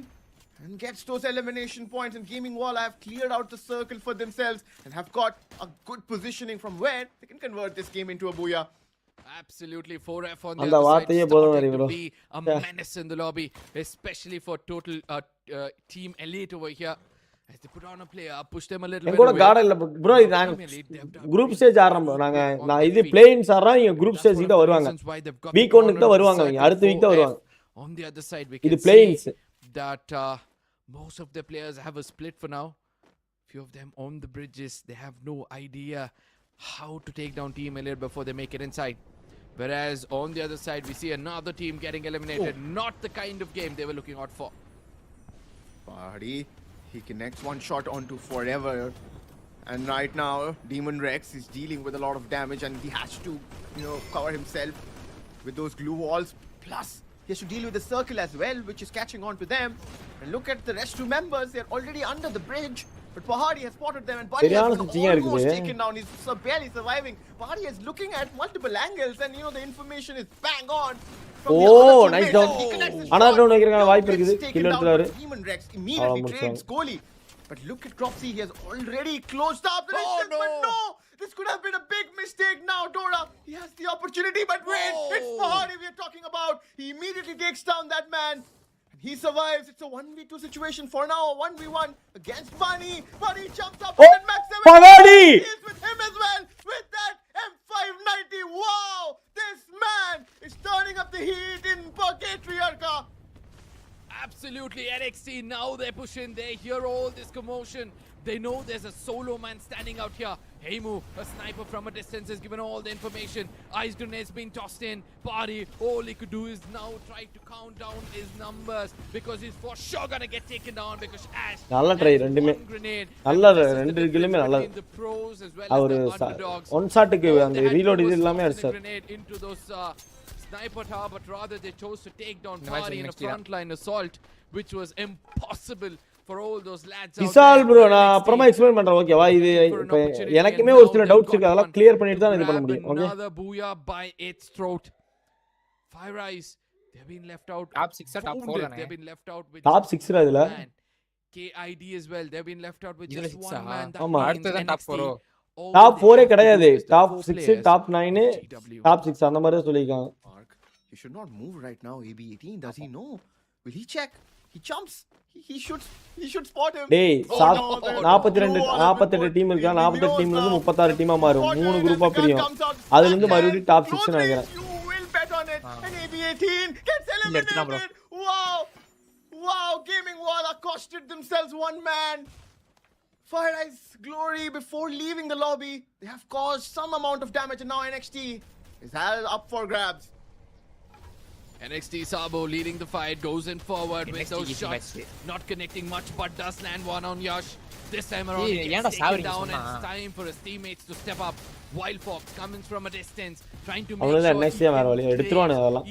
and gets those elimination points, and Gaming Wala have cleared out the circle for themselves and have got a good positioning from where they can convert this game into a booyah. Absolutely, 4F on the other side, starting to be a menace in the lobby, especially for total Team Elite over here. As they put on a player, push them a little bit. எங்கோட garden இல்ல bro. இது நாங்க group stage ஆறோம். நான் இது பிளேயிங்ஸ் ஆறோம். இங்க group stage தான் வருவாங்க. Week 1 க்கு தான் வருவாங்க. அடுத்த வீக் தான் வருவாங்க. On the other side we இது can பிளேயிங்ஸ் see that most of the players have a split for now. Few of them on the bridges, they have no idea how to take down Team Elite before they make it inside. Whereas on the other side we see another team getting eliminated. Not the kind of game they were looking out for. Party. He connects one shot onto Forever, and right now Demon Rex is dealing with a lot of damage, and he has to, cover himself with those glue walls. Plus, he has to deal with the circle as well, which is catching on to them. And look at the rest 2 members; they're already under the bridge. But Pahadi has spotted them, and Buddy has almost taken down. He's barely surviving. Pahadi is looking at multiple angles, and the information is bang on. Oh, nice down. Another down வைக்கிறதுக்கான வாய்ப்பு இருக்குது. Kill எடுத்துறாரு. Demon Rex immediately trades goalie. But look at Cropsy, he has already closed up the distance, but no! This could have been a big mistake now, Dora. He has the opportunity, but wait, it's Pahadi we are talking about. He immediately takes down that man. And he survives. It's a 1v2 situation for now, a 1v1 against Bunny. Bunny jumps up and Max 7. Pahadi! He's with him as well, with that M590. Wow! This man is turning up the heat in Patriarcha. Absolutely, NXT, now they push in, they hear all this commotion. They know there's a solo man standing out here. Heimu, a sniper from a distance, is given all the information. Ice grenades being tossed in. Party, all he could do is now try to count down his numbers because he's for sure gonna get taken down because Ash நல்ல try ரெண்டுமே நல்ல ரெண்டு கில்லுமே நல்ல அவர் one ஷாட்டுக்கு அந்த reload இது எல்லாமே அடிச்சார். Into those sniper tower, but rather they chose to take down Party in a frontline assault, which was impossible for all those lads out Vishal bro நான் அப்புறமா எக்ஸ்பிளைன் பண்றேன். ஓகேவா இது எனக்குமே ஒரு சில டவுட்ஸ் இருக்கு. அதெல்லாம் கிளியர் பண்ணிட்டு தான் இது பண்ண முடியும். Okay another booyah by its throat. Fire Eyes, they've been left out. Top 6 or top 4 they've been left out with top 6 ரா இதுல. KID as well, they've been left out with just one man. ஆமா அடுத்து தான் top 4. Top 4 கிடையாது. Top 6 top 9 top 6 அந்த மாதிரி சொல்லிருக்காங்க. He should not move right now. AB18, does he know? Will he check? He jumps. He should spot him. டேய் 42 team இருக்கா. 48 டீம்ல இருந்து 36 டீமா மாறும். 3 குரூப்பா பிரியும். அதுல இருந்து மறுபடியும் டாப் 6 நினைக்கிறேன். You will bet on it. And AB18 gets eliminated. Wow, Gaming Wala costed themselves one man. Fire Eyes Glory before leaving the lobby, they have caused some amount of damage, and now NXT is up for grabs. NXT Sabo leading the fight, goes in forward with those shots, not connecting much, but does land one on Yash. This time around, he gets taken down, and it's time for his teammates to step up. Wild Fox coming from a distance, trying to make sure he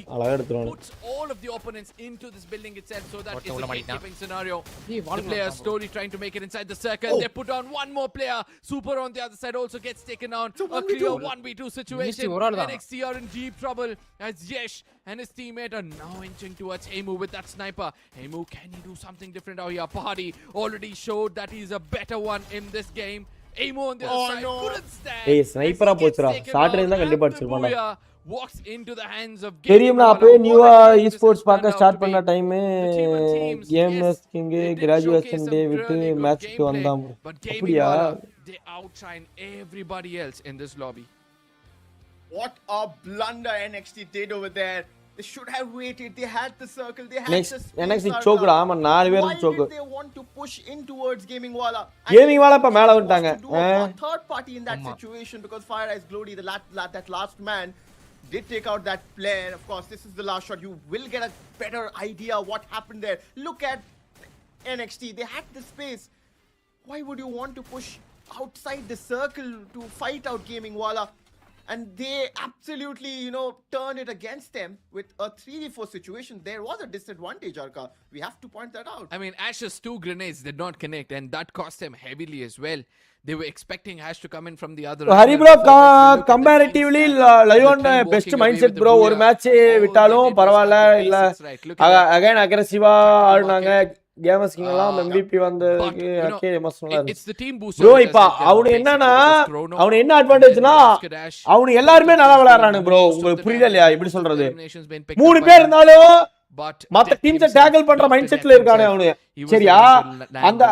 puts all of the opponents into this building itself, so that it's a gatekeeping scenario. The player slowly trying to make it inside the circle. They put on one more player. Super on the other side also gets taken down. A clear 1v2 situation. NXT are in deep trouble as Yesh and his teammate are now inching towards Emu with that sniper. Emu, can he do something different out here? Party already showed that he's a better one in this game. Emu on the other side couldn't stand. Hey, sniper போச்சுடா. Short range தான் கண்டிப்பா அடிச்சிருப்பான்டா. Walks into the hands of தெரியும்னா அப்பவே நியூவா esports பார்க்க start பண்ண time Gamerz King graduation டே விட்டு மேட்ச்க்கு வந்தான். அப்படியே they outshine everybody else in this lobby. What a blunder NXT did over there. They should have waited. They had the circle. They had next the space. NXT choke டா. ஆமா 4 பேரும் choke. Why did they want to push in towards Gaming Wala? Gaming Wala இப்ப மேல வந்துட்டாங்க. Third party in that situation because Fire Eyes Glody, that last man did take out that player. Of course, this is the last shot. You will get a better idea what happened there. Look at NXT. They had the space. Why would you want to push outside the circle to fight out Gaming Wala? And they absolutely, turned it against them with a 3v4 situation. There was a disadvantage, Arka. We have to point that out. I mean, Ash's 2 grenades did not connect, and that cost them heavily as well. They were expecting Ash to come in from the other. Hari bro, comparatively Lion best mindset bro. ஒரு match விட்டாலும் பரவாயில்லை இல்ல. Again aggressive ஆடுனாங்க. Gamerz King எல்லாம் MVP வந்ததுக்கு okay எமோஷனலா இருந்துச்சு. Bro இப்ப அவனு என்னன்னா அவனு என்ன அட்வான்டேஜ்னா அவனு எல்லாரும் நல்லா விளையாடுறானு ப்ரோ. உங்களுக்கு புரியல இல்லையா இப்படி சொல்றது? 3 பேர் இருந்தாலும் மத்த டீம்ஸ் டேக்கிள் பண்ற மைண்ட் செட்ல இருக்கானே அவனு. சரியா? அந்த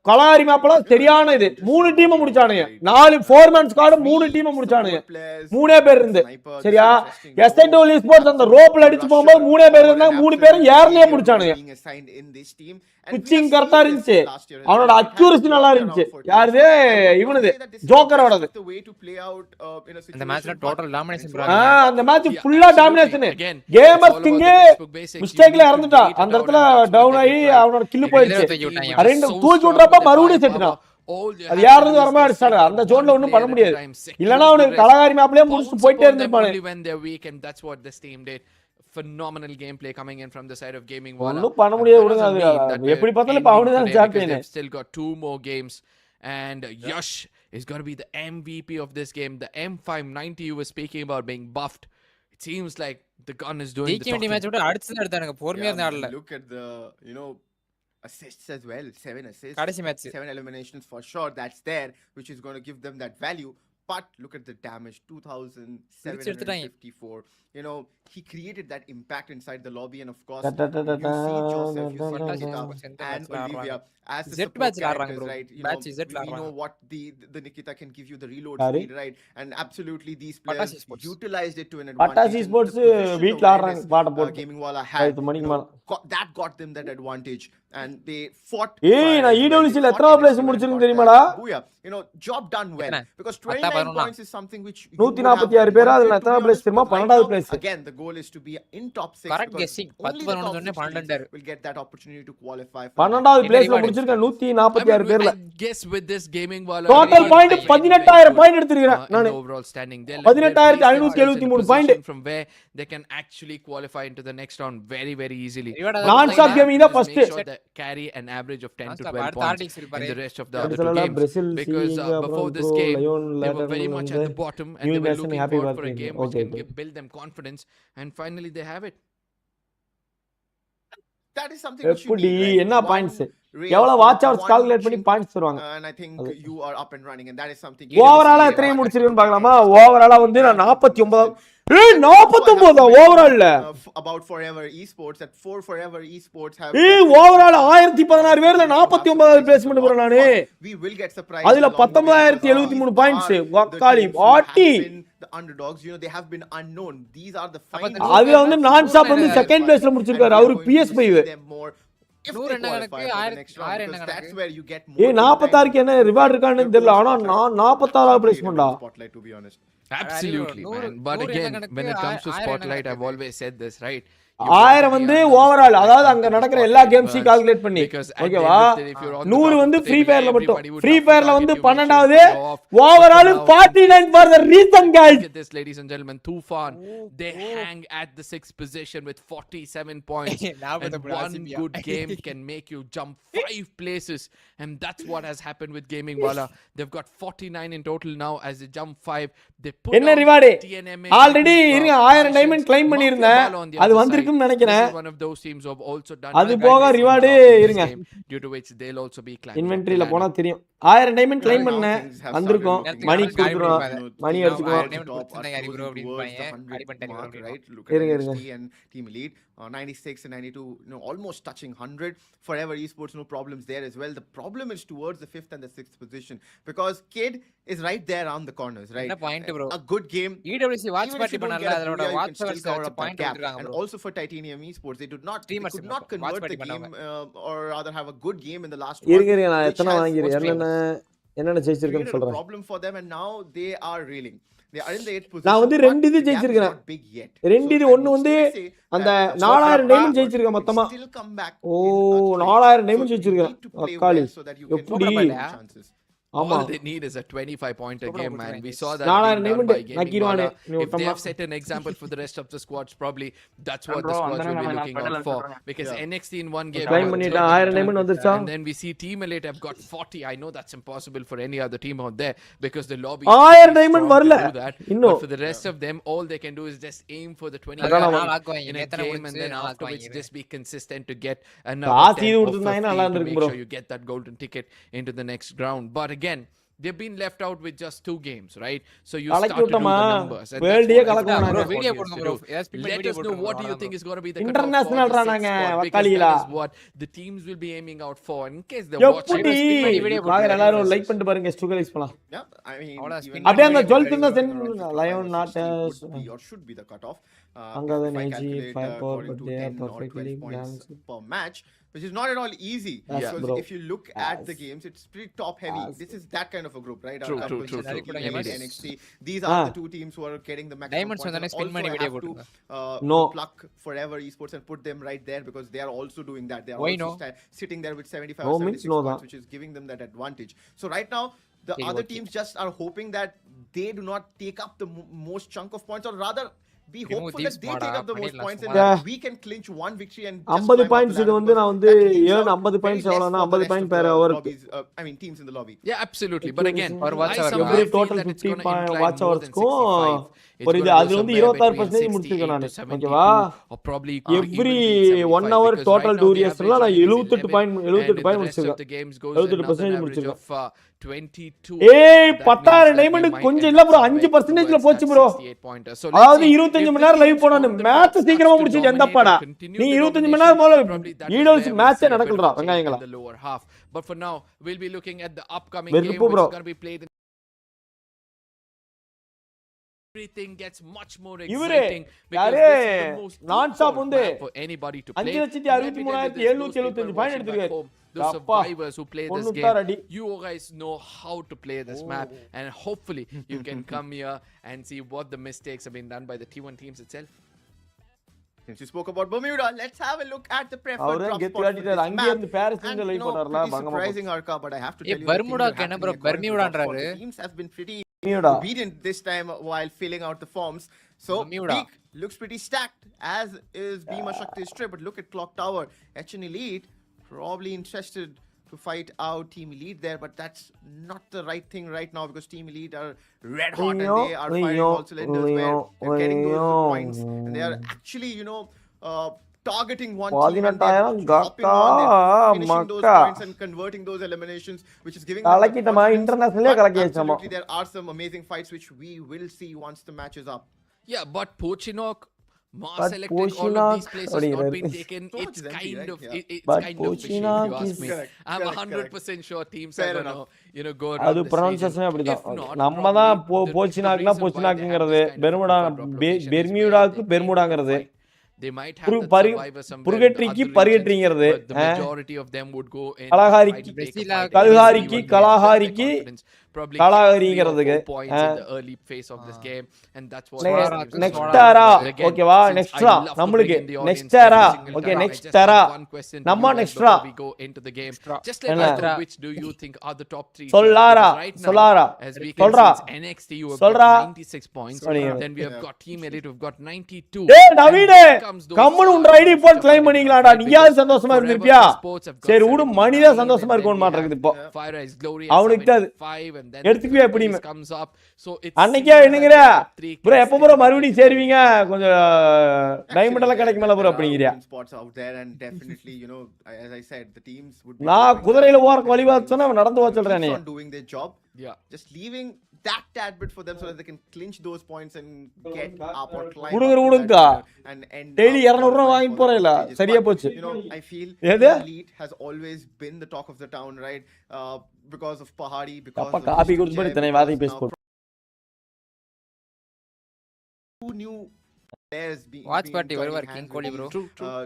கலாரி மேப்ல சரியான இது 3 டீம் முடிச்சானுங்க. 4 4-man ஸ்குவாட் 3 டீம் முடிச்சானுங்க. 3 பேர் இருந்து. சரியா? எஸ்என்டோல் ஸ்போர்ட்ஸ் அந்த ரோப்ல அடிச்சு போகும்போது 3 பேர் இருந்தாங்க. 3 பேரும் ஏர்லயே முடிச்சானுங்க. பிச்சிங் கரெக்டா இருந்துச்சு. அவனோட அக்யூரசி நல்லா இருந்துச்சு. யாருது? இவனுது ஜோக்கரோடது. அந்த மேட்ச்ல டோட்டல் டாமினேஷன் ப்ரோ. அந்த மேட்ச் ஃபுல்லா டாமினேஷன். Gamerz King மிஸ்டேக்ல இறந்துட்டான். அந்த இடத்துல டவுன் ஆகி அவனோட கில் போயிடுச்சு. ரெண்டு தூக்கி விட்றப்ப மறுபடியும் செத்துட்டான். அது யாரும் வரமா அடிச்சாரு. அந்த ஜோன்ல ஒண்ணும் பண்ண முடியாது. இல்லனா அவனுக்கு கலகாரி மேப்லயே முடிச்சு போயிட்டே இருந்திருப்பானே. Phenomenal gameplay coming in from the side of Gaming Wala. ஒண்ணும் பண்ண முடியாது விடுங்க. அது எப்படி பார்த்தாலும் இப்ப அவனே தான் champion. Still got 2 more games and Yash is going to be the MVP of this game. The M590 you were speaking about being buffed. It seems like the gun is doing the talking. match விட்டு அடுத்து எடுத்தானுங்க. பொறுமையா இருந்தால. Look at the, assists as well. 7 assists. கடைசி match 7 eliminations for sure. That's there, which is going to give them that value. But look at the damage, 2,754. He created that impact inside the lobby, and of course, you see Joseph, you see Nikita and Olivia as the support characters, right? We know what the Nikita can give you the reload speed, right? And absolutely these players utilized it to an advantage. Patas Esports வீட்ல ஆடுறாங்க பாட்ட போட்டு. Gaming Wala had that got them that advantage, and they fought. நான் EWC ல எத்தனை place முடிச்சிருக்கேன் தெரியுமாடா? Job done well because 29 points is something which 146 பேரா அதுல எத்தனை பிளேஸ் தெரியுமா? 12வது place. Again, the goal is to be in top 6. Correct guessing. 10 will get that opportunity to qualify. 12வது பிளேஸ்ல முடிச்சிருக்கேன் 146 பேர்ல. Guess with this Gaming Wala total point 18000 point எடுத்துக்கிறேன் நான். Overall standing there 18573 point from where they can actually qualify into the next round very very easily. Non-stop gaming தான் first. Carry an average of 10 to 12 points in the rest of the other 2 games because before this game they were very much at the bottom and they were looking forward for a game which can build them confidence, and finally they have it. That is something which you need, right? என்ன points எவ்வளவு watch hours calculate பண்ணி points தருவாங்க. And I think you are up and running, and that is something. ஓவராலா எத்தனை முடிச்சிருக்கேன்னு பார்க்கலாமா? ஓவராலா வந்து நான் 49 49 ஓவரால்ல about Forever Esports at 4 Forever Esports have overall 1016 பேர்ல 49வது பிளேஸ்மென்ட் போறேன் நானு. We will get surprised. அதுல 19073 points வக்காலி 40 the underdogs, they have been unknown. These are the final. அதுல வந்து நான் ஸ்டாப் வந்து செகண்ட் பிளேஸ்ல முடிச்சிருக்காரு. அவரு PS5 that's where you get more. 46க்கு என்ன ரிவார்ட் இருக்கான்னு தெரியல. ஆனா நான் 46வது பிளேஸ்மென்ட்டா. Spotlight, to be honest. Absolutely, man. But again, when it comes to Spotlight, I've always said this, right? 1000 வந்து ஓவரால் அதாவது அங்க நடக்கிற எல்லா கேம்ஸையும் கால்குலேட் பண்ணி ஓகேவா 100 வந்து ஃப்ரீ ஃபயர்ல மட்டும் ஃப்ரீ ஃபயர்ல வந்து 12வது overall 49 for the reason guys. Look at this, ladies and gentlemen. Tufan, they hang at the 6th position with 47 points. And one good game can make you jump 5 places, and that's what has happened with Gaming Wala. They've got 49 in total now as they jump 5. They put என்ன reward already இருங்க 1000 diamond claim பண்ணிருந்தேன் அது வந்திருக்குன்னு நினைக்கிறேன் one of those teams who have also done அது போக reward இருங்க due to which they'll also be claimed இன்வென்டரியில போனா தெரியும் 1000 டைமண்ட் க்ளைம் பண்ணேன் வந்திருக்கும் மணி கொடுத்துறோம் மணி எடுத்துக்குவோம் and team elite 96 and 92 almost touching 100 forever esports no problems there as well. The problem is towards the 5th and the 6th position because kid is right there around the corners, right? Point, bro. A good game EWC watch party பண்ணல அதோட watch point and also for Titanium Esports they could not convert the game or rather have a good game in the last one. இருங்க நான் எத்தனை வாங்கிறேன் என்னென்ன ஜெயிச்சிருக்கேன்னு சொல்றேன் problem for them and now they are reeling. They are in the 8th position. நான் வந்து ரெண்டு இது ஜெயிச்சிருக்கேன் ரெண்டு இது ஒன்னு வந்து அந்த 4000 டைமண்ட் ஜெயிச்சிருக்கேன் மொத்தமா ஓ 4000 டைமண்ட் ஜெயிச்சிருக்கேன் அக்காளி எப்படி All they need is a 25-pointer game, man. We saw that being done by Gaming Wala. If they have set an example for the rest of the squads, probably that's what the squads will be looking out for. Because NXT in one game, and then we see Team Elite have got 40. I know that's impossible for any other team out there because the lobby is strong to do that. But for the rest of them, all they can do is just aim for the 20 in a game, and then afterwards just be consistent to get another 10 or 15 to make sure you get that golden ticket into the next round. But again, they've been left out with just 2 games, right? So you start to do the numbers. And let us know what do you think is going to be the international rananga vakkalila is what the teams will be aiming out for in case they watch வாங்க எல்லாரும் like பண்ணிட்டு பாருங்க ஸ்டூகலைஸ் பண்ணலாம் I mean அப்படியே அந்த 12th இந்த சென்ட் லயன் நாட் or should be the cutoff அங்க நேஜி 5 power but they are perfectly balanced per match, which is not at all easy because if you look at the games it's pretty top heavy. This is that kind of a group, right? True. NXT, these are the 2 teams who are getting the maximum diamonds on the spin money video no pluck forever esports and put them right there because they are also doing that. They are why also sitting there with 75 or 76 points, which is giving them that advantage. So right now the other teams just are hoping that they do not take up the most chunk of points, or rather be hopeful that they take up the most points and that we can clinch one victory and 50 points இது வந்து நான் வந்து ஏன் 50 points எவ்வளவுனா 50 point per hour I mean teams in the lobby. Yeah, absolutely. But again, every total 50 watch hours க்கு ஒரு இது அது வந்து 26% முடிச்சிருக்கேன் நான் ஓகேவா every 1 hour total duration-ல நான் 78 பாயிண்ட் முடிச்சிருக்கேன் 78% முடிச்சிருக்கேன் 22 ஏய் 10000 டைமண்ட் கொஞ்சம் இல்ல bro 5%ல போச்சு bro அதாவது 25 மணி நேரம் லைவ் போனோம் மேட்ச் சீக்கிரமா முடிச்சிட்டு எந்தப்பாடா நீ 25 மணி நேரம் போல ஈடோஸ் match நடக்குதுடா வெங்காயங்களா but for now we'll be looking at the upcoming game which is going to be played in everything gets much more exciting because this is the most non-stop for anybody to play. 5,63775 point எடுத்துருக்காரு. The survivors who play this game, you guys know how to play this map, and hopefully you can come here and see what the mistakes have been done by the T1 teams itself. Since you spoke about Bermuda, let's have a look at the preferred drop spot for this map. And surprising Arka, but I have to tell you Bermuda kenna bro Bermudaன்றாரு teams have been pretty obedient this time while filling out the forms. So peak looks pretty stacked, as is Bhima Shakti's trip. But look at Clock Tower. HN Elite probably interested to fight out Team Elite there, but that's not the right thing right now because Team Elite are red hot and they are firing all cylinders where they're getting those points and they are actually, targeting one team and then hopping on them, finishing those points and converting those eliminations, which is giving them absolutely there are some amazing fights which we will see once the match is up. Yeah, but Pochinok selected all of these places not been taken. It's kind of fishy, if you ask me. I'm 100% sure teams are gonna go around அது pronunciation அப்படிதான் நம்ம தான் போச்சினாக்னா போச்சினாக்ங்கிறது பெர்மியூடாக்கு பெர்முடாங்கிறது they might have the survivors somewhere புர்கட்ரிக்கு பர்கட்ரிங்கிறது the majority of them would go in கலஹாரிக்கு கலஹாரிக்கு probably get 3 or 4 points in the early phase of this game, and that's what next era ஓகேவா next era நமக்கு next era okay next era நம்ம next era we go into the game. Just let us know which do you think are the top 3 Solara as we can see NXT you have got 96 points, then we have got Team Elite we've got 92. டேய் நவீனே கம்மன் உன் ID boat claim பண்ணீங்களாடா நீயாவது சந்தோஷமா இருந்திருப்பியா சரி விடு மணிதா சந்தோஷமா இருக்கணும் மாட்டறது இப்போ அவனுக்கு அது எடுத்துக்கவே எப்படி comes up, so it's அன்னைக்கே என்னங்கற bro எப்ப bro மறுபடியும் சேருவீங்க கொஞ்சம் டைமண்ட் எல்லாம் கிடைக்குமல bro அப்படிங்கறியா spots out there, and definitely you know as I said the teams would be நான் குதிரையில போற வழிவா சொன்னா நடந்து வா சொல்றேன் நீ doing their job, just leaving that tad bit for them so that they can clinch those points and get up or climb குடுங்கா and daily 200 ரூபாய் வாங்கி போறேல சரியா போச்சு you know I feel Elite has always been the talk of the town, right? Because of Pahadi, because அப்பா coffee குடிச்சு படி தனை வாதி பேசு two new players being watch party வருவார் king Kohli bro,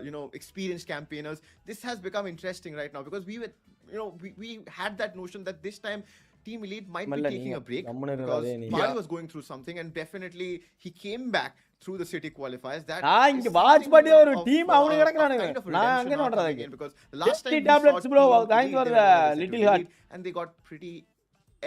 you know experienced campaigners. This has become interesting right now because we were you know we had that notion that this time Team Elite might be taking a break because Pahadi was going through something, and definitely he came back through the city qualifiers. That நான் இங்க watch பண்ணி ஒரு team அவனே கிடக்குறானுங்க நான் அங்க நடறதுக்கு because last time tablets bro thanks for little heart and they got pretty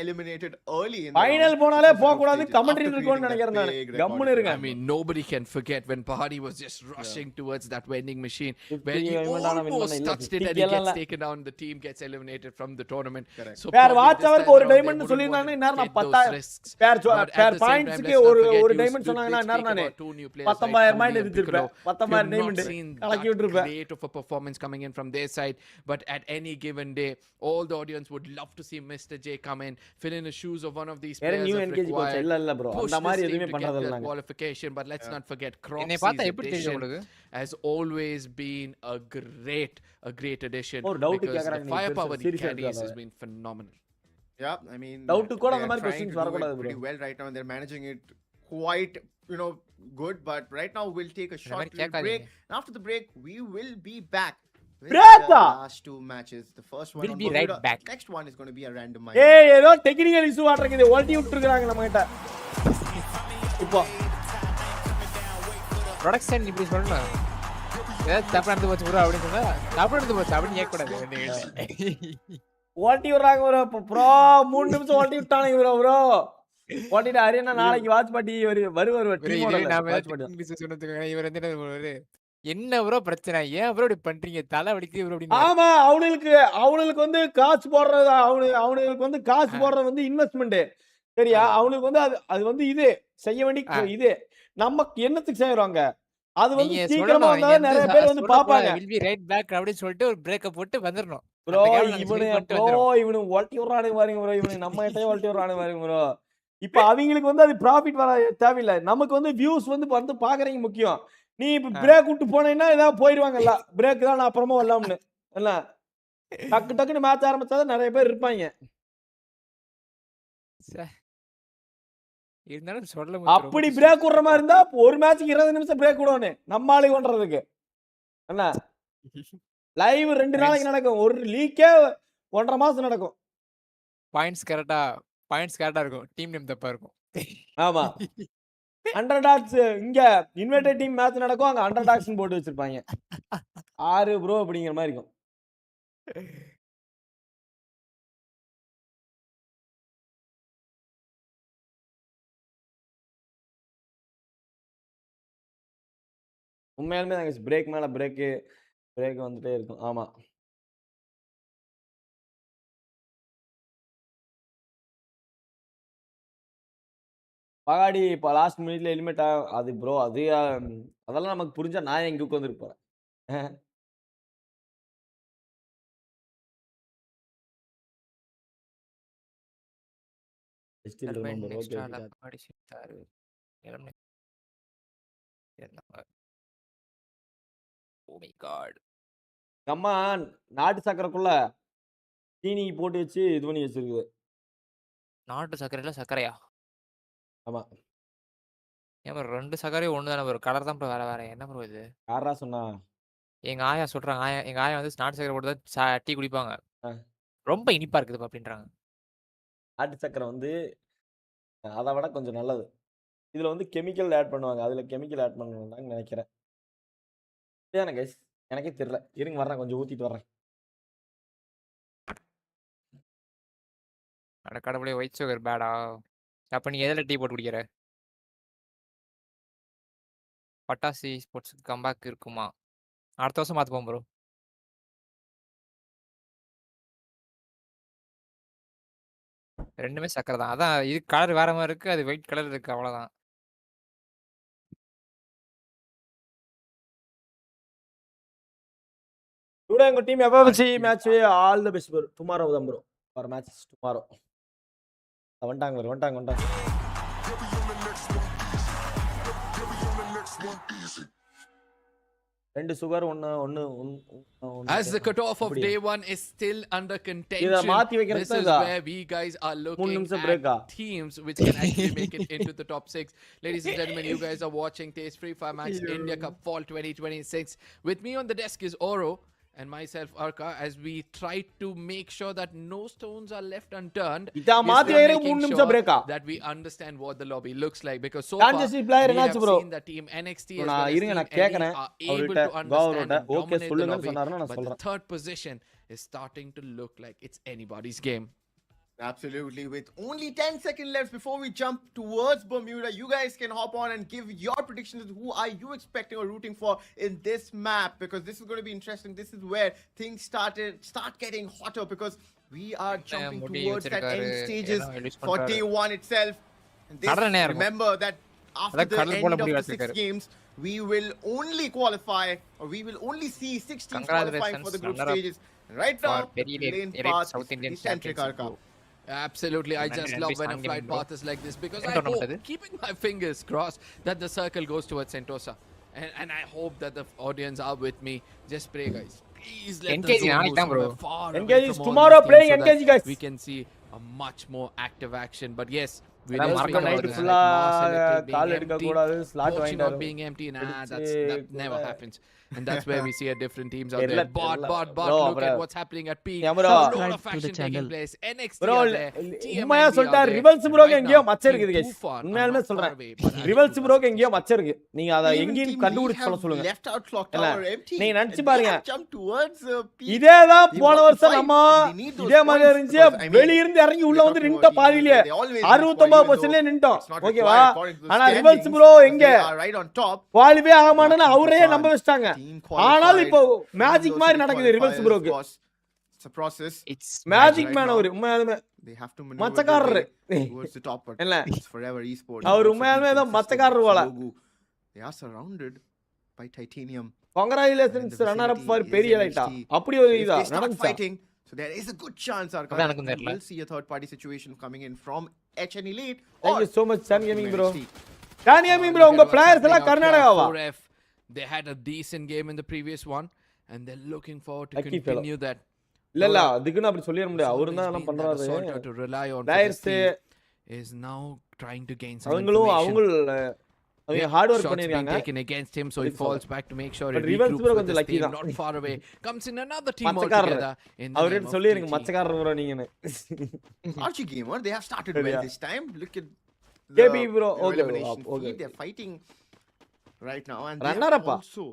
eliminated early in final போனாலே போக கூடாது கமெண்ட்ரி இருக்குன்னு நினைக்கிறேன் நான் கம்முன்னு இருங்க. I mean nobody can forget when Pahadi was just rushing towards that vending machine where he almost touched it and he gets taken down, the team gets eliminated from the tournament. So பேர் watch அவருக்கு ஒரு diamond சொல்லிருந்தானே என்ன நான் 10000 பேர் பாயிண்ட்ஸ்க்கு ஒரு diamond சொன்னாங்கன்னா என்ன நானே 10000 மைண்ட் எடுத்துறேன் 10000 டைமண்ட் கலக்கி விட்டுறேன். Great of a performance coming in from their side, but at any given day all the audience would love to see Mr. J come in, fill in the shoes of one of these players of required இல்ல bro அந்த மாதிரி எதுமே பண்றதில்ல நாங்க qualification. But let's not forget Cropsy has always been a great addition because the firepower he carries has been phenomenal. Yeah, I mean doubt கூட அந்த மாதிரி questions வர கூடாது bro. Pretty well right now and they're managing it quite you know good, but right now we'll take a short break, and after the break we will be back. Last two matches, the first one will be right back. Next one is going to be a random match. ஏய் ஏதோ technical issue ஆட்றீங்க ஓல்டி விட்டுறாங்க நம்ம கிட்ட இப்போ production இப்படி சொல்லணும் ஏதோ தப்பு நடந்து போச்சு ப்ரோ அப்படி சொன்னா தப்பு நடந்து போச்சு அப்படி கேட்க கூடாது ஓல்டி விடுறாங்க ப்ரோ 3 நிமிஷம் ஓல்டி விட்டானுங்க ப்ரோ ஓல்டிட ஹரியனா நாளைக்கு வாட்ச் பார்ட்டி வருவார் டீமோட வாட்ச் பார்ட்டி இங்கிலீஷ் சொன்னதுக்கு இவர் வந்து என்ன ப்ரோ பிரச்சனை ஏன் ப்ரோ இப்படி பண்றீங்க தலை வலிக்குது ப்ரோ அப்படி. ஆமா அவங்களுக்கு வந்து காசு போடுறது அவங்களுக்கு வந்து காசு போடுறது வந்து இன்வெஸ்ட்மெண்ட் சரியா அவங்களுக்கு வந்து அது வந்து இது செய்ய வேண்டிய இது நமக்கு என்னத்துக்கு செய்யறாங்க அது வந்து சீக்கிரமா வந்தா நிறைய பேர் வந்து பாப்பாங்க will be right back அப்படி சொல்லிட்டு ஒரு பிரேக் போட்டு வந்துறணும் ப்ரோ இவனு ஓல்டி விடுறானே பாருங்க ப்ரோ இவனு நம்ம கிட்டே ஓல்டி விடுறானே பாருங்க ப்ரோ இப்போ அவங்களுக்கு வந்து அது ப்ராஃபிட் வர தேவையில்லை நமக்கு வந்து வியூஸ் வந்து பாக்குறீங்க முக்கியம் நீ இப்ப பிரேக் விட்டு போனேன்னா ஏதாவது போயிடுவாங்கல்ல பிரேக் தான் நான் அப்புறமா வரலாம்னு இல்ல டக்குன்னு மேட்ச் ஆரம்பிச்சாதான் நிறைய பேர் இருப்பாங்க அப்படி பிரேக் விடுற மாதிரி இருந்தா ஒரு மேட்சுக்கு 20 நிமிஷம் பிரேக் விடுவானே நம்ம ஆளுக்கு பண்றதுக்கு என்ன லைவ் 2 நாளைக்கு நடக்கும் ஒரு லீக்கே 1.5 மாசம் நடக்கும் பாயிண்ட்ஸ் கரெக்டா இருக்கும் டீம் நேம் தப்பா இருக்கும் ஆமா 100 டாக்ஸ் இங்க இன்வைட்டட் டீம் மேட்ச் நடக்கும் அங்க 100 டாக்ஸ் போட்டு வச்சிருப்பாங்க 6 ப்ரோ அப்படிங்கிற மாதிரி இருக்கும். உண்மையாலுமே நாங்க பிரேக் மேல பிரேக் வந்துட்டே இருக்கும். ஆமா பகாடி இப்போ லாஸ்ட் மினிட்ல எலிமினேட் அது ப்ரோ அதெல்லாம் நமக்கு புரிஞ்சா நான் எங்க உட்காந்துருப்பேன். அம்மா நாட்டு சக்கரைக்குள்ள சீனி போட்டு வச்சு இது பண்ணி வச்சிருக்குது. நாட்டு சக்கரையில சக்கரையா? ஆமா. ஏன் ப்ரோ 2 சக்கரையும் ஒண்ணு தானே ப்ரோ. கலர் தான் ப்ரோ வேற. என்ன ப்ரோ இது? யாரா சொன்னா? எங்க ஆயா சொல்றாங்க. எங்க ஆயா வந்து நாட்டு சக்கரை போட்டு தான் டீ குடிப்பாங்க. ரொம்ப இனிப்பா இருக்குது அப்படின்றாங்க. நாட்டு சக்கரை வந்து அதை விட கொஞ்சம் நல்லது. இதுல வந்து கெமிக்கல் ஆட் பண்ணுவாங்க. அதுல கெமிக்கல் ஆட் பண்ணுவாங்கன்னு நினைக்கிறேன். சரியான கைஸ், எனக்கே தெரியல. இருங்க வர்றேன், கொஞ்சம் ஊத்திட்டு வர்றேன். அட கடவுளே, ஒயிட் சுகர் பேடா. அப்ப நீ எதுல டீ போட்டு குடிக்கிற? பட்டாசு ஸ்போர்ட்ஸ்க்கு கம்பேக் இருக்குமா? அடுத்த வருஷம் பார்த்துப்போம் ப்ரோ. ரெண்டுமே சக்கரை தான். அதான் இது கலர் வேற மாதிரி இருக்கு, அது ஒயிட் கலர் இருக்கு, அவ்வளவுதான். Today உங்க team FFMIC match all the best bro. Tomorrow தான் ப்ரோ. For match tomorrow. வந்துட்டாங்க. ரெண்டு சுகர் ஒன்னு As the cutoff of day 1 is still under contention, this is where we guys are looking at teams which can actually make it into the top 6. Ladies and gentlemen, you guys are watching TEZ FFMIC India Cup Fall 2026. With me on the desk is Oro and myself, Arka, as we try to make sure that no stones are left unturned. Making sure that we understand what the lobby looks like, because so far we have seen the team NXT as well as Team NE are able to understand and dominate the lobby, but the third position is starting to look like it's anybody's game. Absolutely. With only 10 seconds left before we jump towards Bermuda, you guys can hop on and give your predictions. Who are you expecting or rooting for in this map? Because this is going to be interesting. This is where things start getting hotter, because we are jumping towards that end stages for day 1 itself. And this, remember that after the end of the 6 games, we will only qualify, or we will only see 6 teams qualifying for the group stages. And right now, lane path is centric, Arka. Absolutely, I just love when a flight path is like this, because I hope, keeping my fingers crossed, that the circle goes towards Sentosa, and I hope that the audience are with me. Just pray, guys. Please let the zone go far away from tomorrow all playing so Enquiry, guys. we can see a much more active action. But yes, we night full கால் எடுக்க கூடாது, slot வாங்கிட்டாரு. Not being empty, that never happens. And that's where we see a different teams out there. But look at what's happening at P. A lot of action taking place. NXT bro, there. உண்மையா சொல்லிட்டா rivals ப்ரோக்கு எங்கேயோ மச்ச இருக்குது guys. உண்மையாலுமே சொல்றேன். Rivals ப்ரோக்கு எங்கேயோ மச்ச இருக்கு. நீங்க அத எங்கேயும் கண்டுபிடிச்சு சொல்லுங்க. Left out clock tower empty. நீங்க நினைச்சு பாருங்க. Jump towards P. இதேதான் போன வருஷம் நம்ம இதே மாதிரி இருந்துச்சு. வெளிய இருந்து இறங்கி உள்ள வந்து நின்னுட்ட பாதியிலே 69% நின்னுட்டோம். ஓகேவா? ஆனா ரிவல்ஸ் ப்ரோ எங்க குவாலிஃபை ஆக மாட்டேன்னு அவரே நம்ப வச்சிட்டாங்க. ஆனால் இப்போ மேஜிக் மாதிரி நடக்குது rivals ப்ரோக்கு. It's a process. It's magic man அவரு உண்மையாலுமே they have to மச்சக்காரர் towards the top, இல்ல it's forever esports. அவர் உண்மையாலுமே ஏதோ மச்சக்காரர் போல. They are surrounded by titanium. Congratulations runner up for பெரிய லைட்டா. அப்படி ஒரு இதா நடந்துச்சு. So there is a good chance our we'll see a third party situation coming in from HN Elite. Thank you so much Sun Gaming bro. Sun Gaming bro, உங்க players எல்லாம் கர்நாடகாவா? They had a decent game in the previous one and they're looking forward to continue that. இல்ல அதுக்குன்னு அப்படி சொல்லிர முடியாது. அவரு தான் எல்லாம் பண்றாரு. To rely on players is now trying to gain some அவங்க ஹார்ட் வர்க் பண்ணிருக்காங்க against him, so he falls back to make sure he regroups not far away. Comes in another team altogether. அவரே சொல்லிருங்க மச்சக்காரர் bro நீங்கன்னு. Archie Gamer, they have started well this time. Look at KB bro. Okay. They're fighting right now, and runner up also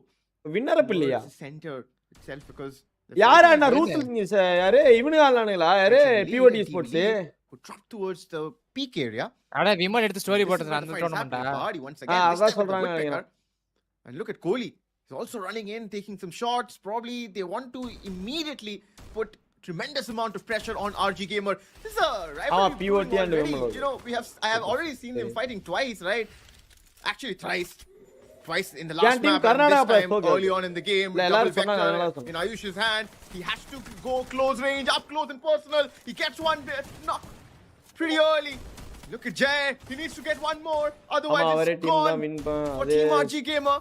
winner up இல்லையா center itself, because யாரா அண்ணா Ruth யாரே இவனுங்க ஆளானுங்களா யாரே POT Esports who drop towards the peak area. அட women எடுத்து story போட்டது அந்த டோர்னமென்ட்டா அத சொல்றாங்க நினைக்கிறேன். And look at Kohli, he's also running in, taking some shots. Probably they want to immediately put tremendous amount of pressure on RG Gamer. This is a rivalry POT and you know, I have already seen them fighting twice, right? Actually twice in the last map, and this time early on in the game. Double vector in Ayush's hand. He has to go close range, up close and personal. He gets one knock pretty early. Look at Jay. He needs to get one more. Otherwise it's gone for Team RG Gamer.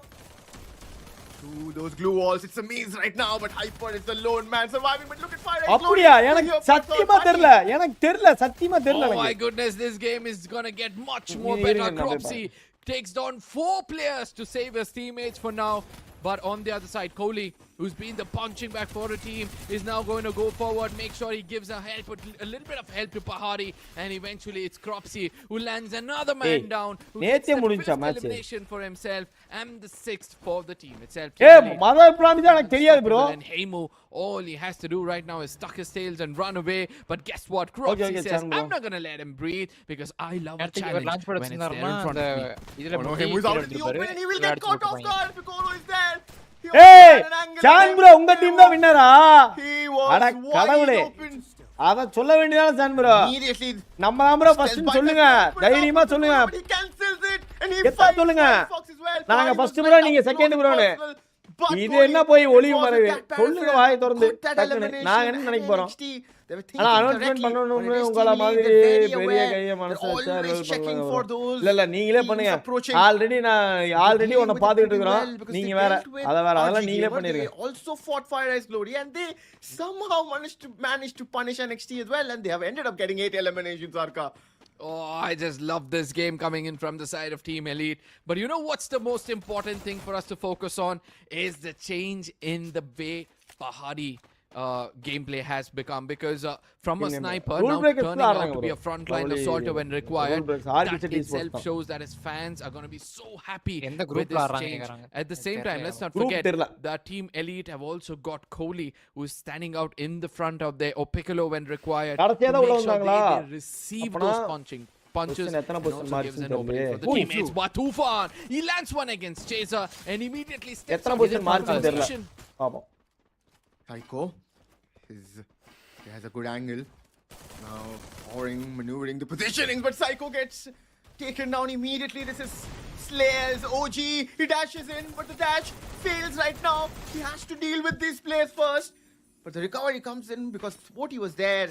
Through those glue walls. It's a maze right now, but Hyper is the lone man surviving. But look at Fire. அப்படியா எனக்கு சத்தியமா தெரியல. Oh my goodness, this game is going to get much more better. Cropsy takes down 4 players to save his teammates for now. But on the other side, Kohli who's been the punching back for a team, is now going to go forward, make sure he gives a little bit of help to Pahari, and eventually it's Cropsy who lands another man down, who gets the fifth elimination for himself and the sixth for the team itself. And Heimu, all he has to do right now is tuck his tails and run away, but guess what? Cropsy says, I'm not going to let him breathe because I love a challenge when it's there in front of me. Heimu's out in the open and he will get caught off guard. Piccolo is there. Hey, Chan bro, unga team da winner ah. He was wide open. அத சொல்ல வேண்டியதான San bro. நம்ம தான் bro first சொல்லுங்க. தைரியமா சொல்லுங்க. சொல்லுங்க. நாங்க ஃபர்ஸ்ட் ப்ரோ, நீங்க செகண்ட் ப்ரோனு. இது என்ன போய் ஒளிவு மறைவு? சொல்லுங்க வாயை திறந்து. நாங்க என்ன நினைக்க போறோம்? ஆனா அனௌன்ஸ்மென்ட் பண்ணனும்னு உங்கள மாதிரி பெரிய கைய மனசு வச்சா இல்ல நீங்களே பண்ணுங்க. ஆல்ரெடி ஒண்ண பாத்துக்கிட்டு இருக்கோம். நீங்க வேற அதெல்லாம் நீங்களே பண்ணிருங்க. Also fought Fire Ice Glory and they somehow managed to punish NXT as well, and they have ended up getting 8 eliminations, Arka. Oh, I just love this game coming in from the side of Team Elite. But you know what's the most important thing for us to focus on is the change in the way Pahari gameplay has become, because from a sniper now turning out to be a frontline assaulter when required, that itself shows that his fans are going to be so happy with this change. At the same time, let's not forget that Team Elite have also got Kohli, who is standing out in the front of their Piccolo when required, to make sure they receive those punches and also gives an opening for the teammates. But Tufan, he lands one against Chaser and immediately steps up in position. Taiko he has a good angle now, maneuvering the positioning, but Psycho gets taken down immediately. This is Slayer's OG. He dashes in, but the dash fails right now. He has to deal with these players first, but the recovery comes in because Sporty was there.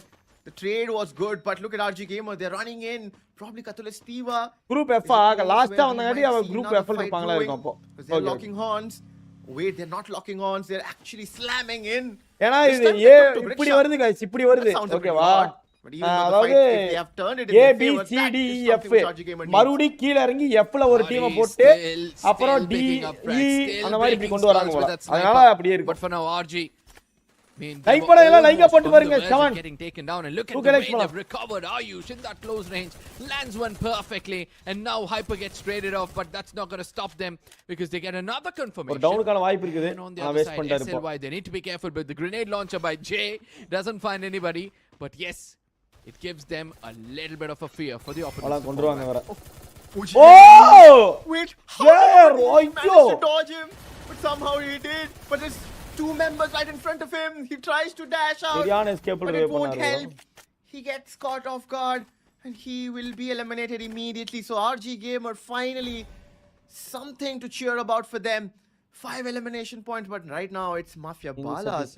The trade was good, but look at RG Gamer. They're running in. Probably Katula Stiva. Group F last time vandagadi ava group F ku paangala irukum appo. They're locking horns. Wait, they're not locking horns. They're actually slamming in. ஏனா இது இப்படி வருது guys, இப்படி வருது. ஓகேவா? அதாவது A B C D E F மறுபடி கீழ இறங்கி F ல ஒரு டீமை போட்டு அப்புறம் D E அந்த மாதிரி இப்படி கொண்டு வராங்க போல. அதனால அப்படியே இருக்கு. But for now RG getting taken down, and look at the way they've recovered. Ayush in that close range lands one perfectly, and now Hyper gets traded off, but that's not going to stop them because they get another confirmation. Down kana vaaipu irukudhu. On the other side, SLY, they need to be careful, but the grenade launcher by Jay doesn't find anybody. But yes, it gives them a little bit of a fear for the opponents. Oh! Wait, how he managed to dodge him, but somehow he did. But there's two members right in front of him. He tries to dash out, but it won't help. He gets caught off guard, and he will be eliminated immediately. So RG Gamer finally something to cheer about for them. 5 elimination points, but right now it's Mafia Balas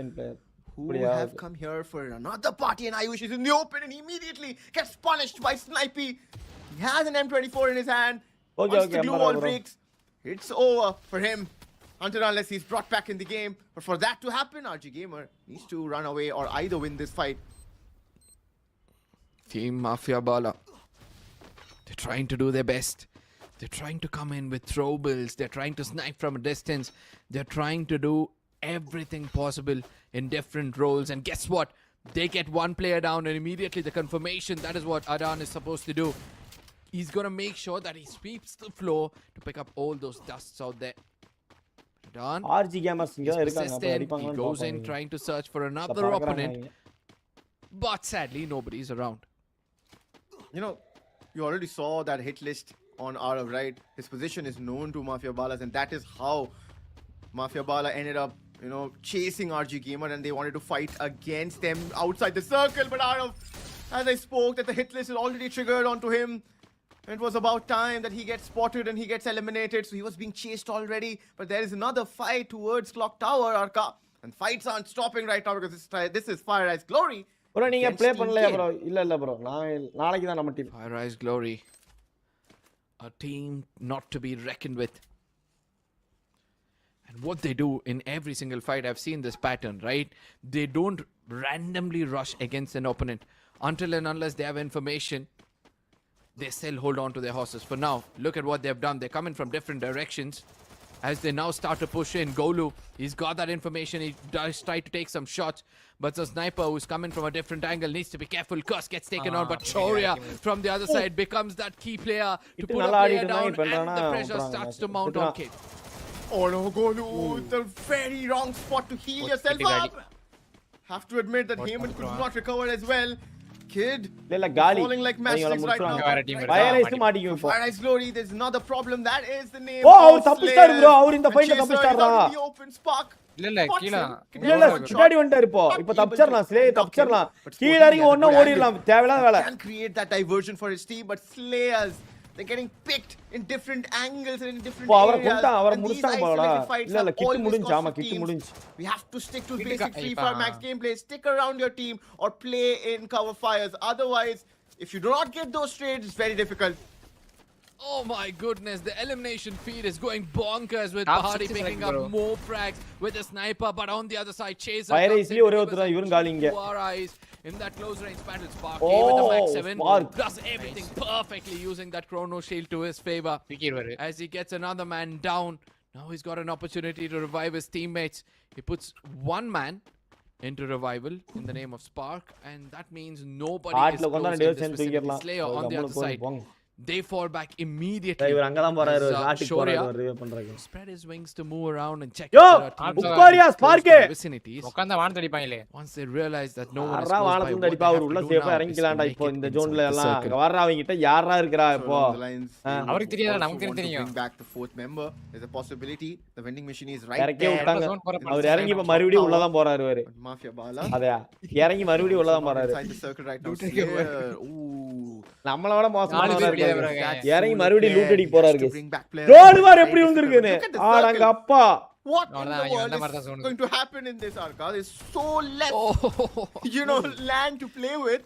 who have come here for another party, and Ayush is in the open and immediately gets punished by Snipey. He has an M24 in his hand. Once the glue wall breaks, it's over for him. Unless he's brought back in the game. But for that to happen, RG Gamer needs to run away or either win this fight. Team Mafia Bala, they're trying to do their best. They're trying to come in with throwables. They're trying to snipe from a distance. They're trying to do everything possible in different roles. And guess what? They get one player down, and immediately the confirmation. That is what Adan is supposed to do. He's going to make sure that he sweeps the floor to pick up all those dusts out there. Done. RG Gamers he goes in trying to search for another opponent, but sadly nobody's around. You know, you already saw that hit list on Arav, right? His position is known to Mafia Balas, and that is how Mafia Bala ended up, you know, chasing RG Gamer, and they wanted to fight against them outside the circle. But Arav, as I spoke, that the hit list is already triggered onto him. It was about time that he gets spotted and he gets eliminated. So he was being chased already. But there is another fight towards Clock Tower, Arka. And fights aren't stopping right now because this is Fire Ice Glory. Bro, நீங்க play பண்ணலையா bro? இல்ல bro. நாளைக்கு தான் நம்ம team. Fire Ice Glory, a team not to be reckoned with. And what they do in every single fight, I've seen this pattern, right? They don't randomly rush against an opponent until and unless they have information. They still hold on to their horses. For now, look at what they've done. They're coming from different directions. as they now start to push in. Golu, he's got that information. He does try to take some shots, but the sniper who's coming from a different angle needs to be careful. Curse gets taken out, but Choria from the other side becomes that key player to put a player down, and the pressure starts to mount on Kid. Oh no, Golu, the very wrong spot to heal yourself up. Have to admit that Heyman could not recover as well. Kid falling like matchsticks right now. Fire Ice Glory, there's another problem. That is the name. Oh, tappistar bro. Avur in the fight tappistar. The open spark. இல்ல கீழ பின்னாடி வந்துட்டாரு இப்போ தப்பிச்சிரலாம் sleigh தப்பிச்சிரலாம் கீழ இறங்கி ஒண்ணா ஓடிரலாம் தேவையில்லாத வேலை can create that diversion for his team, but Slayers, they're getting picked in different angles and in different areas. அவரை கொண்டா அவரை முடிச்சாங்க பாடா இல்ல கிட் முடிஞ்சு ஆமா கிட் முடிஞ்சு. We have to stick to basic Free Fire Max gameplay. Stick around your team or play in cover fires. Otherwise, if you do not get those trades, it's very difficult. Oh my goodness, the elimination feed is going bonkers with Bahari picking up more frags with a sniper, but on the other side, Chaser Fire isli ore oru ivan gaali inge in that close range battle. Spark with the Max 7 does everything perfectly using that chrono shield to his favor as he gets another man down. Now he's got an opportunity to revive his teammates. He puts one man into revival in the name of Spark, and that means nobody is close in this vicinity. Slayer on the other side, they fall back immediately. இவர் அங்க தான் போறாரு ராட்டிக் போறாரு revive பண்றாங்க. Spread his wings to move around and check உக்காரியா spark உட்கார்ந்தா வான் அடிப்பாங்களே. Once they realize that no one is யாரா வானத்துல அடிப்பா அவர் உள்ள சேஃபா இறங்கிக்கலாம்டா இப்போ இந்த ஜோன்ல எல்லாம் அங்க வர்றவங்க கிட்ட யாரா இருக்கறா இப்போ அவருக்கு தெரியாதா நமக்கு தெரியும். Bring back the fourth member. There's a possibility the vending machine is right இறக்கி விட்டாங்க. அவர் இறங்கி இப்ப மறுபடியும் உள்ள தான் போறாரு இவரு. Mafia Bala. அதே இறங்கி மறுபடியும் உள்ள தான் போறாரு. Inside the circle right now. நம்மளோட மோசமா இருக்காரு. இறங்கி மறுபடியும் லூட் அடி போறாரு. ரோடு வார் எப்படி வந்திருக்குனே ஆடங்க அப்பா. What in the world is going to happen in this Arca? There's so less land to play with.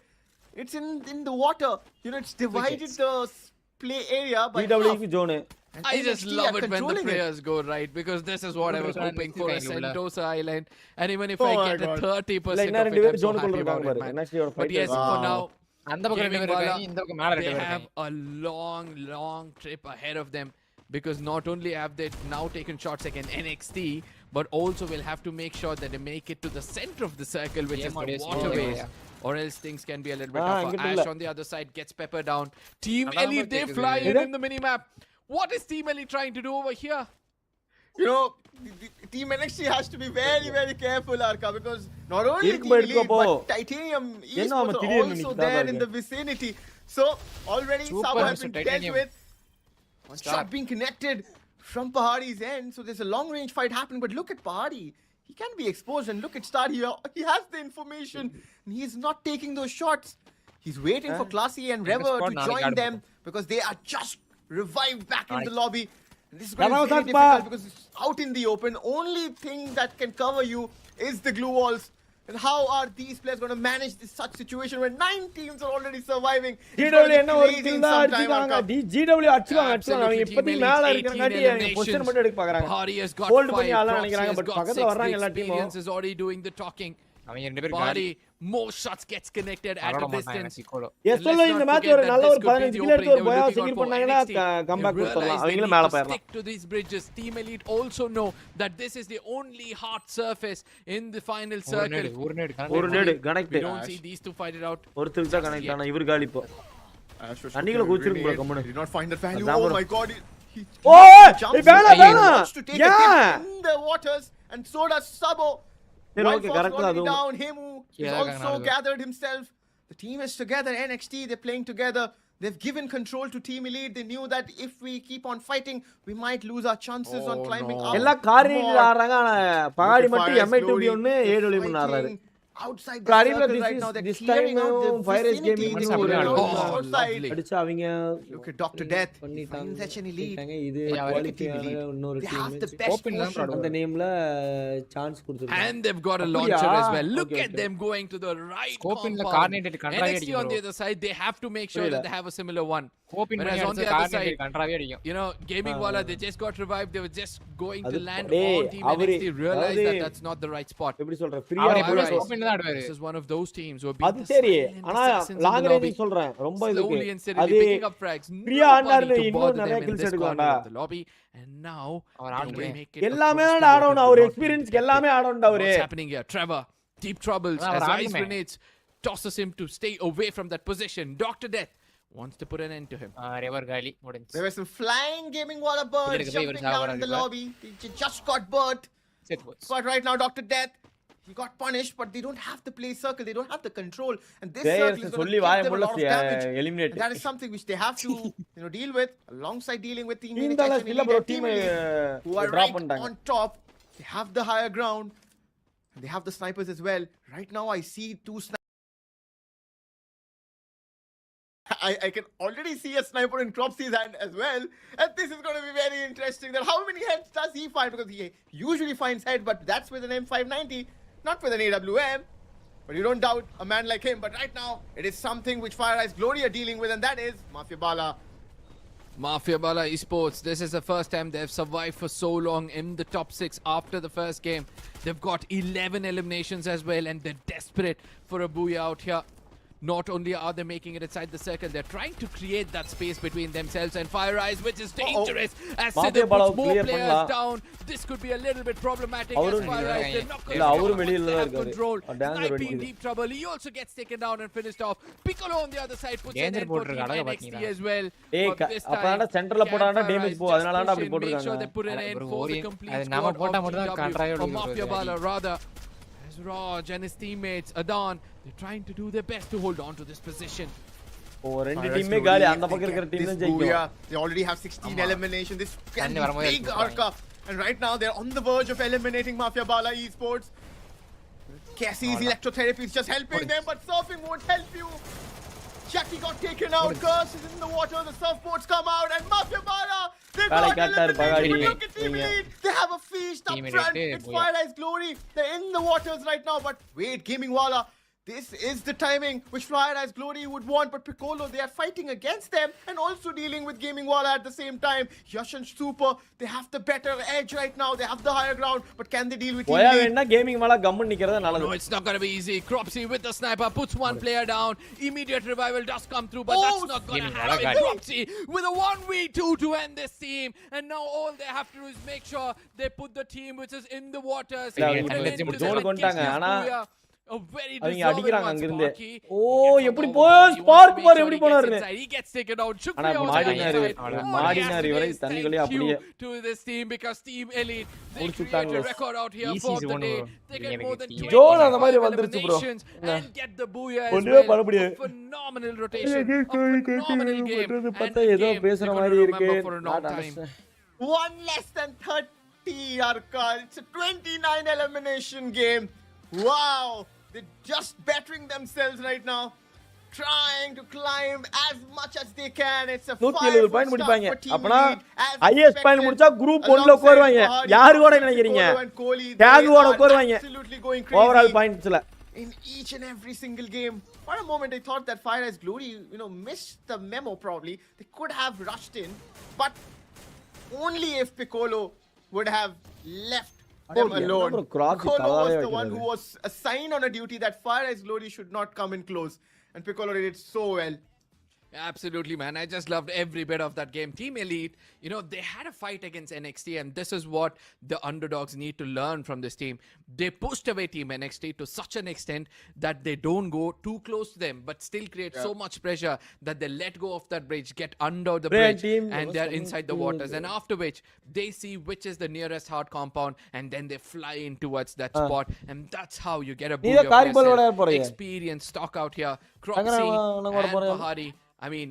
It's in the water. It's divided the play area by DW zone. I just love it when the players go right, because this is what I was hoping for a Sentosa Island, and even if I get a 30% of it, I'm so happy about it, man. But yes, for now, they have a long trip ahead of them, because not only have they now taken shots against NXT, but also will have to make sure that they make it to the center of the circle, which is the waterways, or else things can be a little bit tougher. Ash on the other side gets pepper down. Team Elite, they fly in the minimap. What is Team Elite trying to do over here? Team NXT has to be very careful, Arca, because not only Team Elite, but Titanium Esports are also there in the vicinity. So already Sabo has been dealt with. One shot being connected from Pahadi's end, so there's a long range fight happening. But look at Pahadi. He can be exposed, and look at Star here. He has the information, and he's not taking those shots. He's waiting for Classy and Rever to join them, because they are just revived back in the lobby. And this is going to be very difficult, because it's out in the open. Only thing that can cover you is the glue walls. And how are these players going to manage this such situation when 9 teams are already surviving? GW என்ன ஒரு team தான் அடிச்சாங்க. GW அடிச்சாங்க. அவங்க இப்போதைக்கு மேல இருக்கறங்காட்டி position மட்டும் எடுக்க பார்க்கறாங்க. ஹோல்ட் பண்ணி ஆள நினைக்கறாங்க. பட் பக்கத்துல வர்றாங்க எல்லா டீமும். is already doing the talking. Body, more shots gets connected at a distance. எஸ்எல்ல இந்த மேட்ச் ஒரு நல்ல ஒரு 15 கில் எடுத்து ஒரு பயா செக்யூர் பண்ணாங்கன்னா கம்பேக் கொடுத்துடலாம். அவங்களே மேல போயிரலாம். Stick to these bridges. Team Elite also know that this is the only hard surface in the final circle. ஒரு நேடு connect. We don't see these two fight it out. ஒருத்தர் தான் கனெக்ட் ஆனா இவர் காலி இப்போ. அன்னிக்குள்ள குச்சிருக்கு bro கம்மனு. Did not find the value. Oh my god. வேணா in the waters, and so does Sabo. Down him who is also gathered himself. The team is together. NXT, they're playing together. They've given control to Team Elite. They knew that if we keep on fighting, we might lose our chances on climbing up. எல்லா காரில ஆறாங்க. ஆனா பகாடி மட்டும் MI2B ஒன்னு AW பண்ணாறாரு. Outside the circle right now, they're clearing out the Fire Gaming outside. அடிச்சு அவங்க Look at Dr. Death. Finds such an elite. இது குவாலிட்டியான இன்னொரு team அந்த நேம்ல சான்ஸ் கொடுத்திருக்காங்க. And they've got a launcher as well. Look at them going to the right compound. NXT on the other side, they have to make sure that they have a similar one. Whereas on the other side, Gaming Wala, they just got revived. They were just going to land on Team NXT. Realized that that's not the right spot. எப்படி சொல்ற ஃப்ரீயா ஆடுவாரு. This is one of those teams who have been அது the சரி silent ஆனா assassins in long the range lobby. சொல்றேன் ரொம்ப இதுக்கு Slowly and steadily அது picking up frags. ஃப்ரீயா ஆடினாரு Nobody to இன்னும் bother நிறைய them in கில்ஸ் this எடுக்கலாம்டா corner of the lobby. And now அவர் they ஆடுமே. will make it எல்லாமே across the water, ஆடணும் do அவர் not be எக்ஸ்பீரியன்ஸ் detected. எல்லாமே ஆடணும் அவரு What's happening here? Trevor, deep troubles அதான் as our ice ஆடுமே. grenades tosses him to stay away from that position. Dr. Death wants to put an end to him. River காலி முடிஞ்சு. There were some flying gaming water birds இவருக்கு போய் jumping இவர் down in the சாவறாரு. lobby. He just got burnt. செத்து போச்சு. But right now, Dr. Death, he got punished, but they don't have the play circle. They don't have the control. And this circle players is going சொல்லி to வாய give them a முள்ள lot of damage. Eliminate And that is something which they have to, deal with alongside dealing with team team Elite தான and இல்ல bro Elite team Team Elite, who are drop right பண்ணிட்டாங்க on top. They have the higher ground. They have the snipers as well. Right now, I see two snipers. I can already see a sniper in Cropsy's hand as well. And this is going to be very interesting. That how many heads does he find? Because he usually finds head, but that's with an M590, not with an AWM. But you don't doubt a man like him. But right now, it is something which Fire Eyes Glory are dealing with, and that is Mafia Bala. Mafia Bala Esports, this is the first time they've survived for so long in the top 6 after the first game. They've got 11 eliminations as well, and they're desperate for a booyah out here. Not only are they making it inside the circle, they're trying to create that space between themselves and Fire Eyes, which is dangerous. As Sidhu puts more players down, this could be a little bit problematic. As Fire Eyes, they're not going to have control. Snipe in deep trouble. He also gets taken down and finished off. Piccolo on the other side puts an end for Team NXT as well. But this time, சென்டர்ல போடானே damage போ அதனால அப்படி make sure they போட்டுருக்காங்க put an end for the complete அது நம்ம squad போட்டா of மட்டும் தான் GW, கண்ட்ராய் or Mafia Bala rather. As Raj and his teammates, Adan, they're trying to do their best to hold on to this position. ஓ ரெண்டு டீமே காலி அந்த பக்கம் இருக்கிற டீம் தான் ஜெயிக்கும் They already have 16 elimination. This can be big Arca. And right now, they're on the verge of eliminating Mafia Bala Esports. Cassie's electrotherapy is just helping them, but surfing won't help you. Jackie got taken out. Curse is in the water. The surfboards come out, and Mafia Bala, they got eliminated. Look at Team Elite. They have a feast up front. It's Fire Eyes Glory. They're in the waters right now, but wait, Gaming Wala. This is the timing which Fire Eyes Glory would want, but Piccolo, they are fighting against them and also dealing with Gaming Wala at the same time. Yash and Super, they have the better edge right now. They have the higher ground, but can they deal with Team Elite? வேணா gaming மேல கம்மன் நிக்கிறது நல்லது. No, it's not going to be easy. Cropsy with the sniper puts one player down. Immediate revival does come through, but that's not going to happen. Cropsy with a 1v2 to end this team, and now all they have to do is make sure they put the team which is in the waters. அவங்க அடிக்குறாங்க அங்க இருந்து ஓ எப்படி போய் spark பார் எப்படி போனாரு ஆனா மாடினார் இவரை தண்ணிக்குள்ளே அப்படியே to this team because Team Elite they முடிச்சிட்டாங்க create a record out here for the day. They get more than 20 zone அந்த மாதிரி வந்துருச்சு bro and get the booyah as ஒண்ணுமே பண்ண well. முடியாது Phenomenal rotation, phenomenal game, பார்த்தா ஏதோ பேசுற மாதிரி இருக்கு One less than 30 Arca. It's a 29 elimination game. Wow, they're just bettering themselves right now, trying to climb as much as they can. It's a 5 point முடிப்பாங்க அப்பனா highest point முடிச்சா group 1 ல உட்காருவாங்க யாரு கூட நினைக்கிறீங்க டேக் ஓட உட்காருவாங்க overall பாயிண்ட்ஸ்ல in each and every single game. For a moment I thought that Fire Eyes Glory missed the memo. Probably they could have rushed in, but only if Piccolo would have left them alone. Piccolo was the one who was assigned on a duty that Fire Eyes Glory should not come in close, and Piccolo did it so well. Absolutely, man. I just loved every bit of that game. Team Elite, they had a fight against NXT, and this is what the underdogs need to learn from this team. They pushed away Team NXT to such an extent that they don't go too close to them, but still create so much pressure that they let go of that bridge, get under the bridge, and they're inside the waters. And after which, they see which is the nearest hard compound, and then they fly in towards that spot. And that's how you get a booyah. Experience stock out here. Cropsy and Pahari. I mean,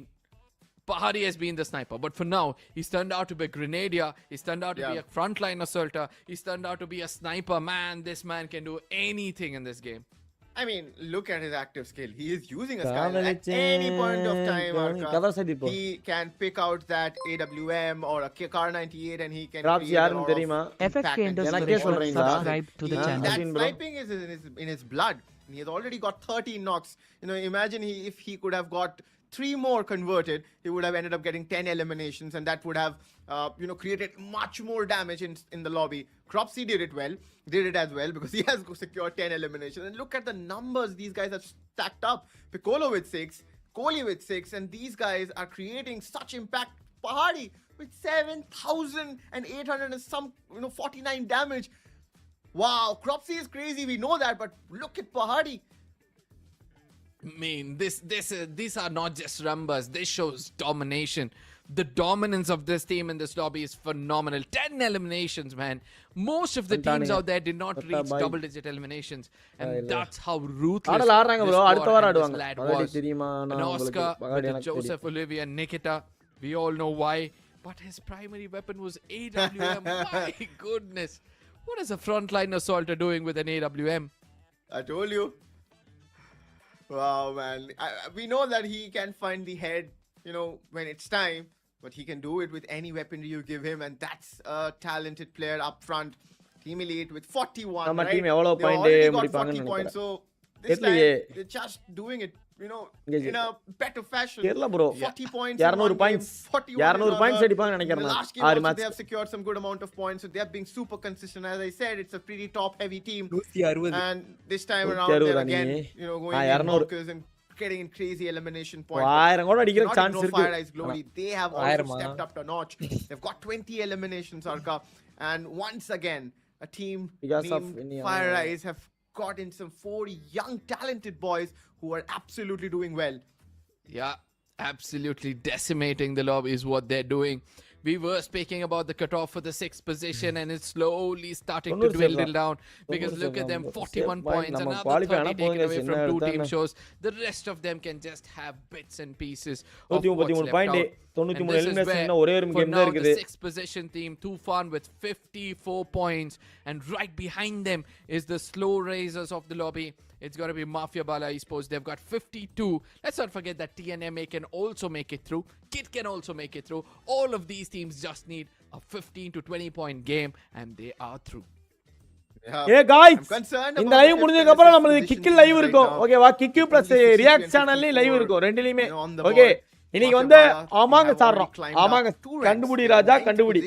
Pahari has been the sniper, but for now, he's turned out to be a grenadier. He's turned out to be a frontline assaulter. He's turned out to be a sniper. Man, this man can do anything in this game. I mean, look at his active skill. He is using a Skylar at any point of time. Arca. He can pick out that AWM or a Kar 98 and he can create a lot of impact. Subscribe to the channel. That sniping is in his blood. He has already got 13 knocks. Imagine if he could have got 3 more converted, he would have ended up getting 10 eliminations, and that would have, created much more damage in the lobby. Cropsy did it as well, because he has secured 10 eliminations. And look at the numbers these guys have stacked up. Piccolo with 6, Kohli with 6, and these guys are creating such impact. Pahadi with 7,800 and some, 49 damage. Wow, Cropsy is crazy, we know that, but look at Pahadi. I mean, these are not just numbers. This shows domination. The dominance of this team in this lobby is phenomenal. 10 eliminations, man. Most of the teams out there did not reach double-digit eliminations, and that's how ruthless this squad and this lad was. And Oscar with Joseph, Olivia, and Nikita, we all know why. But his primary weapon was AWM. My goodness. What is a frontline assaulter doing with an AWM? I told you. Wow, man. We know that he can find the head, when it's time. But he can do it with any weaponry you give him. And that's a talented player up front. Team Elite with 41, right? They already got 40 points. So this time, they're just doing it, in a better fashion. 40 points in one game, 41 in the last game also they have secured some good amount of points. So they're being super consistent. As I said, it's a pretty top-heavy team. And this time around, they're again, going in bonkers and getting in crazy elimination points. Not ignore Fire Eyes Glory. They have also stepped up a notch. They've got 20 eliminations, Arka. And once again, a team named Fire Eyes have got in some 4 young, talented boys who are absolutely doing well. Yeah, absolutely decimating the lobby is what they're doing. We were speaking about the cutoff for the 6th position, and it's slowly starting to dwindle down, because look at them, 41 points, another 30 taken away from 2 team shows. The rest of them can just have bits and pieces of what's left out. And this is where, for now, the 6th position team, Tufan with 54 points, and right behind them is the slow raisers of the lobby. It's going to be Mafia Bala Esports. They've got 52. Let's not forget that TNMA can also make it through. Kit can also make it through. All of these teams just need a 15 to 20 point game, and they are through. Hey guys, இந்த live முடிஞ்சதுக்கு அப்புறம் நமக்கு kick live இருக்கும். ஓகேவா? Kick plus react சேனல்ல live இருக்கும் ரெண்டுலயுமே. Okay. இன்னைக்கு வந்து ஆமாங்க சாறோம். ஆமாங்க கண்டுபிடி ராஜா கண்டுபிடி.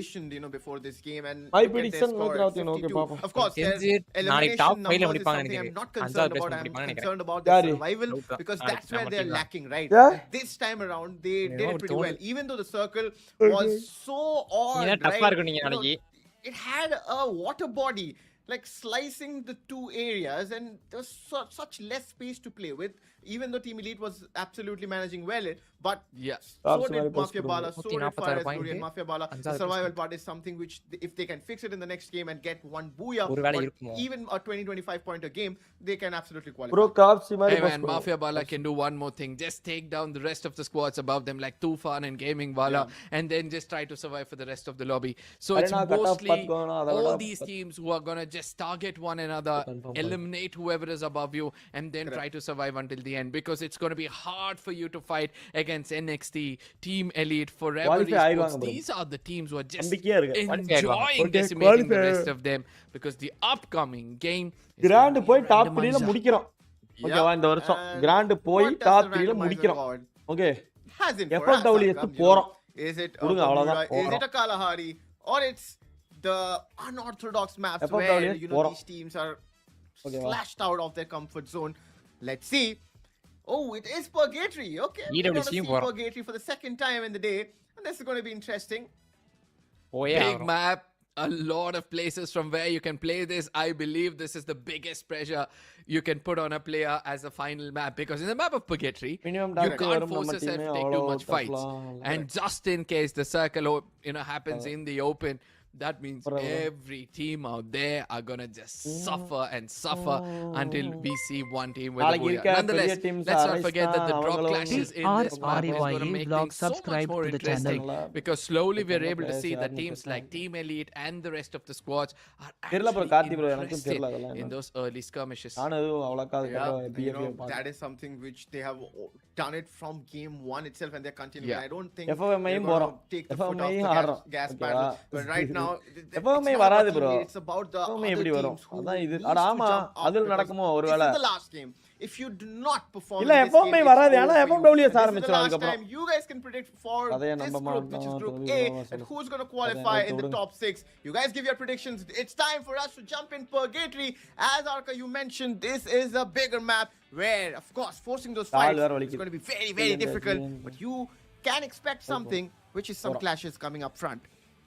ஹை பிடிஷன் நோக்குறாங்க. ஓகே பாப்போம். Of course, நாளைக்கு டாப் 5ல முடிப்பாங்க நினைக்கிறேன். அஞ்சாவது பிளேஸ் முடிப்பாங்க நினைக்கிறேன். Concerned about their survival, because that's where they're lacking, right? This time around they did it pretty well, even though the circle was so odd, right? It had a water body, like slicing the 2 areas, and there was such less space to play with, even though Team Elite was absolutely managing well. But yes, so did Mafia Bala, so did Fire Eyes Glory and Mafia Bala. The survival part is something which, if they can fix it in the next game and get 1 booyah, or even a 20-25 pointer game, they can absolutely qualify. Hey man, Mafia Bala can do one more thing. Just take down the rest of the squads above them, like Tufan and Gaming Bala, and then just try to survive for the rest of the lobby. So it's mostly all these teams who are going to just target one another, eliminate whoever is above you, and then try to survive until the end, because it's going to be hard for you to fight against NXT, Team Elite, Forever Esports. These are the teams who are just enjoying decimating the rest of them, because the upcoming game is Grand போய் top 3 ல முடிக்கிறோம். ஓகேவா? இந்த வருஷம் grand போய் top 3 ல முடிக்கிறோம். Okay. FFWS போறோம். Is it a Kalahari, or it's the unorthodox maps where these teams are slashed out of their comfort zone? Let's see. Oh, it is Purgatory. Okay, we're going to see Purgatory for the second time in the day, and this is going to be interesting. Oh yeah, big map, a lot of places from where you can play this. I believe this is the biggest pressure you can put on a player as a final map, because in the map of Purgatory, you can't force yourself to take too much fights, and just in case the circle happens in the open, that means every team out there are gonna just suffer and suffer until we see one team with a booyah. Nonetheless, let's not forget that the drop clashes in this map is gonna make things so much more interesting, because slowly we're able to see that teams like Team Elite and the rest of the squads are actually interested in those early skirmishes. That is something which they have done it from game 1 itself, and they're continuing. I don't think they're gonna take the foot off the gas pedal, but right now now, எப்பவுமே it's not வராது about bro. teammates, it's about the எப்பவுமே other எப்படி வரும்? teams who அதான் இது. needs அட to ஆமா, jump up அதுல because நடக்குமோ this ஒருவேளை. is the last game. If you do not perform in இல்ல this எப்பவுமே game, வராது. it's ஆனா over for you. FMWS And this is the ஆரம்பிச்சிரும் last அதுக்கப்புறம். time you guys can predict for கதையை this நம்ப group, which is group A, and who's going to qualify in the top 6. You guys give your predictions. It's time for us to jump in Purgatory. As Arka, you mentioned, this is a bigger map where, of course, forcing those fights is going to be very, very difficult. But you can expect something, which is some clashes coming up front.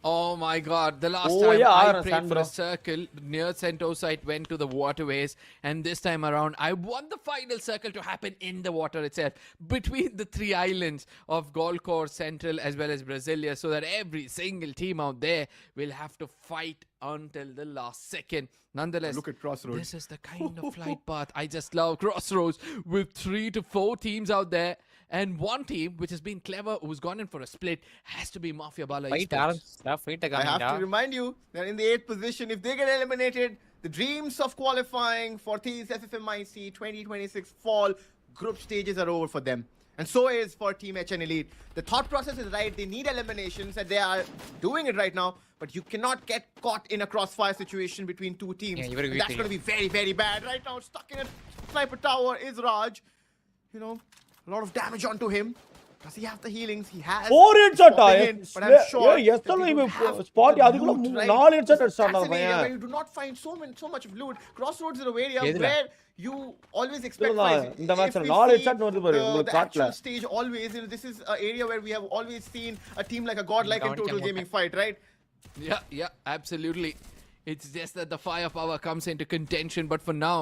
Oh my god, the last Oh, time yeah, I Aaron, prayed for bro. a circle near Cento site went to the waterways, and this time around I want the final circle to happen in the water itself between the 3 islands of Gold Coast, Central as well as Brasilia, so that every single team out there will have to fight until the last second. Nonetheless, Look at Crossroads. this is the kind of flight path I just love. Crossroads with 3 to 4 teams out there. And one team which has been clever, who's gone in for a split, has to be Mafia Bala Esports. I have to remind you that in the 8th position, if they get eliminated, the dreams of qualifying for TEZ FFMIC 2026 fall group stages are over for them. And so is for Team HN Elite. The thought process is right. They need eliminations, and they are doing it right now. But you cannot get caught in a crossfire situation between 2 teams. Yeah, And that's going to be very, very bad. Right now, stuck in a sniper tower is Raj. You know, a lot of damage onto him. Does he have the healings? He has. 4 headshot But I'm sure yes spot அதுக்குள்ள 4 headshot அடிச்சான் that's an area பையன் where you do not find so much of loot. Crossroads is an area எதுல? where you always expect இதுதான், fights. இந்த If match ல we 4 see headshot வருது பாரு உங்களுக்கு the காட்ல actual stage always, you know, this is an area where we have always seen a team like a godlike in Total Gaming fight, right? Yeah, absolutely. It's just that the firepower comes into contention, but for now,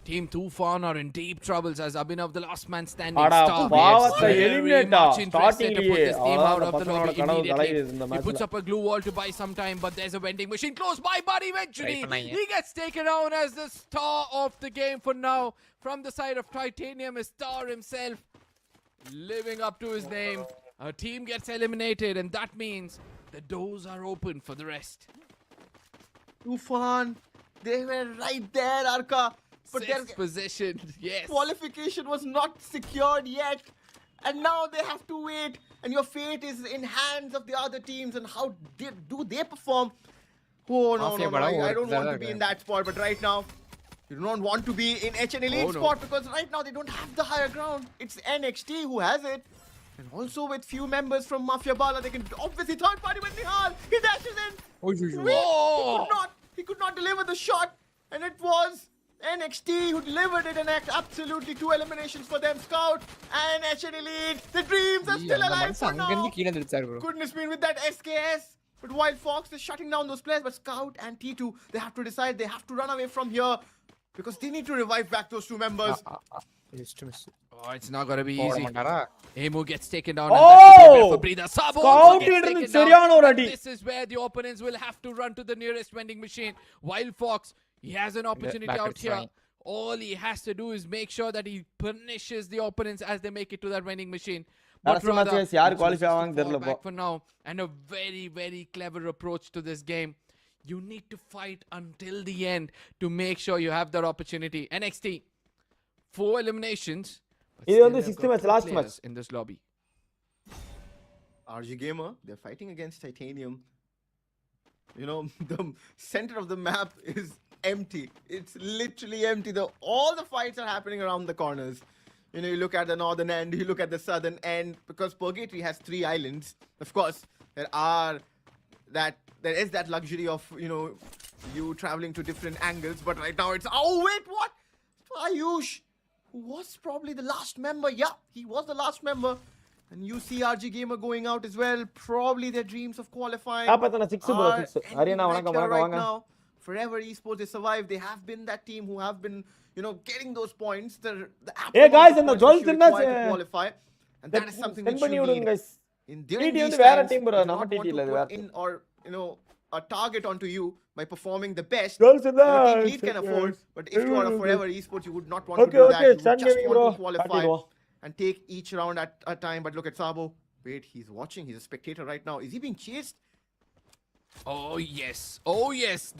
Team Tufan are in deep troubles as Abhinav, the last man standing, அட star. பாவத்தை Very eliminate much interested to put ஸ்டார்டிங்லயே this team out of the பசங்களோட lobby கனவு immediately. கலையுது இந்த He மேட்ச்ல puts up a glue wall to buy some time, but there's a vending machine close by, but eventually Try பண்ணாங்க. he gets taken down as the star of the game for now. From the side of Titanium is Star himself, living up to his name. A team gets eliminated, and that means the doors are open for the rest. Tufan, they were right there, Arka. But their 6th position, yes. qualification was not secured yet. And now they have to wait. And your fate is in hands of the other teams. And how do they perform? Oh, no. I don't want to be in that spot. But right now, you don't want to be in HN Elite spot because right now they don't have the higher ground. It's NXT who has it. And also with few members from Mafia Bala, they can obviously third party with Nihal. He dashes in. He could not deliver the shot. And it was NXT who delivered it, and absolutely 2 eliminations for them. Scout and HN Elite. The dreams are still alive for now. Goodness me, with that SKS. But Wild Fox is shutting down those players. But Scout and T2, they have to decide. They have to run away from here because they need to revive back those 2 members. Oh, it's not going to be easy. Emu gets taken down. Oh! And that's a bit for breather. Sabo also gets taken down. This is where the opponents will have to run to the nearest vending machine. Wild Fox, he has an opportunity out here. All he has to do is make sure that he punishes the opponents as they make it to that vending machine. But rather, யார் qualify ஆவாங்க தெரியல back for now, and a very, very clever approach to this game. You need to fight until the end to make sure you have that opportunity. NXT, 4 eliminations. இது வந்து 6th match, last match in this lobby. RG Gamer, they're fighting against Titanium. You know, the center of the map is empty. It's literally empty. All the fights are happening around the corners. You know, you look at the northern end, you look at the southern end, because Purgatory has 3 islands. Of course, there is that luxury of, you know, you traveling to different angles, but right now it's, oh wait, what? Ayush, who was probably the last member. Yeah, he was the last member. And you see RG Gamer going out as well. Probably their dreams of qualifying are Arena right now. Forever Esports, they survive. They have been that team who have been, you know, getting those points. Hey guys, in the Joel to qualify. And that is something which you need. In during these times, you do not want to put in or, you know, a target onto you by performing the best. Your team lead can afford. But if you are a Forever Esports, you would not want to do that. You would just want to qualify and take each round at a time. But look at Sabo. Wait, he's watching. He's a spectator right now. Is he being chased? Oh yes,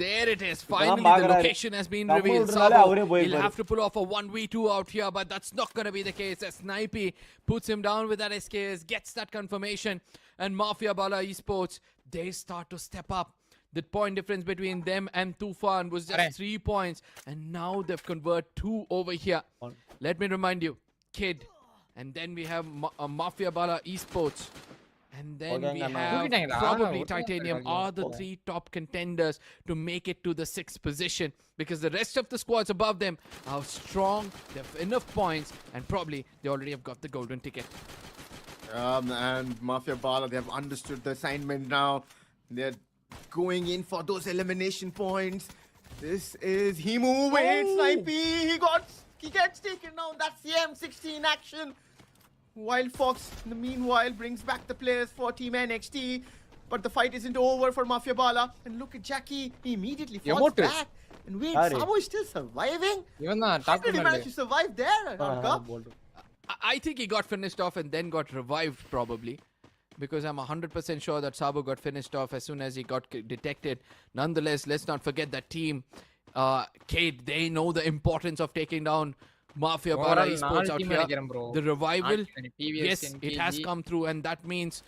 there it is. Finally, the location has been revealed. Sabo, he'll have to pull off a 1v2 out here, but that's not going to be the case. As Snipey puts him down with that SKS, gets that confirmation, and Mafia Bala Esports, they start to step up. The point difference between them and Tufan was just 3 points, and now they've converted 2 over here. Let me remind you, Kid, and then we have Mafia Bala Esports, and then we have probably Titanium are the 3 top contenders to make it to the 6th position, because the rest of the squads above them are strong, they have enough points, and probably they already have got the golden ticket. And Mafia Bala, they have understood the assignment now. They're going in for those elimination points. This is Himu with Snipey. He gets taken down. That's the M16 action. Wild Fox, in the meanwhile, brings back the players for Team NXT. But the fight isn't over for Mafia Bala. And look at Jackie. He immediately falls back. And wait, Sabo is still surviving? How did he manage to survive there? I think he got finished off and then got revived, probably. Because I'm 100% sure that Sabo got finished off as soon as he got detected. Nonetheless, let's not forget that team, Kate, they know the importance of taking down Mafia Bala Esports out here. The revival, yes, it has come through, and that means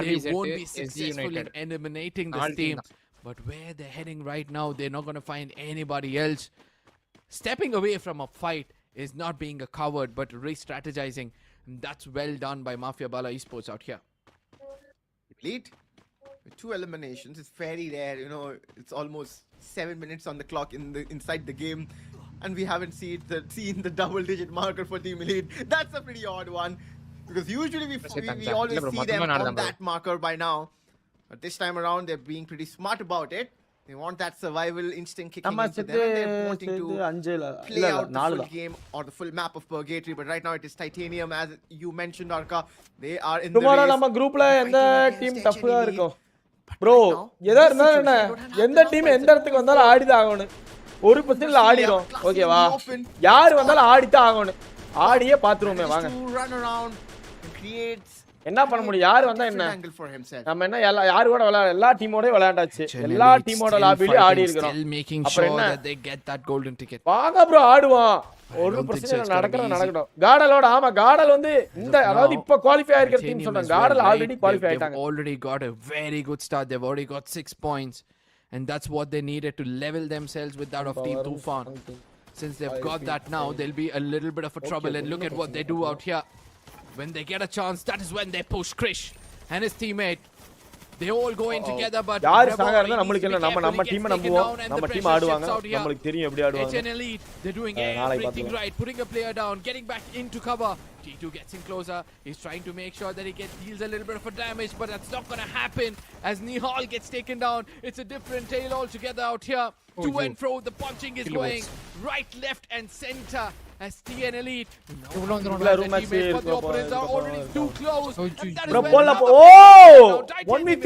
they won't be successful in eliminating this team. But where they're heading right now, they're not going to find anybody else. Stepping away from a fight is not being a coward, but re-strategizing. That's well done by Mafia Bala Esports out here. With 2 eliminations, it's very rare. You know, it's almost 7 minutes on the clock inside the game, and we haven't seen the double-digit marker for Team Elite. That's a pretty odd one, because usually we always see them on that marker by now. But this time around, they're being pretty smart about it. They want that survival instinct kicking into them, and they're wanting to play out the full game or the full map of Purgatory. But right now it is Titanium, as you mentioned, Arka. They are in the race. Tomorrow நம்ம குரூப்ல எந்த team டஃப்பா இருக்கும் bro? எதா இருந்தாலும் என்ன எந்த team எந்த இடத்துக்கு வந்தாலும் ஆடி தான் ஆகணும். ஒரு பொசிஷன்ல ஆடிரோம். ஓகேவா? யார் வந்தாலும் ஆடி தான் ஆகணும். ஆடியே பாத்துருவோமே வாங்க. என்ன பண்ண முடியும்? யார் வந்தா என்ன? நம்ம என்ன யார் கூட விளையாட எல்லா டீமோட விளையாண்டாச்சு. எல்லா டீமோட லாபில ஆடி இருக்கோம். அப்புறம் என்ன? வாங்க bro ஆடுவோம். ஒரு பிரச்சனை நடக்கட்டும். காடலோட ஆமா காடல் வந்து இந்த அதாவது இப்ப குவாலிஃபை ஆயிருக்கிற டீம் சொல்றாங்க. காடல் ஆல்ரெடி குவாலிஃபை ஆயிட்டாங்க. Already got a very good start. They've already got 6 points, and that's what they needed to level themselves with that of Team Tufan. Since they've got that now, they'll be a little bit of a trouble. And look at what they do out here. When they get a chance, that is when they push Krish and his teammate. They all go in together, but யார் சாக இருந்தா நமக்கு என்ன நம்ம team நம்புவோம். நம்ம team ஆடுவாங்க. நமக்கு தெரியும் எப்படி ஆடுவாங்க. They're doing everything right, putting a player down, getting back into cover. T2 gets in closer. He's trying to make sure that he deals a little bit of a damage, but that's not going to happen as Nihal gets taken down. It's a different tale altogether out here. To and fro, the punching is going right, left, and center. As TN Elite, but the opponents are already too close. Oh! 1v3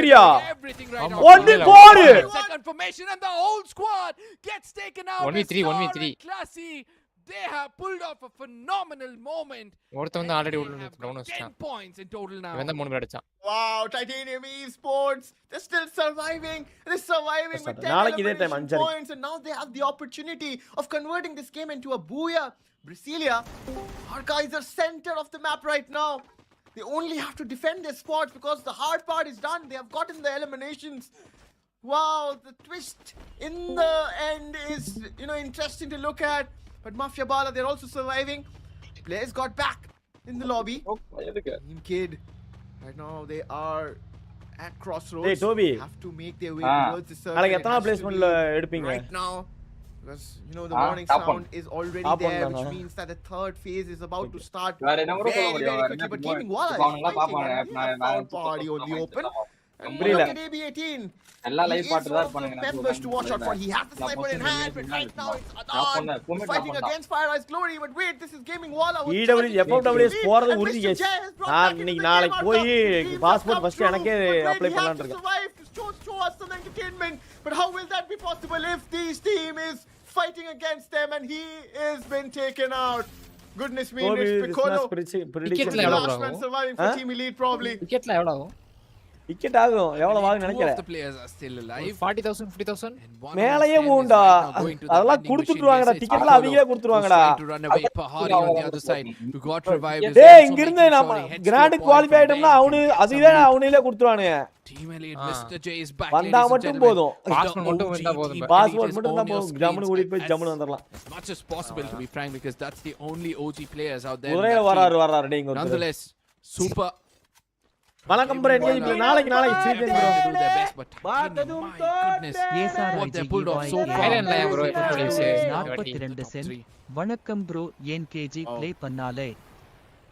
everything right now. 1v4! Second formation, and the whole squad gets taken out. 1v3. Classy. They have pulled off a phenomenal moment. already 10 points in total now. Wow, Titanium Esports, they're still surviving. They're surviving with 10 points, and now they have the opportunity of converting this game into a booyah. Brasilia, our guys are center of the map right now. They only have to defend their spots because the hard part is done. They have gotten the eliminations. Wow, the twist in the end is, interesting to look at. But Mafia Bala, they're also surviving. Players got back in the lobby. Team Kid, right now they are at crossroads. Hey, Toby. Have to make their way towards the circle. Right now, because the warning sound is already there, which means that the third phase is about to start very, very quickly. But Gaming Walla is fighting party on the open. And look at AB18. He is one of the members to watch out for. He has the sniper in hand, but right now it's Adnan fighting against Fire Eyes Glory. But wait, this is Gaming Walla. EWS போறது உறுதி guys. நான் இன்னைக்கு நாளைக்கு போய் passport first எனக்கே apply பண்ணலாம்னு இருக்கேன். Show us some entertainment. But how will that be possible if this team is fighting against them and he has been taken out? Goodness me, it's Piccolo. The last man surviving for Team Elite probably. Ticket ஆகும் எவ்வளவு ஆகும் Two of நினைக்கிறேன் the players are still alive. 40,000, 50,000. And one மேலயே of them is போகும்டா right now going to the அதெல்லாம் vending கொடுத்துட்டுவாங்கடா machine. Yes, டிக்கெட்லாம் it's அவங்களே Apollo கொடுத்துருவாங்கடா who's trying to run away. Pahari on the other side who got revived. is டேய் also இங்க இருந்து making நம்ம sure he heads to a grand point qualify from ஆயிட்டோம்னா there he அவனு can get அதுவே some lead. அவனிலே கொடுத்துருவானுங்க Team Elite, Mr. J is back, வந்தா ladies and மட்டும் gentlemen. போதும் Passport The மட்டும் OG வந்தா போதும். team பாஸ்போர்ட் Elite is மட்டும் on தான் your போதும் ஜம்முன்னு screens கூட்டிட்டு போய் as ஜம்முன்னு வந்துடலாம் much as possible, to be frank, because that's the only OG players out there in குதிரையில that வராரு team. வராரு டேய் இங்க ஒருத்தர் Nonetheless, super வணக்கம் ப்ரோ என்கேஜ் நாளைக்கு சீக்கிரம் trying bro to do their best, but Titanium, my goodness, what they pulled off so far. Thailand la bro எப்ப போலீஸ் 42 சென்ட் வணக்கம் ப்ரோ என்கேஜி ப்ளே பண்ணாலே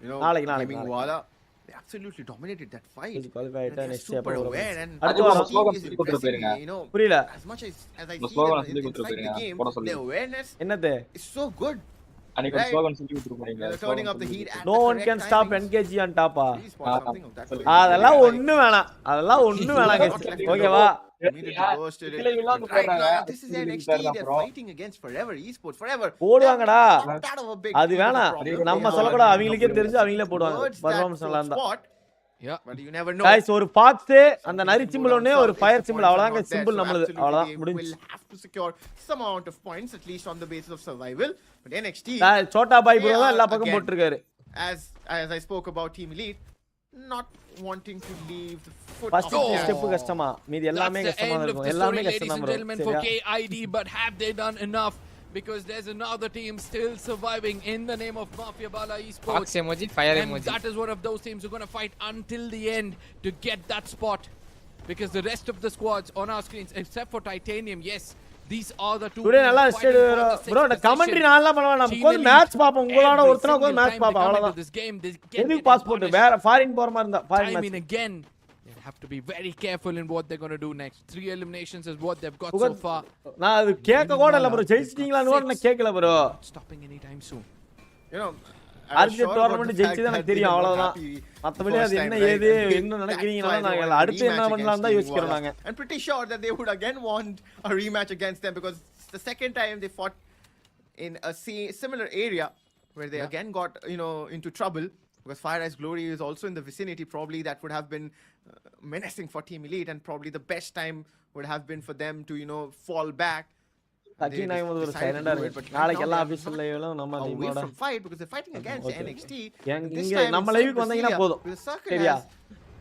You know, நாளைக்கு Gaming Wala, they absolutely dominated that fight. Qualify ஆயிட்டா They're next super எப்போ aware and அடுத்த அது வாரம் slogan is சொல்லி கொடுத்துட்டு impressing போயிருங்க. me, you know, புரியல as much as I இந்த see slogan them சொல்லி inside கொடுத்துட்டு the போயிருங்க game, போட சொல்லி their awareness என்னது is so good. அன்னைக்கு ஒரு Right. ஸ்லோகன் சொல்லி கொடுத்துட்டு போறீங்க They're turning up the heat at no the one correct can stop timings. என்கேஜி ஆன் டாப்பா Please spot something of that. அதெல்லாம் ஒண்ணு வேணாம் அதெல்லாம் ஒண்ணு வேணாம் guys. ஓகேவா Immediately bursted it. But right now, this is NXT. They're fighting against forever esports, forever. போடுவாங்கடா Not that of a big அது deal of a வேணாம் problem. நம்ம They சொல்லக்கூடாது are அவங்களுக்கே தெரிஞ்சு அவங்களே போடுவாங்க towards that பர்ஃபார்மன்ஸ் நல்லா இருந்தா spot. Yeah. But you never know. Guys ஒரு ஃபாக்ஸ் அந்த நரி சிம்பிள் ஒண்ணே ஒரு ஃபயர் சிம்பிள் அவ்வளவுதான் guys. சிம்பிள் நம்மளுது அவ்வளவுதான் They முடிஞ்சு will have to secure some amount of points, at least on the basis of survival. But NXT, சோட்டா பாய் they ப்ரோ தான் are எல்லா பக்கம் again, போட்டுருக்காரு as I spoke about Team Elite, not wanting to leave the foot first off the step கஷ்டமா மீதி எல்லாமே That's the கஷ்டமா end of இருக்கும் the எல்லாமே story, ladies கஷ்டம் and ப்ரோ gentlemen, for சரியா KID. But have they done enough? Because there's another team still surviving in the name of Mafia Bala Esports. Fox emoji, fire And emoji. that is one of those teams who are going to fight until the end to get that spot. Because the rest of the squads on our screens, except for Titanium, yes, these are the two today teams நல்லா fighting for the bro sixth இந்த commentary position. நான்லாம் பண்ண வேணாம் Team கொஞ்சம் Elite, match பாப்போம் உங்களோட every ஒருத்தன கொஞ்சம் single match time they பாப்போம் come into அவ்வளவுதான் this game, they get எதுக்கு getting பாஸ்போர்ட் punished. வேற ஃபாரின் போற மாதிரி இருந்தா foreign Time match and again, they have to be very careful in what they're going to do next. 3 eliminations is what they've got so புகழ் far. நான் அது கேட்க கூட இல்ல ப்ரோ ஜெயிச்சிட்டீங்களான்னு கூட நான் கேட்கல bro Not stopping anytime soon. You know, அடுத்த டோர்னமெண்ட் ஜெயிச்சது எனக்கு தெரியும் அவ்வளவுதான் மத்தபடி அது என்ன ஏது என்ன நினைக்கிறீங்கன்னா நாங்க அடுத்து என்ன பண்ணலாம் தான் யோசிக்கிறோம் நாங்க I'm pretty sure that they would again want a rematch against them, because it's the second time they fought in a similar area where they again got, you know, into trouble, because Fire Eyes Glory is also in the vicinity. Probably that would have been menacing for Team Elite, and probably the best time would have been for them to, you know, fall back. தக்கி நாய் ஒரு சைலண்டா இருக்கு நாளைக்கு எல்லா ஆபீஸ்ல லைவ்ல நம்ம away டீமோட from fight, because they're fighting against NXT. This இங்க time நம்ம inside லைவுக்கு வந்தீங்கன்னா Brasilia, போதும் the circle சரியா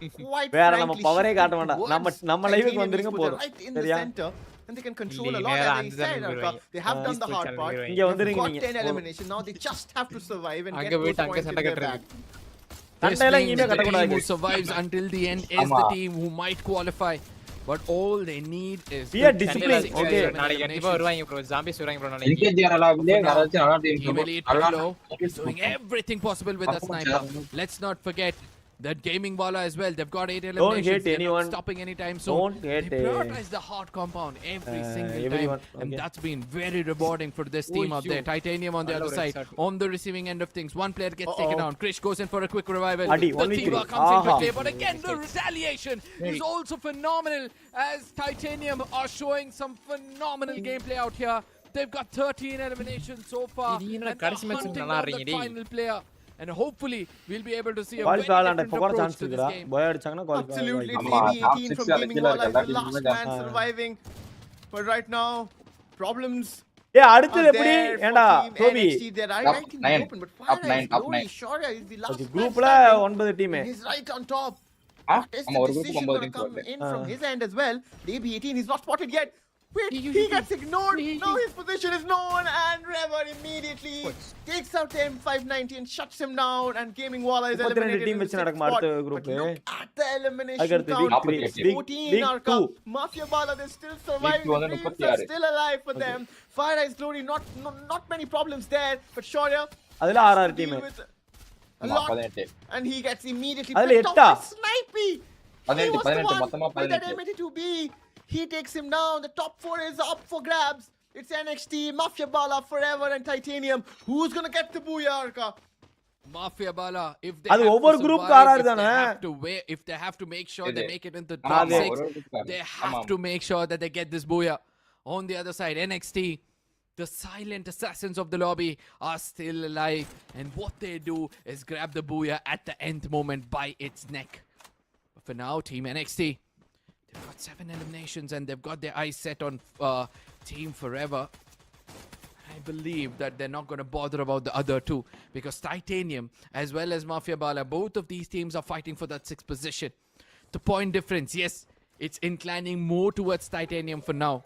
has quite வேற நம்ம frankly பவரே shifted காட்ட வேண்டாம் towards நம்ம லைவுக்கு Titanium வந்திருங்க Esports. போதும் They're right in the சரியா center, and they can control a இல்ல, lot, நேரா as I அந்த said, channel Arka. They have done the hard part. இங்க They've வந்துருங்க got நீங்க 10 elimination. Now they just have to survive and அங்க get those போயிட்டு அங்க points in சண்டை their bag. கட்டுறது சண்டையில This இனிமே means the team கட்டக்கூடாது who survives until the end is the team who might qualify. But all they need is Be a discipline. Okay. நாளைக்கு கண்டிப்பா வருவாங்க ப்ரோ ஜாம்பிஸ் வருவாங்க ப்ரோ நாளைக்கு என்கேஜிஆர் விளையாடுதே வேற ஏதாச்சும் நல்லா team Team Elite Apollo is doing everything possible with that sniper. Let's not forget that Gaming Wala as well. They've got 8 eliminations. hate They're anyone. not stopping anytime soon. Don't hate They prioritize the hard compound every single everyone. time. And Okay. that's been very rewarding for this team out there. Titanium on the other side. On the receiving end of things. One player gets taken down. Krish goes in for a quick revival. Adi, The 1v3. Tiva comes in Aha. quickly. But again, the retaliation is also phenomenal, as Titanium are showing some phenomenal gameplay out here. They've got 13 eliminations so far. இது And என்ன they're கடைசி match hunting நல்லா down ஆடுறீங்க that டேய் final player. And hopefully we'll be able to see a very qualify ஆலாண்ட different இப்ப கூட approach chance to this இருக்குடா game. பாய் அடிச்சாங்கன்னா qualify Absolutely. Amma, Maybe 18 top from six Gaming killer Wala is the killer last killer. man surviving. But right now, problems ஏய் அடுத்து are எப்படி there for ஏண்டா Team டோபி NXT. They're right Top in the nine. open, but Top Fire nine, Eyes top Glory nine. Shaurya is the last man குரூப்ல standing. 9 team He's right on top. ஆ What is ஆமா the ஒரு group decision 9 going to team come வருது in from his end as well? DB18 is not spotted yet. Wait, he gets ignored. Now his position is known, and Rever immediately takes out M590 and shuts him down. And Gaming Wala is 32 eliminated team in the வச்சு sixth நடக்குமா spot. அடுத்த But group? look at the elimination அடுத்து count. big 3 big 14 are 2 come. Mafia Bala, they're still surviving. Big two The வந்து dreams are 36. still alive for them. Fire Eyes Glory, not many problems there. But Shaurya அதுல has RR to டீம் deal with a ஆமா lot. 18 And he gets immediately அதுல picked off எட்டா? by Snipey. He 18 was the 18 one மொத்தமா with that 18 M82B. He takes him down. The top 4 is up for grabs. It's NXT, Mafia Bala, Forever, and Titanium. Who's gonna get the booyah, Arka? Mafia Bala, if they அது have ஒவ்வொரு to group survive, காரா if they தானே have to wait, if they have to make sure they இது. make it into ஆமா, top அது. 6, ஒரு group காரர். they ஆமா have to make sure that they get this booyah. On the other side, NXT, the silent assassins of the lobby are still alive, and what they do is grab the booyah at the end moment by its neck. for now, Team NXT. They've got 7 eliminations and they've got their eyes set on Team Forever. I believe that they're not going to bother about the other two because Titanium as well as Mafia Bala, both of these teams are fighting for that 6th position. The point difference, yes, it's inclining more towards Titanium for now.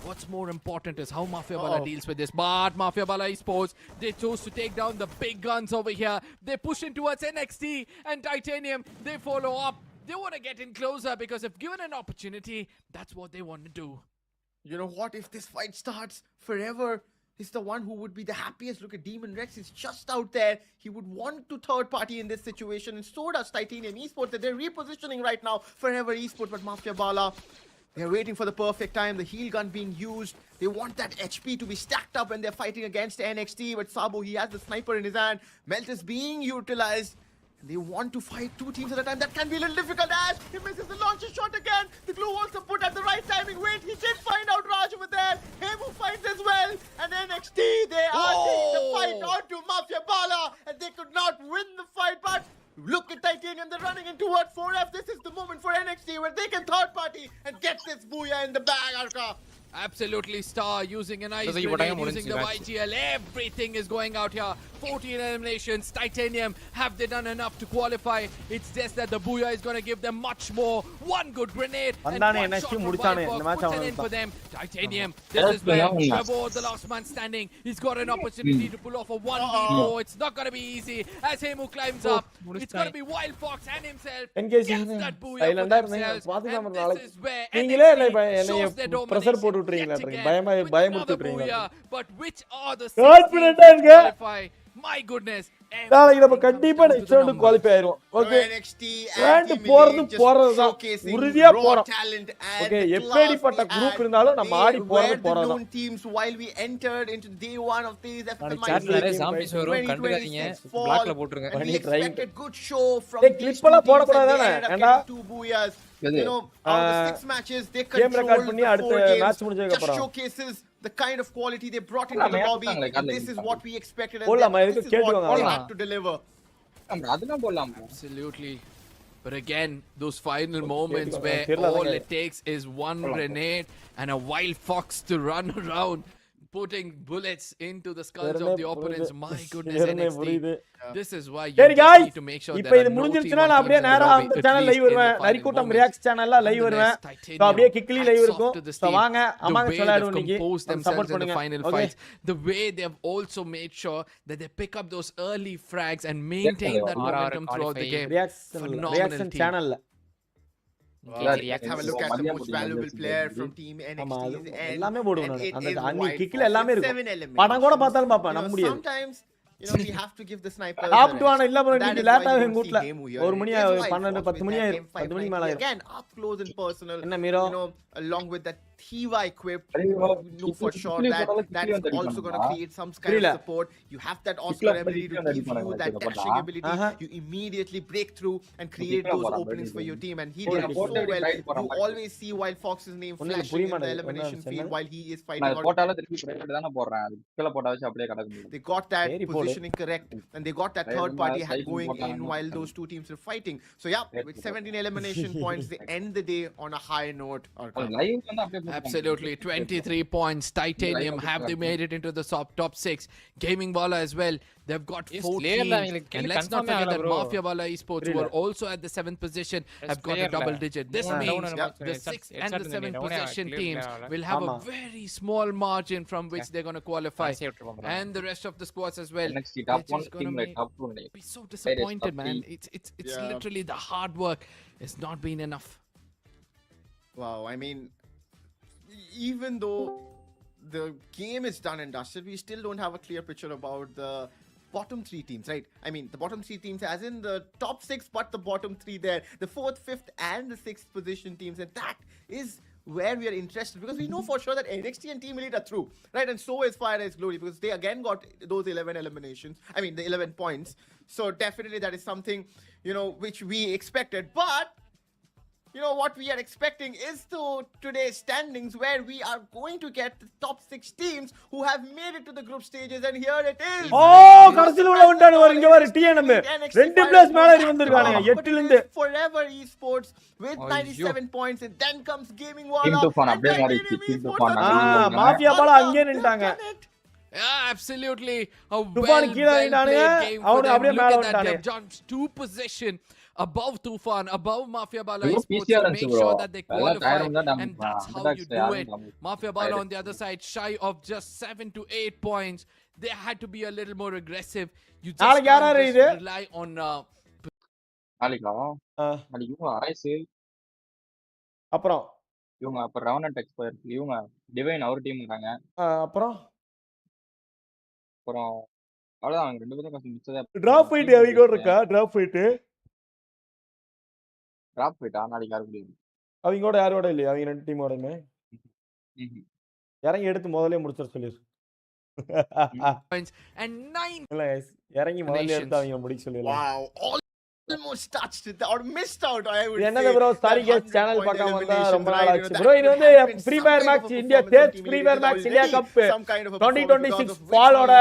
What's more important is how Mafia Bala deals with this. But Mafia Bala Esports, they chose to take down the big guns over here. They push in towards NXT and Titanium. They follow up. They want to get in closer because if given an opportunity, that's what they want to do. You know what? If this fight starts Forever is the one who would be the happiest. Look at Demon Rex. He's just out there. He would want to third party in this situation. And so does Titanium Esports. They're repositioning right now. Forever Esports, but Mafia Bala, they're waiting for the perfect time. The heal gun being used. They want that HP to be stacked up when they're fighting against NXT. But Sabo, he has the sniper in his hand. Melt is being utilized. They want to fight 2 teams at a time. That can be a little difficult as he misses the launcher shot again. The glue also put at the right timing. Wait, he did find out Raj over there. Hemu finds as well. And NXT, they are taking the fight onto Mafia Bala. And they could not win the fight. But look at Titanium. They're running in towards 4F. This is the moment for NXT where they can third party and get this booyah in the bag, Arka. Absolutely, Star using an ice grenade, using the YGL. Everything is going out here. 14 eliminations. Titanium, have they done enough to qualify? It's just that the Booyah is going to give them much more. One good grenade and one shot from Wild Fox. Put an in for them. Titanium, this is where Trevor, the last man standing, he's got an opportunity to pull off a 1v4. It's not going to be easy as Hemu climbs up. It's going to be Wild Fox and himself. Gets that Booyah for themselves. And this is where NXT shows their domination. But which are the 16 to qualify? My goodness. நாளைக்கு நம்ம கண்டிப்பா next round qualify ஆயிரோம். Okay. Round போறதுதான். உறுதியா போறோம். Okay, எப்படிப்பட்ட group இருந்தாலும் நம்ம ஆடி போறோம். Teams while we entered into day 1 of these FFMIC நிறைய zombies வரும் கண்டுக்காதீங்க. பிளாக்ல போட்டுருங்க. We expected good show from these clipல போட கூடாதானே? ஏண்டா 2 booyahs. You know, out of the 6 matches they controlled the 4 games. Just showcases the kind of quality they brought into the lobby. This is what we expected, and this is what they had to deliver. Absolutely. But again, those final moments where all it takes is one grenade and a Wild Fox to run around, putting bullets into the skulls of the opponents. My goodness, NXT. This is why you just need to make sure இப்போ இது முடிஞ்சிருச்சுனா நான் அப்படியே நேரா அந்த channel live வருவேன். நரிக்கூட்டம் react சேனல்ல live வருவேன். So அப்படியே கிக்லி லைவ் இருக்கும். சோ வாங்க அம்மாங்க விளையாடுவோம் இன்னைக்கு. சப்போர்ட் பண்ணுங்க. Final fights, the way they have also made sure that they pick up those early frags and maintain that momentum throughout the game. Reaction channel. Let's have a look at the most valuable player from Team NXT. எல்லாமே போடுவோம். அந்த அன்னி கிக்ல எல்லாமே இருக்கும். படம் கூட பார்த்தாலும் பாப்பேன். நம்ப முடியாது. Sometimes you know, we have to give the sniper ஆப்டுவான இல்ல bro, நீ லேட் ஆகும் எங்க வீட்ல. 1 மணி 12 10 மணி 10 மணி மேல again up close and personal. என்ன மீரோ, you know, along with that Thiva equip, know for sure that is also going to create some kind of support. You have that Oscar ability to give you that dashing ability. You immediately break through and create those openings for your team, and he did it so well. You always see Wild Fox's name flashing in the elimination field while he is fighting. They got that positioning correct, and they got that third party going in while those two teams are fighting. So yeah, with 17 elimination points, they end the day on a high note. Absolutely, 23 points. Titanium, have they made it into the top 6? Gaming Bala as well. They've got 14. And let's not forget that Mafia Bala Esports, who are also at the 7th position, have got a double digit. This means the 6th and the 7th position teams will have a very small margin from which they're going to qualify. And the rest of the squads as well. They're just going to be so disappointed, man. It's literally the hard work. It's not been enough. Wow, I mean, even though the game is done and dusted, we still don't have a clear picture about the bottom 3 teams, right? I mean, the bottom 3 teams as in the top 6, but the bottom 3 there, the 4th, 5th and the 6th position teams, and that is where we are interested, because we know for sure that NXT and Team Elite are through, right? And so is Fire Ice Glory, because they again got those 11 eliminations, I mean the 11 points. So definitely that is something, you know, which we expected. But what we are expecting is to today's standings, where we are going to get the top 6 teams who have made it to the group stages, and here it is. கடைசில உள்ள வந்தானே இங்க வர TNM ரெண்டு place மேல ஏறி வந்திருக்கானே 8 ல இருந்து. Forever Esports with 97 points, and then comes Gaming Walla. Team Tufan அப்படியே மாறிச்சு. Team Tufan. மாஃபியா பாலா அங்கே நின்னுட்டாங்க. Yeah, absolutely. Tufan கீழ நின்னுட்டானே. அவனே அப்படியே மேல வந்தானே. Jumps to position above Tufan, above Mafia Bala Bro, Esports PCR to make bro. sure that they qualify, and that's how you do it. Mafia Bala on the other side, shy of just 7 to 8 points. They had to be a little more aggressive. You just can't just rely on நாளைக்கா நாளைக்கு இவங்க ஆயிசு அப்புறம் இவங்க அப்புறம் revenant expire இவங்க divine our team இருக்காங்க. அப்புறம் அவ்வளவுதான் அவங்க ரெண்டு பேரும் கொஞ்சம் மிச்சதா டிராப் ஃபைட் அவங்க இருக்கா டிராப் ஃபைட் நாளைக்கு யாரு முடியும் அவங்களோட யாரோட இல்லையா அவங்க ரெண்டு டீமோடமே இறங்கி எடுத்து முதல்ல முடிச்சிட சொல்லி points and 9 இல்ல இறங்கி முதல்ல எடுத்து அவங்க முடிக்க சொல்லிடலாம். Almost touched it or missed out, I would என்னது say. bro சாரி கேஸ் சேனல் பார்க்காம வந்தா ரொம்ப நாள் ஆச்சு ப்ரோ. இது வந்து free fire max India TEZ free fire max India cup 2026 ஃபாலோட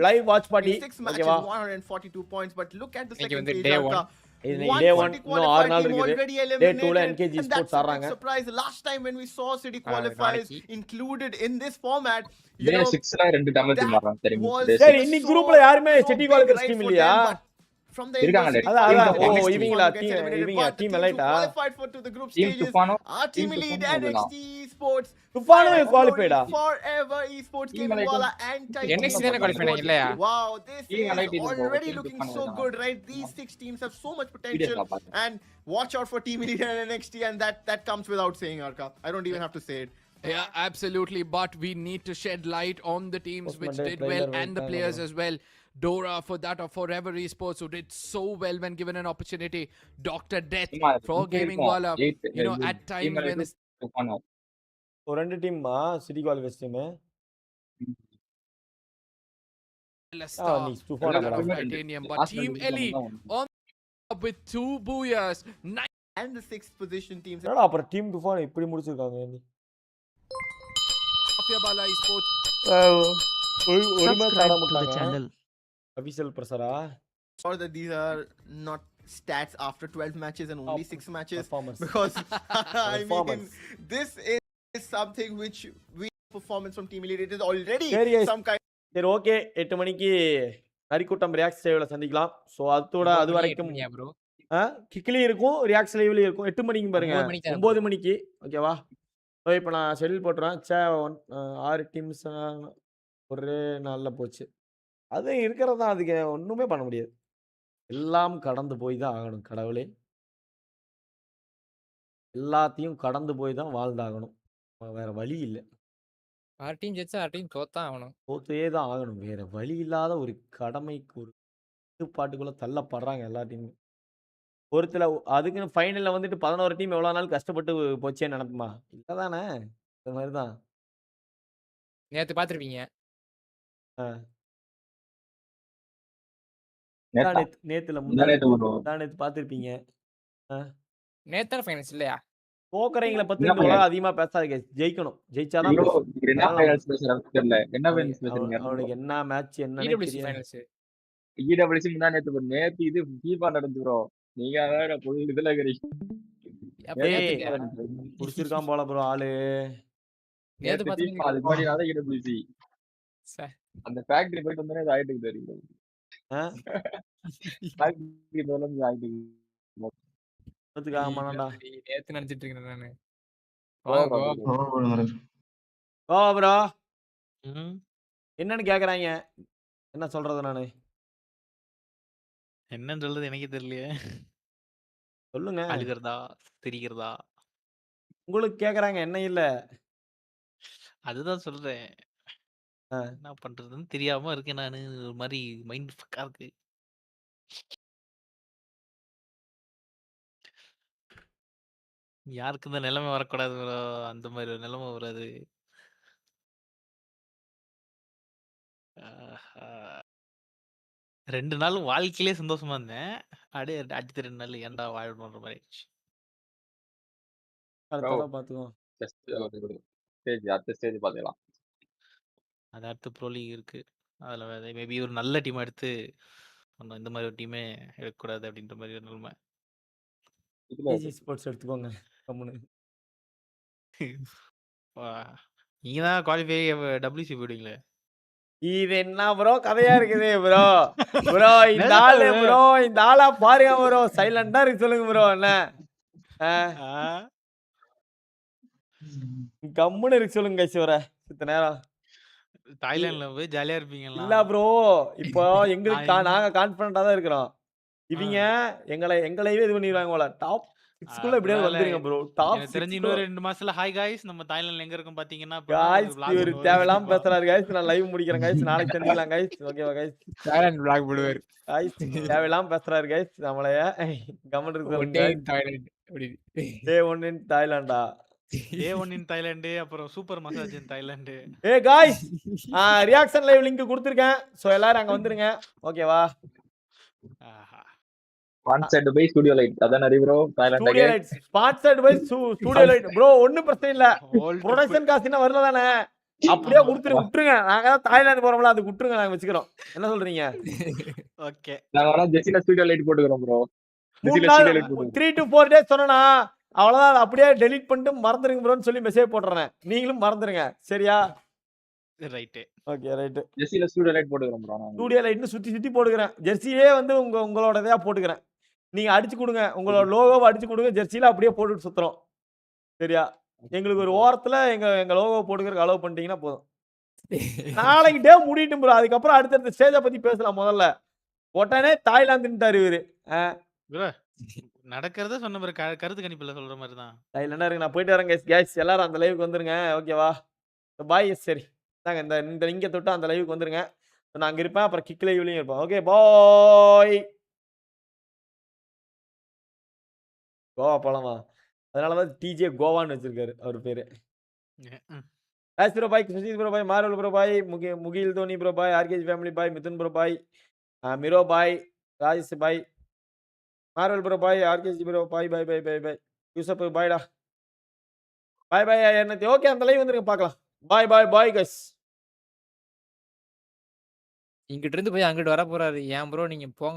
லைவ் வாட்ச் பார்ட்டி ஓகேவா. 142 points, but look at the இன்னைக்கு second வந்து page. day 1 இது டே 1 இன்னும் 6 நாள் இருக்குது. டே 2 ல NKG Esports ஆடுறாங்க. Surprise, last time when we saw City qualifiers included in this format, டே 6 ல ரெண்டு டேமேஜ் டீம் வராங்க தெரியுமா. சரி இன்னைக்கு குரூப்ல யாருமே சிட்டி குவாலிஃபயர்ஸ் டீம் இல்லையா? from the இவங்களா team எலைட்டா qualified for to the group stages. Our team elite NXT Esports துஃபானோ குவாலிஃபைடா forever Esports Gaming Walla and Titan. NXT தான குவாலிஃபை இல்லையா? Wow, this is already looking so good, right? These 6 teams have so much potential, and watch out for Team Elite and NXT, and that comes without saying, Arka. I don't even have to say it. Yeah, absolutely. But we need to shed light on the teams which did well and the players as well. Dora for that of Forever Esports, who did so well when given an opportunity. Dr. Death for Gaming Walla. At times when it's ஒரு ரெண்டு team city qualifiers team Titanium, but Team Elite on with 2 booyahs. And the 6th position teams. என்னடா அப்புறம் team Toofan இப்படி முடிச்சிருக்காங்க. Mafia Bala Esports. ஒரு match ஆட மாட்டாங்க. Official pressure or that these are not stats after 12 matches and only 6 matches because I mean this is something which we performance from Team Elite. It is already some kind. சரி okay 8 மணிக்கு நரிக்கூட்டம் react லைவ்ல சந்திக்கலாம். So அது வரைக்கும் கிக்லி இருக்கும் react லைவ்ல இருக்கும் 8 மணிக்கு பாருங்க 9 மணிக்கு ஓகேவா. ஸோ இப்போ நான் ஷெட்யூல் போட்டுறேன். 6 டீம்ஸ் ஒரே நாளில் போச்சு. அது இருக்கிறது தான், அதுக்கு ஒன்றுமே பண்ண முடியாது. எல்லாம் கடந்து போய் தான் ஆகணும் கடவுளே. எல்லாத்தையும் கடந்து போய் தான் வாழ்ந்தாகணும். வேற வழி இல்லை. 6 டீம் ஜெயிச்சா 6 டீம் தோத்தான் ஆகணும். தோத்தே தான் ஆகணும். வேற வழி இல்லாத ஒரு கடமைக்கு ஒரு கட்டுப்பாட்டுக்குள்ள தள்ளப்படுறாங்க எல்லா டீமும். ஒருத்தர் அதுக்குன்னு ஃபைனலில் வந்துட்டு 11 டீம் எவ்வளோ நாள் கஷ்டப்பட்டு போச்சேன்னு நினைப்புமா? இல்லை தானே, இந்த மாதிரி தான். நேற்று பார்த்துருப்பீங்க. நேத்து பார்த்துருப்பீங்க. நேத்தான ஃபைனல்ஸ் இல்லையா? போக்கறவங்களை பத்தி அதிகமா பேசாதீங்க. ஜெயிக்கணும், ஜெயிச்சாதான் அவனுக்கு என்ன மேட்ச் என்ன நேத்து இது ஃபீஃபா நடந்துறோ. நீங்க வேற போய் இதுல புடிச்சிருக்கான் போல ப்ரோ ஆளு. நேத்து பாத்தீங்கன்னா அது மாதிரி நாளை இடபிள்யூசி அந்த ஃபேக்டரி போயிட்டு வந்தனே அது ஆயிட்டு தெரியும். ஃபேக்டரி போலாம் ஆயிட்டு நேத்து நினைச்சிட்டு இருக்கேன் நானு. ப்ரோ என்னன்னு கேக்குறாங்க, என்ன சொல்றது நானு? என்னன்னு சொல்றது எனக்கே தெரியலையே. சொல்லுங்க. அழுகிறதா சிரிக்கிறதா உங்களுக்கு கேக்குறாங்க, என்ன இல்ல அதுதான் சொல்றேன். என்ன பண்றதுன்னு தெரியாம இருக்கேன் நானு. ஒரு மாதிரி மைண்ட் ஃபக்கா இருக்கு. யாருக்கு இந்த நிலைமை வரக்கூடாது ப்ரோ, அந்த மாதிரி ஒரு நிலைமை வராது. 2 நாள் வாழ்க்கையிலே சந்தோஷமா இருந்தேன். அப்படியே அடுத்த 2 நாள் ஏன்டா வாழணுன்ற மாதிரி ஆயிடுச்சு. அடுத்ததா பாத்துக்குவோம். அடுத்த ஸ்டேஜ் பாத்துக்கலாம். அது அடுத்து ப்ரோ லீக் இருக்கு. அதுல மேபி ஒரு நல்ல டீம் எடுத்து இந்த மாதிரி ஒரு டீமே எடுக்கக்கூடாது அப்படின்ற மாதிரி ஒரு நிலைமை. TEZ Esports எடுத்துக்கோங்க கம்முனு. நீங்க தான் குவாலிஃபை WC போயிடுவீங்களே. இது என்ன ப்ரோ கதையா இருக்குது ப்ரோ. ப்ரோ இந்த ஆளு ப்ரோ இந்த ஆளா பாருங்க ப்ரோ. சைலண்டா இருக்கு சொல்லுங்க ப்ரோ. என்ன கம்முனு இருக்கு சொல்லுங்க கைஸ். வர இத்தனை நேரம் தாய்லாந்துல போய் ஜாலியா இருப்பீங்களா? இல்ல ப்ரோ இப்போ எங்களுக்கு நாங்க கான்ஃபிடண்டா தான் இருக்கிறோம். இவங்க எங்களையே இது பண்ணிடுவாங்க போல. டாப் 6 எப்படியாவது வந்துருங்க ப்ரோ. டாப் 6 தெரிஞ்சு இன்னொரு 2 மாசத்துல ஹாய் गाइस நம்ம தாய்லாந்துல எங்க இருக்கோம் பாத்தீங்கன்னா गाइस இவரு தேவலாம் பேசுறாரு गाइस. நான் லைவ் முடிக்கிறேன் गाइस. நாளைக்கு சந்திக்கலாம் गाइस. ஓகேவா गाइस? தாய்லாந்து vlog போடுவார். गाइस தேவலாம் பேசுறாரு गाइस. நம்மளைய கமெண்ட் சொல்லுங்க गाइस. தாய்லாந்து அப்படி. டே 1 இன் தாய்லாண்டா. டே 1 இன் தாய்லாந்து அப்புறம் சூப்பர் மசாஜ் இன் Thailand. Guys reaction live link கொடுத்திருக்கேன். சோ எல்லாரும் அங்க வந்துருங்க. ஓகேவா? Sponsored by Studio Light. அதான் நரி bro. Thailand Studio Light. Sponsored by Studio Light. Bro ஒண்ணும் பிரச்சனை இல்ல. ப்ரொடக்ஷன் காசு என்ன வரல தானே. அப்படியே விட்டுருங்க. நாங்க தான் தாய்லாந்து போறோம்ல அது விட்டுருங்க நாங்க வெச்சுக்கிறோம். என்ன சொல்றீங்க? ஓகே. நாங்க வர ஜெசில Studio Light போட்டுக்கறோம் ப்ரோ. 3 to 4 டேஸ் சொன்னனா அவ்வளவுதான். அப்படியே டெலீட் பண்ணிட்டு மறந்துருங்க ப்ரோன்னு சொல்லி மெசேஜ் போடுறேன். நீங்களும் மறந்துருங்க. சரியா? ரைட். Okay right. ஜெசில Studio Light போட்டுக்கறோம் ப்ரோ. Studio Lightனு சுத்தி போடுறேன். ஜெர்சியே வந்து உங்களோடதையா போட்டுக்கறேன். நீங்க அடிச்சு கொடுங்க. உங்களோட லோகோவை அடிச்சு கொடுங்க. ஜெர்சில அப்படியே போட்டுட்டு சுத்துறோம். சரியா? எங்களுக்கு ஒரு ஓரத்துல எங்க லோகோ போட்டுக்கறதுக்கு அலோவ் பண்ணிட்டீங்கன்னா போதும். நாளைக்கு டே முடியட்டும் ப்ரோ. அதுக்கு அப்புறம் அடுத்த ஸ்டேஜ பத்தி பேசலாம். முதல்ல உடனே தாய்லாந்துன்ட்டாரு இவரு. நடக்கிறத சொன்ன மாதிரி கருத்து கணிப்புல சொல்ற மாதிரி தான். தாய்லாண்டா இருக்கு. நான் போயிட்டு வரேன் गाइस. எல்லாரும் அந்த லைவுக்கு வந்துருங்க. ஓகேவா? பாய். சரி நாங்க இந்த லிங்க தொட்டு அந்த லைவுக்கு வந்துருங்க. நான் அங்க இருப்பேன். அப்புறம் கிக் லைவ்லயும் இருப்பேன். Okay bye. கோவா போலாமா? அதனாலதான் டிஜே கோவான்னு வச்சிருக்காரு அவர் பேரு. Raj bro bye, Sujith bro bye, Marvel bro bye, Mugil Dhoni bro bye, RKG family bye, Mithun bro bye, மிரோ bye, Rajesh bye, Marvel bro bye, RKG bro bye bye bye bye bye, Yusuf பாய்டா பாய் பாய். என்னது okay அந்த live வந்துருங்க பார்க்கலாம். Bye bye bye guys. இங்கிட்ட இருந்து போய் அங்கிட்டு வர போறாரு. ஏன் ப்ரோ நீங்க போங்க.